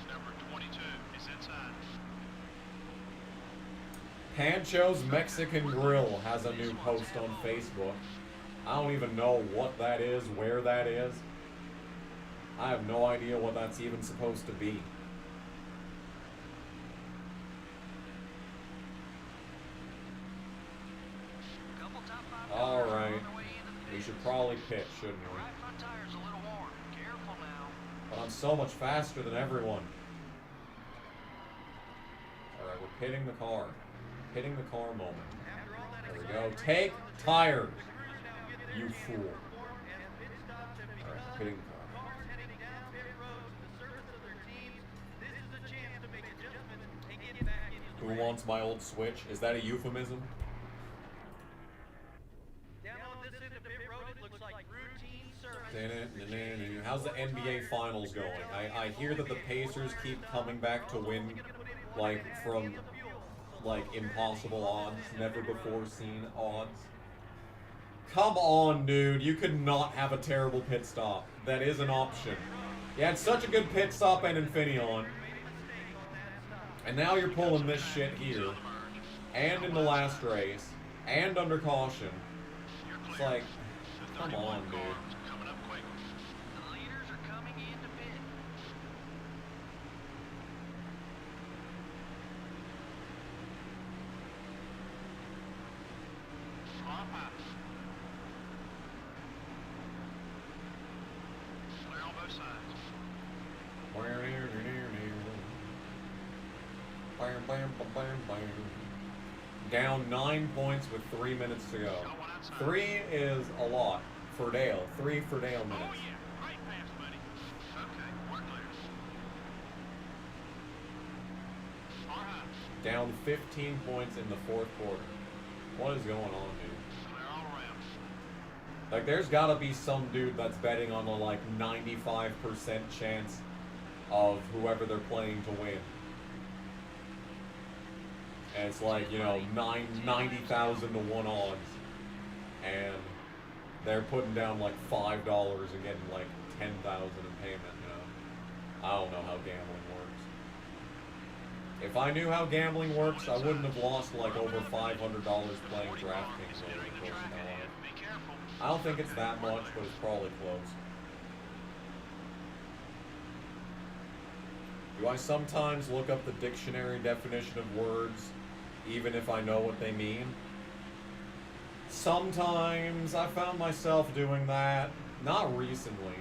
Number 22 is inside. Pancho's Mexican Grill has a new post on Facebook. I don't even know what that is, where that is. I have no idea what that's even supposed to be. Alright. We should probably pitch, shouldn't we? But I'm so much faster than everyone. Alright, we're pitting the car. Hitting the car moment. There we go. Take tires, you fool. Alright, hitting the car. Who wants my old Switch? Is that a euphemism? How's the NBA Finals going? I hear that the Pacers keep coming back to win, like, from, like, impossible odds, never before seen odds. Come on, dude. You could not have a terrible pit stop. That is an option. You had such a good pit stop and Infineon. And now you're pulling this shit here. And in the last race. And under caution. It's like, come on, dude. Down 9 points with 3 minutes to go. 3 is a lot for Dale. 3 for Dale minutes. Down 15 points in the fourth quarter. What is going on, dude? Like, there's gotta be some dude that's betting on a, like, 95% chance of whoever they're playing to win. And it's like, you know, 90,000 to 1 odds. And they're putting down like $5 and getting like 10,000 in payment, you know. I don't know how gambling works. If I knew how gambling works, I wouldn't have lost like over $500 playing DraftKings over the course of my life. I don't think it's that much, but it's probably close. Do I sometimes look up the dictionary definition of words, even if I know what they mean? Sometimes. I found myself doing that. Not recently.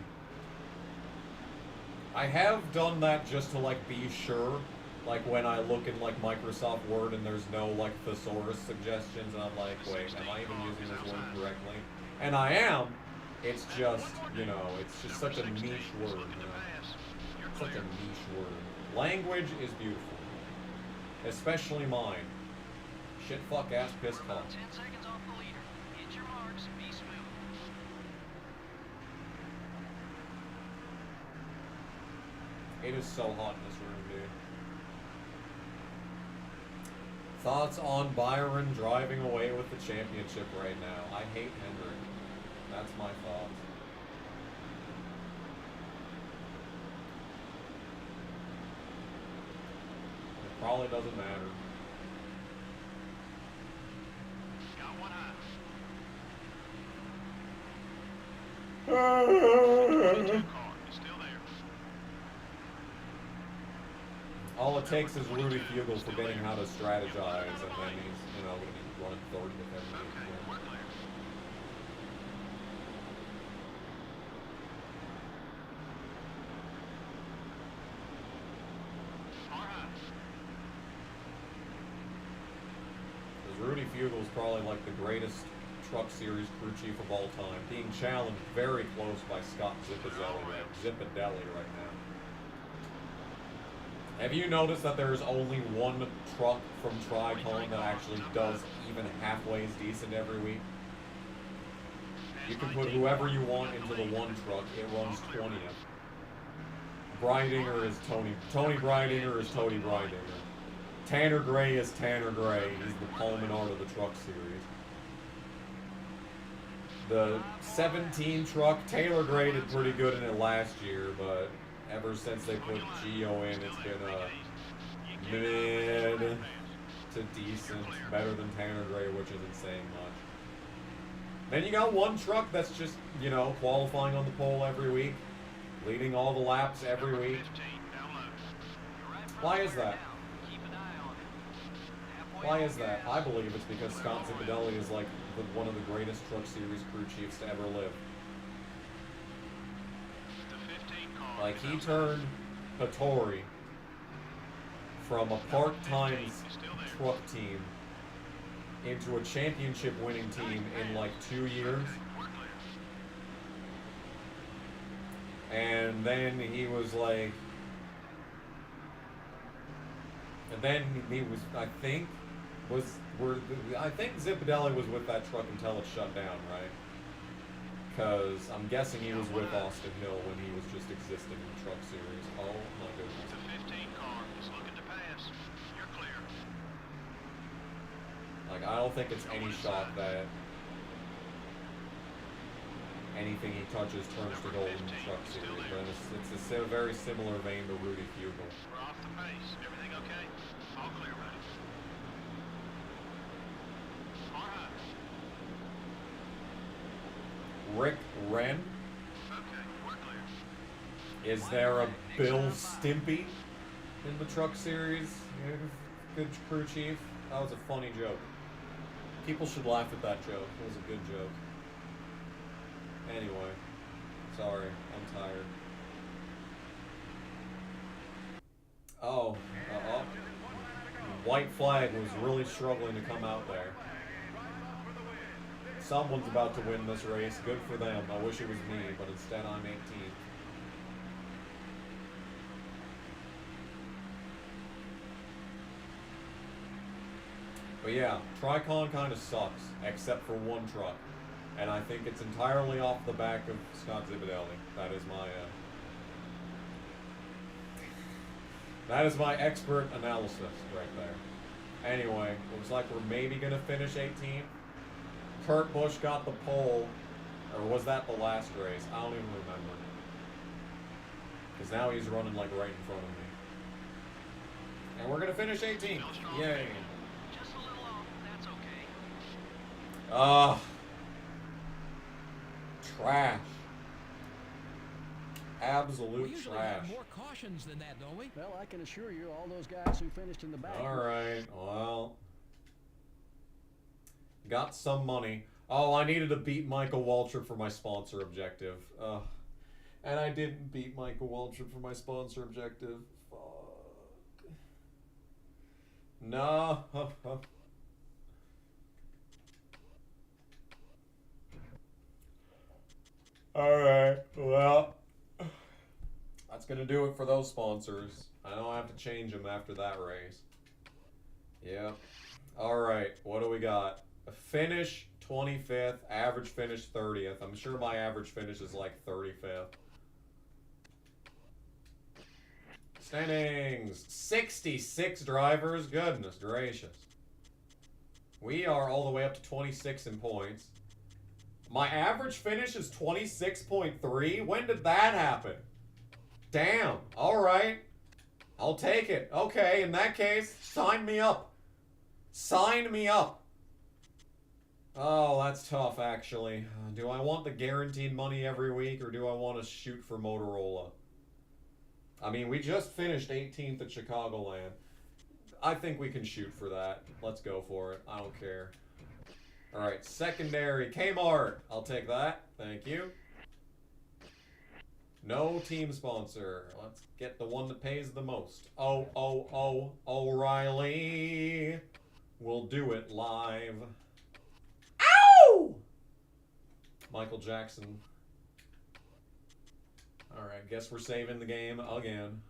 I have done that just to, like, be sure. Like, when I look in, like, Microsoft Word and there's no, like, thesaurus suggestions, and I'm like, wait, am I even using this word correctly? And I am. It's just, you know, it's just such a niche word, you know? Such a niche word. Language is beautiful. Especially mine. Shit, fuck, ass, piss, call. 10 seconds off the leader. Hit your marks, be smooth. It is so hot in this room, dude. Thoughts on Byron driving away with the championship right now? I hate Hendrick. That's my thoughts. It probably doesn't matter. Got one eye. Still there. All it takes is Rudy Fugel forgetting how to strategize, and then he's, you know, going to be running 30 with everything. We're clear. Because Rudy Fugel is probably like the greatest Truck Series crew chief of all time, being challenged very close by Scott Zipadelli right now. Have you noticed that there's only one truck from Tricon that actually does even halfway as decent every week? You can put whoever you want into the one truck, it runs 20th. Breidinger is Tony Breidinger is Tony Breidinger. Tanner Gray is Tanner Gray. He's the Pullman art of the Truck Series. The 17 truck, Taylor Gray did pretty good in it last year, but ever since they put Geo in, it's been mid to decent, better than Tanner Gray, which isn't saying much. Then you got one truck that's just, you know, qualifying on the pole every week, leading all the laps every week. Why is that? Why is that? I believe it's because Scott Zipadelli is like one of the greatest Truck Series crew chiefs to ever live. Like, he turned Hattori from a part-time truck team into a championship winning team in like 2 years. And then he was like, and then he was, I think Zipadelli was with that truck until it shut down, right? Because I'm guessing he was with Austin Hill when he was just existing in the Truck Series. Oh my goodness. The 15 car is looking to pass. You're clear. Like, I don't think it's any shock that anything he touches turns to gold in the Truck Series. But it's a very similar vein to Rudy Fugel. We're off the pace. Everything okay? All clear, buddy. Rick Wren? Okay, we're clear. Is there a Bill Stimpy in the Truck Series? Good crew chief? That was a funny joke. People should laugh at that joke. It was a good joke. Anyway. Sorry, I'm tired. Oh. White Flag was really struggling to come out there. Someone's about to win this race. Good for them. I wish it was me, but instead I'm 18th. But yeah, Tricon kind of sucks, except for one truck. And I think it's entirely off the back of Scott Zipadelli. That is my expert analysis right there. Anyway, looks like we're maybe going to finish 18th. Kurt Busch got the pole, or was that the last race? I don't even remember. Because now he's running like right in front of me. And we're gonna finish 18th. Yay. Just a little off, that's okay. Trash. We Absolute usually trash. have more cautions than that, don't we? Well, I can assure you, all those guys who finished in the back. Alright, well. Got some money. Oh, I needed to beat Michael Waltrip for my sponsor objective. And I didn't beat Michael Waltrip for my sponsor objective. Fuck. No. Alright, well. That's gonna do it for those sponsors. I know I have to change them after that race. Yep. Alright, what do we got? A finish 25th, average finish 30th. I'm sure my average finish is like 35th. Standings. 66 drivers. Goodness gracious. We are all the way up to 26 in points. My average finish is 26.3. When did that happen? Damn. Alright. I'll take it. Okay, in that case, sign me up. Sign me up. Oh, that's tough, actually. Do I want the guaranteed money every week, or do I want to shoot for Motorola? I mean, we just finished 18th at Chicagoland. I think we can shoot for that. Let's go for it. I don't care. Alright, secondary. Kmart. I'll take that. Thank you. No team sponsor. Let's get the one that pays the most. Oh, O'Reilly. We'll do it live. Ow! Michael Jackson. Alright, guess we're saving the game again.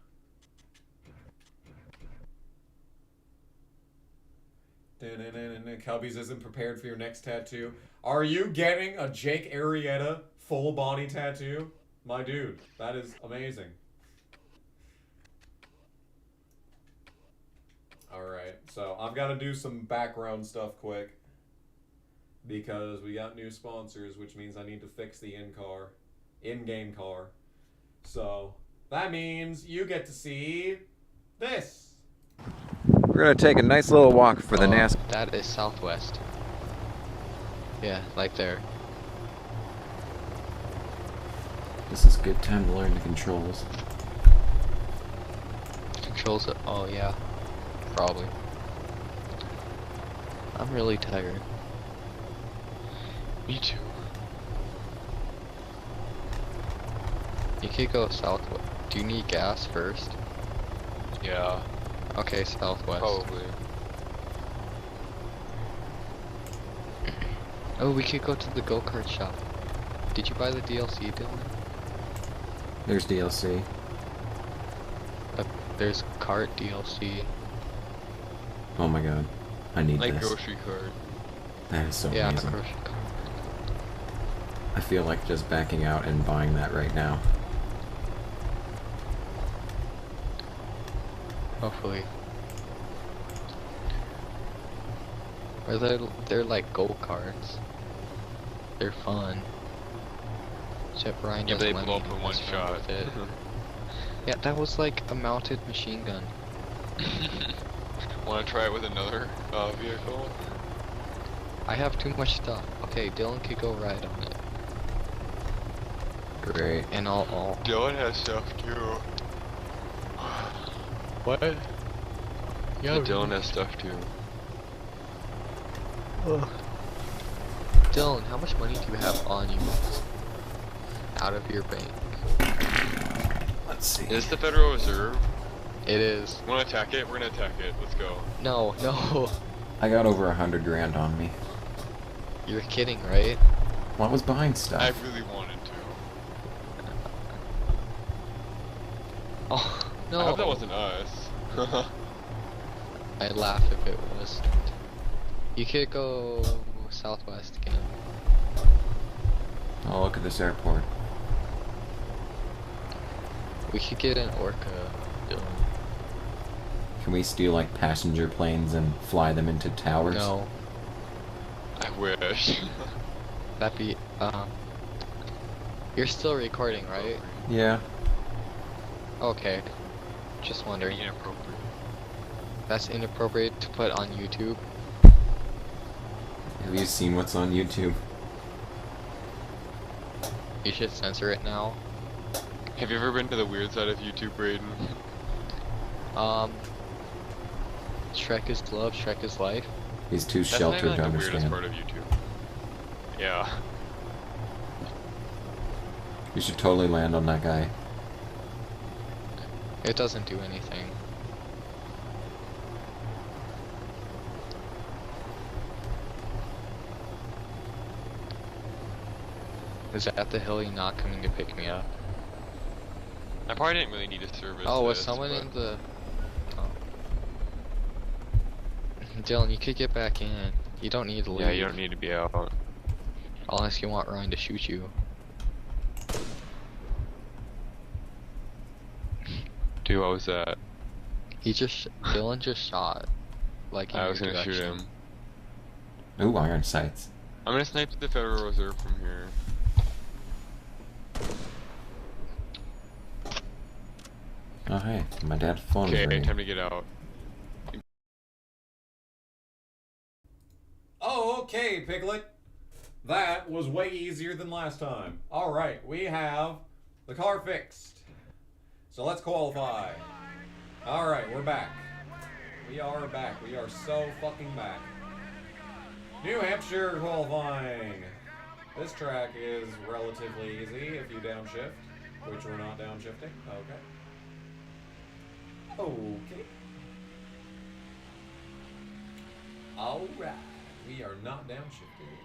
Cubbies isn't prepared for your next tattoo. Are you getting a Jake Arrieta full body tattoo? My dude, that is amazing. Alright, so I've got to do some background stuff quick. Because we got new sponsors, which means I need to fix the in-game car. So, that means you get to see this. We're gonna take a nice little walk for the NASCAR. That is southwest. Yeah, like there. This is a good time to learn the controls. Controls it? Oh yeah, probably. I'm really tired. Me too. You could go southwest. Do you need gas first? Yeah. Okay, southwest. Probably. Oh, we could go to the go-kart shop. Did you buy the DLC, Dylan? There's DLC. There's kart DLC. Oh my god. I need like this. grocery cart. That is so yeah, amazing. grocery cart. I feel like just backing out and buying that right now. Hopefully. Or they're like go-karts. They're fun. Except Ryan Yeah, doesn't they let blow me up in one mess around shot. with it. Yeah, that was like a mounted machine gun. Want to try it with another vehicle? I have too much stuff. Okay, Dylan could go ride on it. Great. And I'll Dylan has stuff too. What? Yeah, Dylan has stuff too. Dylan, how much money do you have on you? Out of your bank? Let's see. Is this the Federal Reserve? It is. Wanna attack it? We're gonna attack it. Let's go. No, no. I got over 100 grand on me. You're kidding, right? Well, I was buying stuff. I really wanted to. Oh, no. I hope that wasn't us. I'd laugh if it wasn't. You could go southwest again. Oh, look at this airport. We could get an Orca, Dylan. Can we steal like passenger planes and fly them into towers? No. I wish. That'd be, you're still recording, right? Yeah. Okay. Just wondering. Very inappropriate. That's inappropriate to put on YouTube. Have you seen what's on YouTube? You should censor it now. Have you ever been to the weird side of YouTube, Braden? Shrek is love, Shrek is life. He's too That's sheltered not to even, like, the weirdest understand. part of YouTube. Yeah. You should totally land on that guy. It doesn't do anything. Is that the hill not coming to pick me up? I probably didn't really need a service. Oh, was this, someone but... in the... Oh. Dylan, you could get back in. You don't need to leave. Yeah, you don't need to be out. Unless you want Ryan to shoot you. Dude, what was that? Dylan just shot. Like in I was your gonna shoot direction. him. Ooh, iron sights. I'm gonna snipe the Federal Reserve from here. Oh hey, my dad's phone is Okay, ringing. time to get out. Oh, okay, Piglet. That was way easier than last time. Alright, we have the car fixed. So let's qualify. Alright, we're back. We are back. We are so fucking back. New Hampshire qualifying. This track is relatively easy if you downshift, which we're not downshifting. Okay. Okay. Alright. We are not downshifting.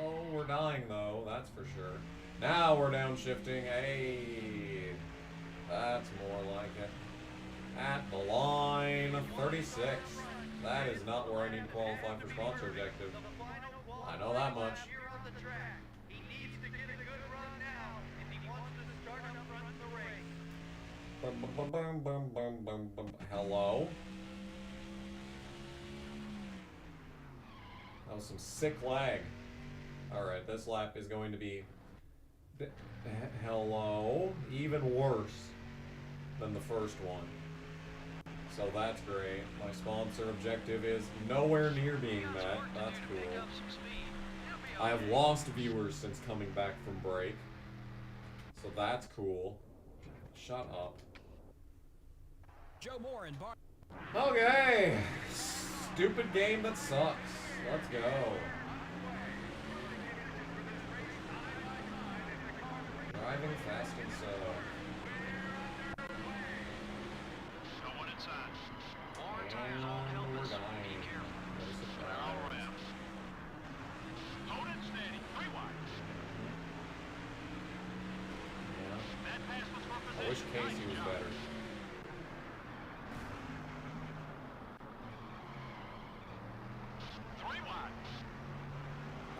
Oh, we're dying though, that's for sure. Now we're downshifting. Hey. That's more like it. At the line 36. That is not where I need to qualify for sponsor objective. I know that much. Hello? That was some sick lag. Alright, this lap is going to be... Hello? Even worse than the first one. So that's great. My sponsor objective is nowhere near being met. That's cool. I have lost viewers since coming back from break. So that's cool. Shut up. Joe Moore and Bar. Okay. Stupid game that sucks. Let's go. Driving fast and slow. And we're dying. What a surprise. Hold it steady. Rewind. Yeah. I wish Casey was better.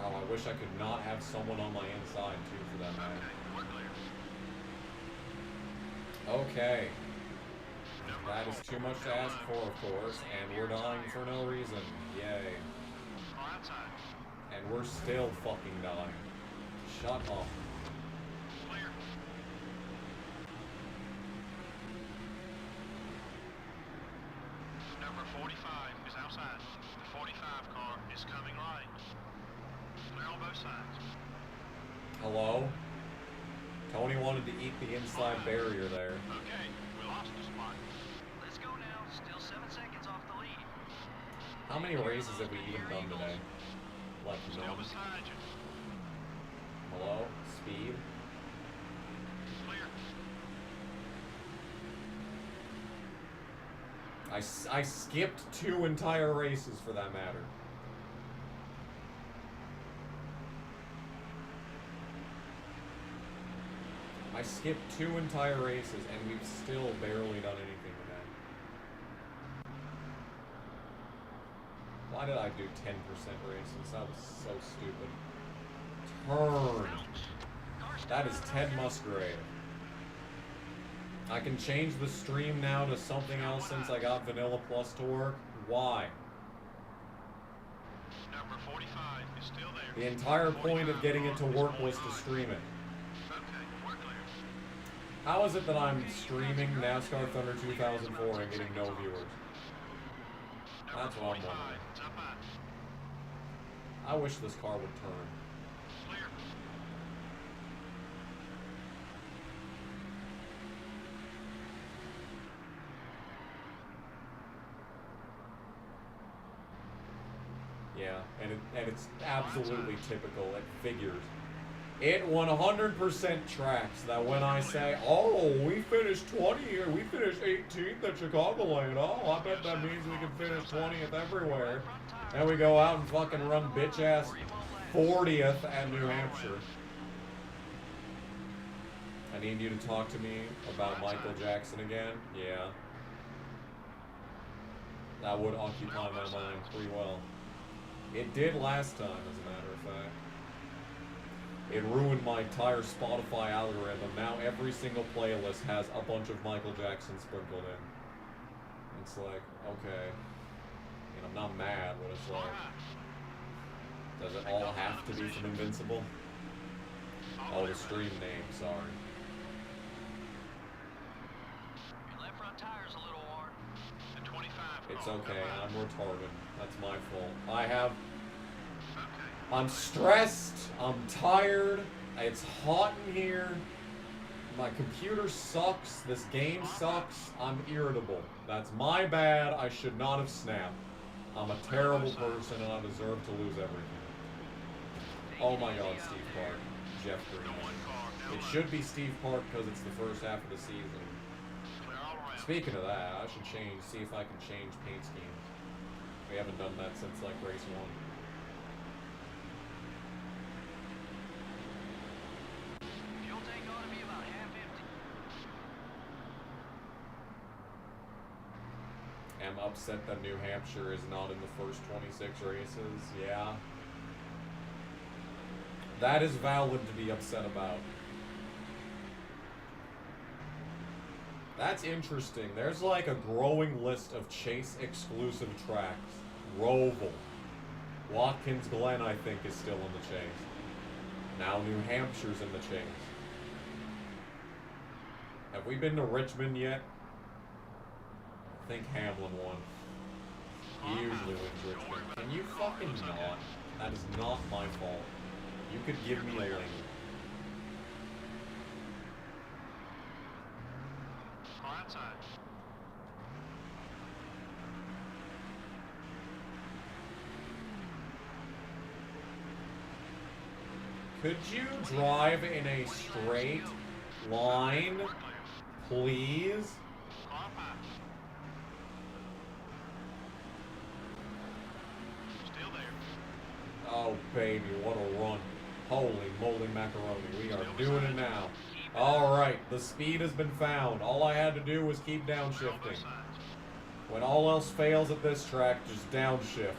Oh, I wish I could not have someone on my inside too for that matter. Okay. That is too much to ask for, of course, and we're dying for no reason. Yay. And we're still fucking dying. Shut up. Number 45 is outside. The 45 car is coming right. Clear on both sides. Hello? Tony wanted to eat the inside barrier there. Okay, we lost the spot. Let's go now. Still 7 seconds off the lead. How many races have we even done today? Left Still none. beside you. Hello? Speed? Clear. I skipped 2 entire races for that matter. I skipped 2 entire races and we've still barely done anything today. Why did I do 10% races? That was so stupid. Turn! That is Ted Musgrave. I can change the stream now to something else since I got Vanilla Plus to work. Why? Number 45 is still there. The entire point of getting it to work was to stream it. Okay, we're clear. How is it that I'm streaming NASCAR Thunder 2004 and getting no viewers? That's what I'm wondering. I wish this car would turn. Yeah, and it's absolutely typical. It figures. It 100% tracks that when I say, oh, we finished 20 here, we finished 18th at Chicagoland. Oh, I bet that means we can finish 20th everywhere. And we go out and fucking run bitch-ass 40th at New Hampshire. I need you to talk to me about Michael Jackson again. Yeah. That would occupy my mind pretty well. It did last time, as a matter of fact. It ruined my entire Spotify algorithm. Now every single playlist has a bunch of Michael Jackson sprinkled in. It's like, okay. And I'm not mad, but it's like, does it all have to be from Invincible? Oh, the stream name, sorry. It's okay, I'm retarded. That's my fault. I'm stressed, I'm tired, it's hot in here, my computer sucks, this game sucks, I'm irritable. That's my bad, I should not have snapped. I'm a terrible person and I deserve to lose everything. Oh my god, Steve Park. Jeff Green. It should be Steve Park because it's the first half of the season. Speaking of that, I should see if I can change paint schemes. We haven't done that since like race 1. I'm upset that New Hampshire is not in the first 26 races. Yeah. That is valid to be upset about. That's interesting. There's like a growing list of Chase exclusive tracks. Roval. Watkins Glen, I think, is still in the Chase. Now New Hampshire's in the Chase. Have we been to Richmond yet? I think Hamlin won. He usually wins Richmond. Can you fucking not? That is not my fault. You could give me a lane. Could you drive in a straight line, please? Oh, baby, what a run. Holy moly macaroni. We are doing it now. Alright, the speed has been found. All I had to do was keep downshifting. When all else fails at this track, just downshift.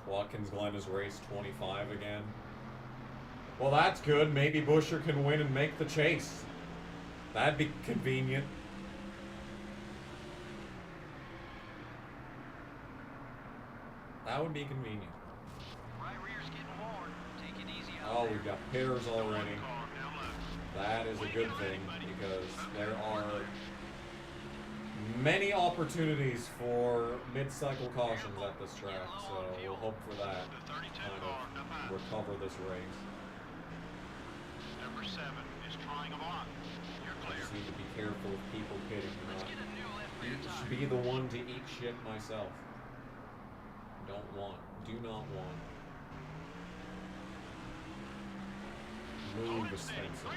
Watkins Glen is race 25 again. Well, that's good. Maybe Busher can win and make the Chase. That'd be convenient. That would be convenient. Oh, we've got pitters already. That is a good thing because there are many opportunities for mid-cycle cautions at this track, so we'll hope for that to kind of recover this race. Number 7 is trying a block. I just need to be careful of people kidding me. Just be the one to eat shit myself. Do not want. Move, Spencer.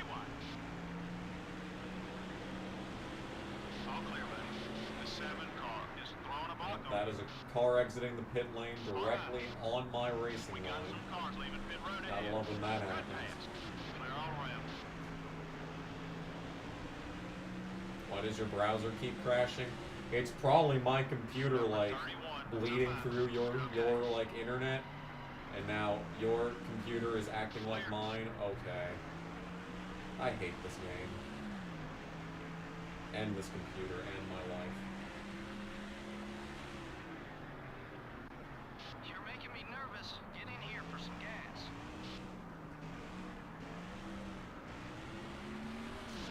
That is a car exiting the pit lane directly on my racing line. Gotta love when that happens. Why does your browser keep crashing? It's probably my computer, like, bleeding through your like, internet. And now your computer is acting like mine? Okay. I hate this game. And this computer and my life.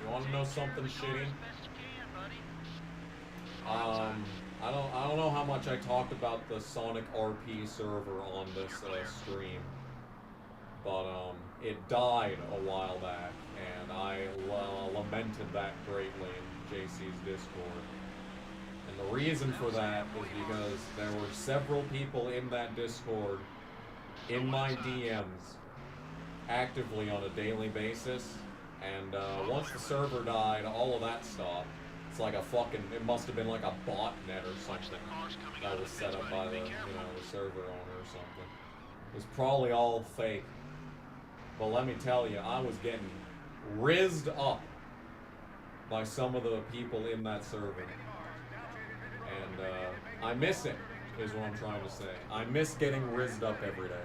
You want to know something shitty? I don't know how much I talked about the Sonic RP server on this stream, but it died a while back, and I lamented that greatly in JC's Discord. And the reason for that is because there were several people in that Discord, in my DMs, actively on a daily basis, and once the server died, all of that stopped. It's like a fucking, it must have been like a botnet or something that was set up by the, the server owner or something. It was probably all fake. But let me tell you, I was getting rizzed up by some of the people in that server. And I miss it, is what I'm trying to say. I miss getting rizzed up every day.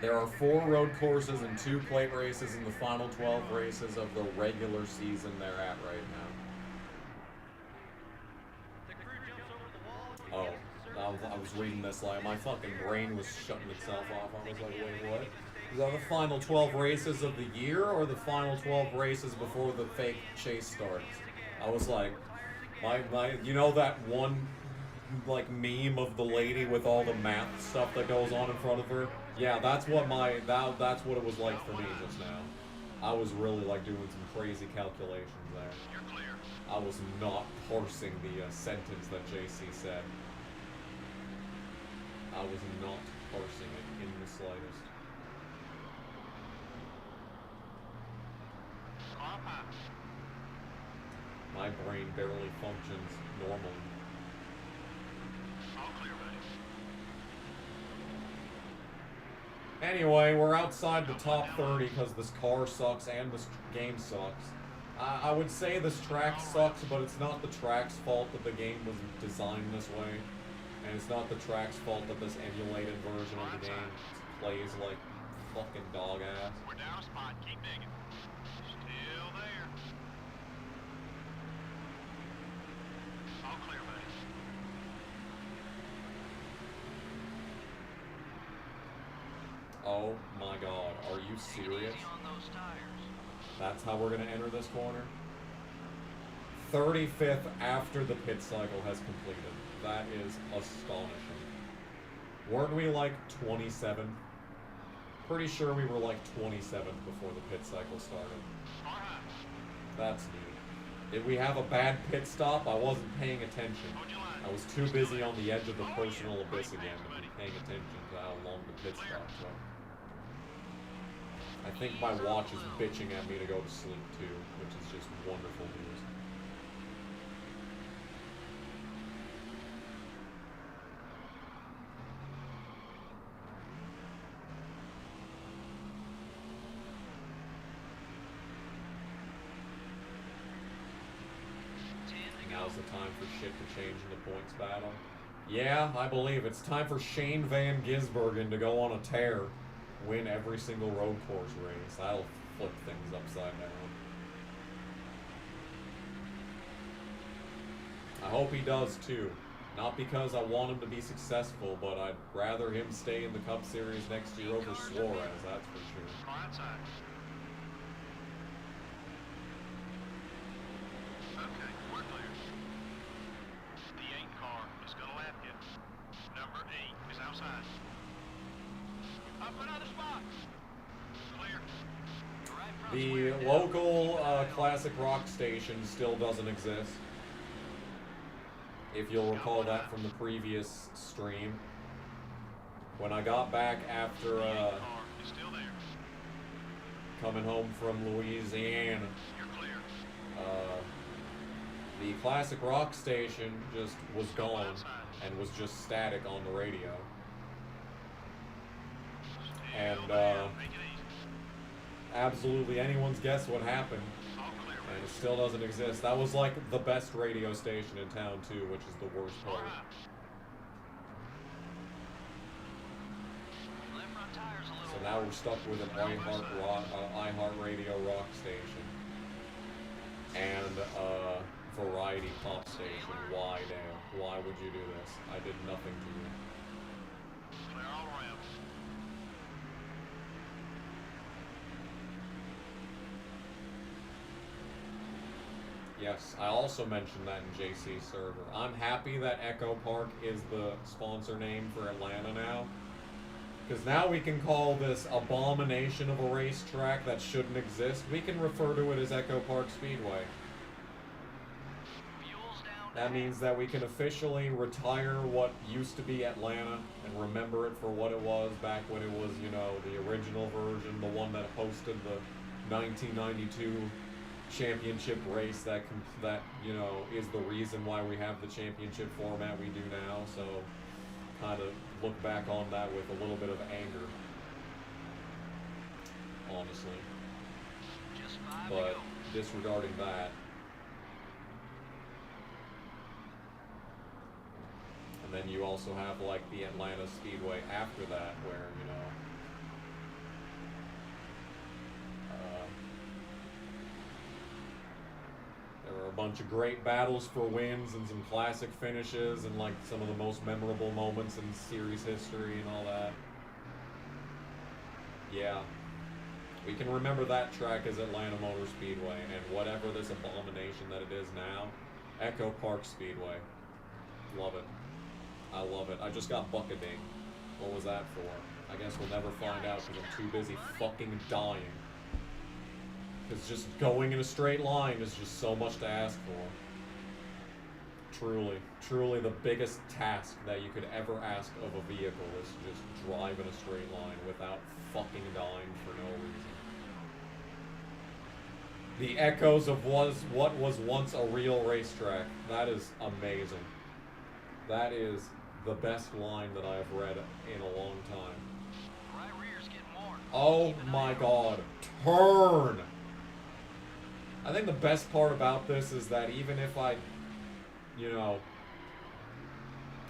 There are 4 road courses and 2 plate races in the final 12 races of the regular season they're at right now. Oh, I was reading this like my fucking brain was shutting itself off. I was like, wait, what? Is that the final 12 races of the year or the final 12 races before the fake chase starts? I was like, you know that one like meme of the lady with all the math stuff that goes on in front of her? Yeah, that's what that's what it was like for me just now. I was really like doing some crazy calculations there. I was not parsing the sentence that JC said. I was not parsing it in the slightest. My brain barely functions normally. Anyway, we're outside the top 30 because this car sucks and this game sucks. I would say this track sucks, but it's not the track's fault that the game was designed this way. And it's not the track's fault that this emulated version of the game plays like fucking dog ass. We're down a spot, keep digging. Still there. All clear, buddy. Oh my god, are you serious? That's how we're gonna enter this corner? 35th after the pit cycle has completed. That is astonishing. Weren't we like 27th? Pretty sure we were like 27th before the pit cycle started. That's neat. Did we have a bad pit stop? I wasn't paying attention. I was too busy on the edge of the personal abyss again to be paying attention to how long the pit stop took. I think my watch is bitching at me to go to sleep too, which is just wonderful news. Now's the time for shit to change in the points battle. Yeah, I believe it's time for Shane Van Gisbergen to go on a tear. Win every single road course race. That'll flip things upside down. I hope he does too. Not because I want him to be successful, but I'd rather him stay in the Cup Series next year over Suarez, that's for sure. Okay, we're clear. The 8 car is gonna lap you. Number 8 is outside. Up another spot. Clear. The local classic rock station still doesn't exist. If you'll recall that from the previous stream. When I got back after coming home from Louisiana, the classic rock station just was gone and was just static on the radio. And absolutely anyone's guess what happened, and it still doesn't exist. That was like the best radio station in town too, which is the worst part. So now we're stuck with an iHeartRadio rock station and a variety pop station. Why, damn? Why would you do this? I did nothing to you. Yes, I also mentioned that in JC's server. I'm happy that Echo Park is the sponsor name for Atlanta now. Because now we can call this abomination of a racetrack that shouldn't exist. We can refer to it as Echo Park Speedway. That means that we can officially retire what used to be Atlanta and remember it for what it was back when it was, you know, the original version, the one that hosted the 1992 championship race that, you know, is the reason why we have the championship format we do now. So, kind of look back on that with a little bit of anger, honestly. But disregarding that, and then you also have like the Atlanta Speedway after that, where, you know, there were a bunch of great battles for wins and some classic finishes and like some of the most memorable moments in series history and all that. Yeah. We can remember that track as Atlanta Motor Speedway, and whatever this abomination that it is now, Echo Park Speedway. Love it. I love it. I just got bucketing. What was that for? I guess we'll never find out because I'm too busy fucking dying. Because just going in a straight line is just so much to ask for. Truly, truly the biggest task that you could ever ask of a vehicle is to just drive in a straight line without fucking dying for no reason. The echoes of what was once a real racetrack. That is amazing. That is the best line that I have read in a long time. Oh my god. Turn! I think the best part about this is that even if I, you know,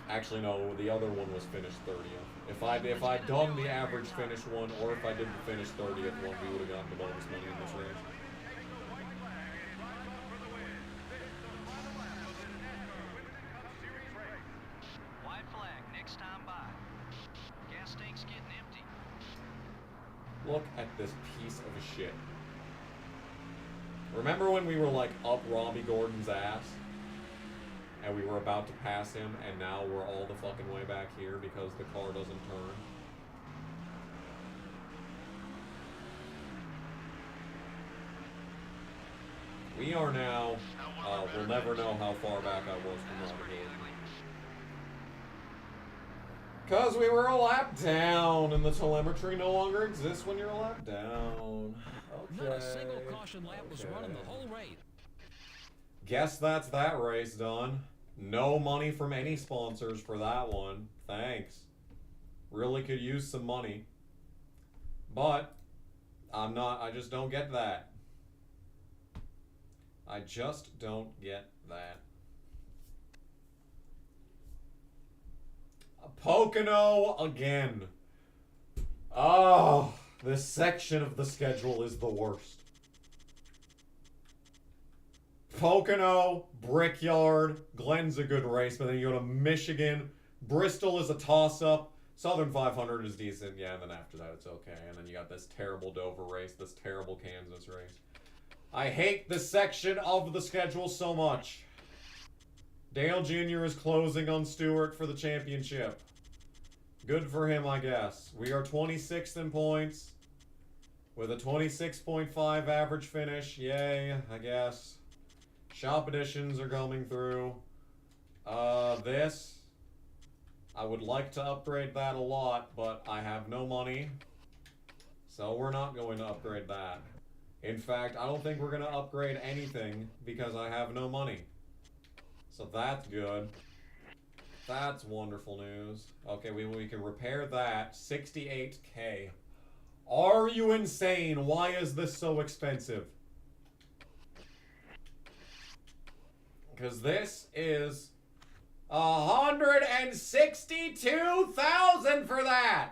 actually no, the other one was finished 30th. If I'd done the average finish one, or if I did the finish 30th one, we would have gotten the bonus money in this race. White flag, next time by. Gas tank's getting empty. Look at this piece of shit. Remember when we were like up Robbie Gordon's ass? And we were about to pass him, and now we're all the fucking way back here because the car doesn't turn? We are now, we'll never know how far back I was from Robbie Gordon. Because we were a lap down, and the telemetry no longer exists when you're a lap down. Okay. Not a single caution lap was running the whole race. Guess that's that race done. No money from any sponsors for that one. Thanks. Really could use some money. But I just don't get that. I just don't get that. Pocono again. Oh, this section of the schedule is the worst. Pocono, Brickyard, Glenn's a good race, but then you go to Michigan. Bristol is a toss-up. Southern 500 is decent, yeah, and then after that it's okay. And then you got this terrible Dover race, this terrible Kansas race. I hate this section of the schedule so much. Dale Jr. is closing on Stewart for the championship. Good for him, I guess. We are 26th in points with a 26.5 average finish. Yay, I guess. Shop editions are coming through. This, I would like to upgrade that a lot, but I have no money. So we're not going to upgrade that. In fact, I don't think we're going to upgrade anything because I have no money. So that's good. That's wonderful news. Okay, we can repair that. 68K. Are you insane? Why is this so expensive? Because this is 162,000 for that.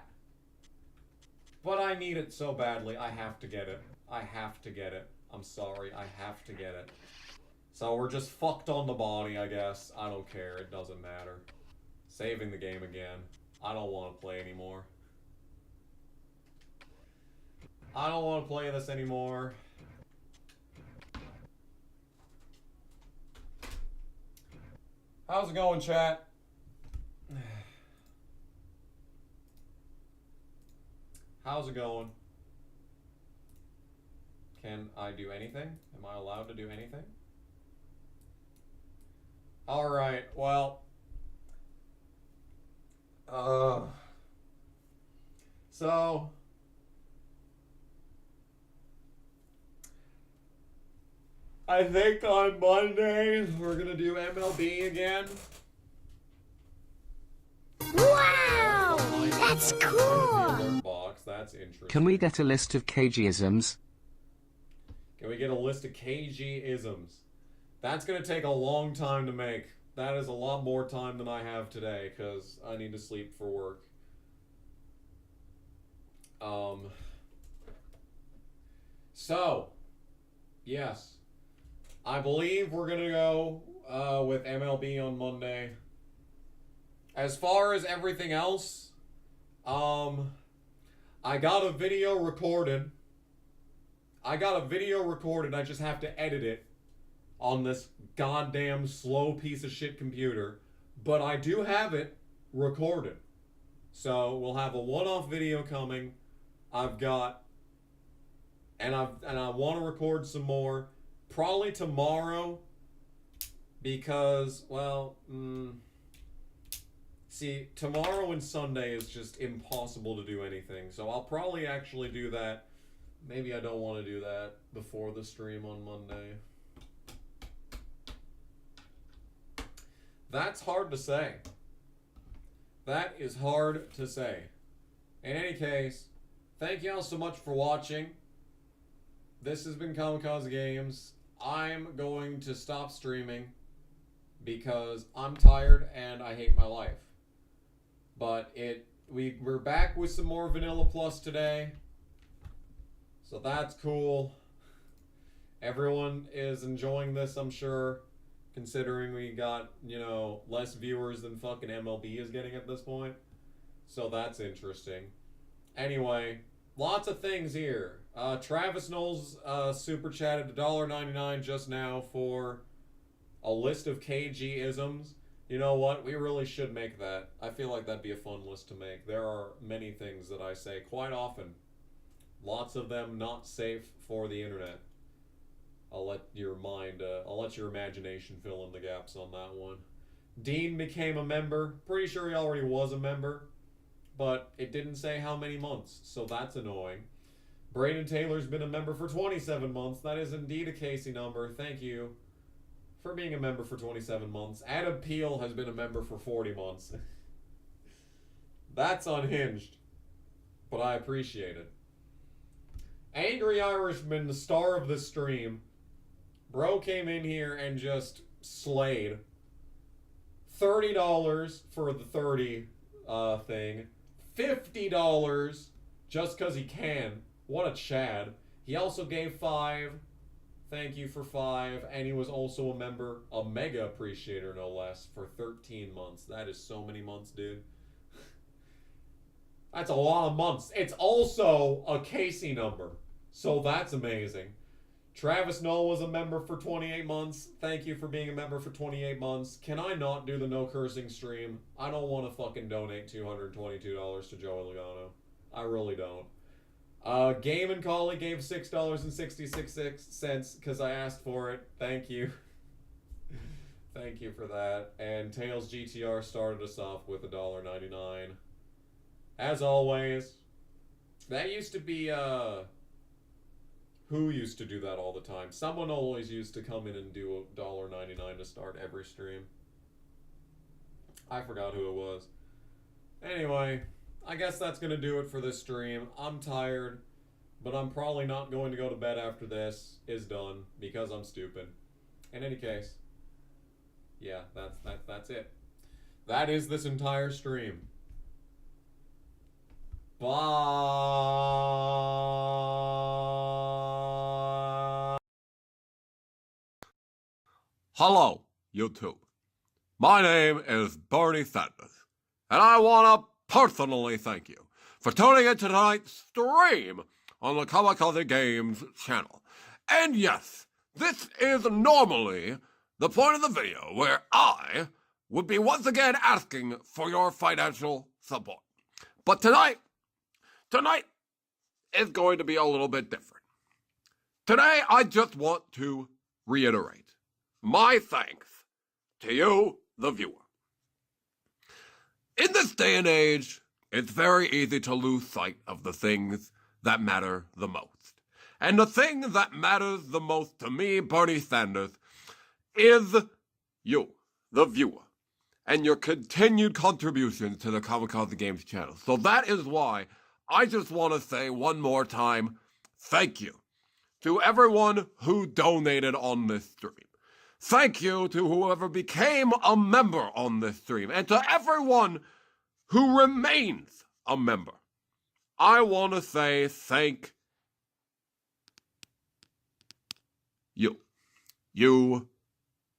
But I need it so badly. I have to get it. I have to get it. I'm sorry. I have to get it. So we're just fucked on the body, I guess. I don't care. It doesn't matter. Saving the game again. I don't want to play anymore. I don't want to play this anymore. How's it going, chat? How's it going? Can I do anything? Am I allowed to do anything? Alright, well. So. I think on Monday we're gonna do MLB again. Wow! That's cool! Box. That's interesting. Can we get a list of KG-isms? Can we get a list of KG-isms? That's gonna take a long time to make. That is a lot more time than I have today, because I need to sleep for work. So, yes. I believe we're gonna go with MLB on Monday. As far as everything else, I got a video recorded. I just have to edit it on this goddamn slow piece of shit computer. But I do have it recorded. So we'll have a one-off video coming. I've got, and I want to record some more. Probably tomorrow, because, well, see, tomorrow and Sunday is just impossible to do anything, so I'll probably actually do that. Maybe I don't want to do that before the stream on Monday. That's hard to say. That is hard to say. In any case, thank you all so much for watching. This has been Kamikaze Games. I'm going to stop streaming because I'm tired and I hate my life. But we're back with some more Vanilla Plus today. So that's cool. Everyone is enjoying this, I'm sure, considering we got, you know, less viewers than fucking MLB is getting at this point. So that's interesting. Anyway, lots of things here. Travis Knowles super chatted $1.99 just now for a list of KG-isms. You know what? We really should make that. I feel like that'd be a fun list to make. There are many things that I say quite often. Lots of them not safe for the internet. I'll let your imagination fill in the gaps on that one. Dean became a member. Pretty sure he already was a member, but it didn't say how many months, so that's annoying. Braden Taylor's been a member for 27 months. That is indeed a Casey number. Thank you for being a member for 27 months. Adam Peel has been a member for 40 months. That's unhinged, but I appreciate it. Angry Irishman, the star of the stream. Bro came in here and just slayed. $30 for the 30 thing. $50 just because he can. What a Chad. He also gave 5. Thank you for 5. And he was also a member, a mega appreciator no less, for 13 months. That is so many months, dude. That's a lot of months. It's also a Casey number. So that's amazing. Travis Knoll was a member for 28 months. Thank you for being a member for 28 months. Can I not do the no cursing stream? I don't want to fucking donate $222 to Joey Logano. I really don't. Game and Collie gave $6.66 because I asked for it. Thank you. Thank you for that. And Tails GTR started us off with $1.99. As always, that used to be, who used to do that all the time? Someone always used to come in and do $1.99 to start every stream. I forgot who it was. Anyway, I guess that's going to do it for this stream. I'm tired, but I'm probably not going to go to bed after this is done because I'm stupid. In any case, yeah, that's it. That is this entire stream. Bye. Hello, YouTube. My name is Bernie Sanders, and I want to personally thank you for tuning in to tonight's stream on the Kamikaze Games channel. And yes, this is normally the point of the video where I would be once again asking for your financial support. But tonight is going to be a little bit different. Today, I just want to reiterate my thanks to you, the viewer. In this day and age, it's very easy to lose sight of the things that matter the most. And the thing that matters the most to me, Bernie Sanders, is you, the viewer, and your continued contributions to the Kamikaze Games channel. So that is why I just want to say one more time, thank you to everyone who donated on this stream. Thank you to whoever became a member on this stream, and to everyone who remains a member. I want to say thank you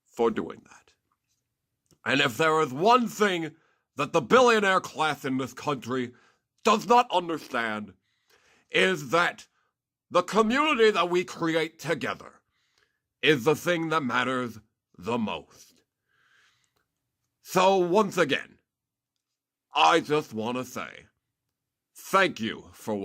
for doing that. And if there is one thing that the billionaire class in this country does not understand, is that the community that we create together is the thing that matters the most. So once again, I just want to say thank you for watching.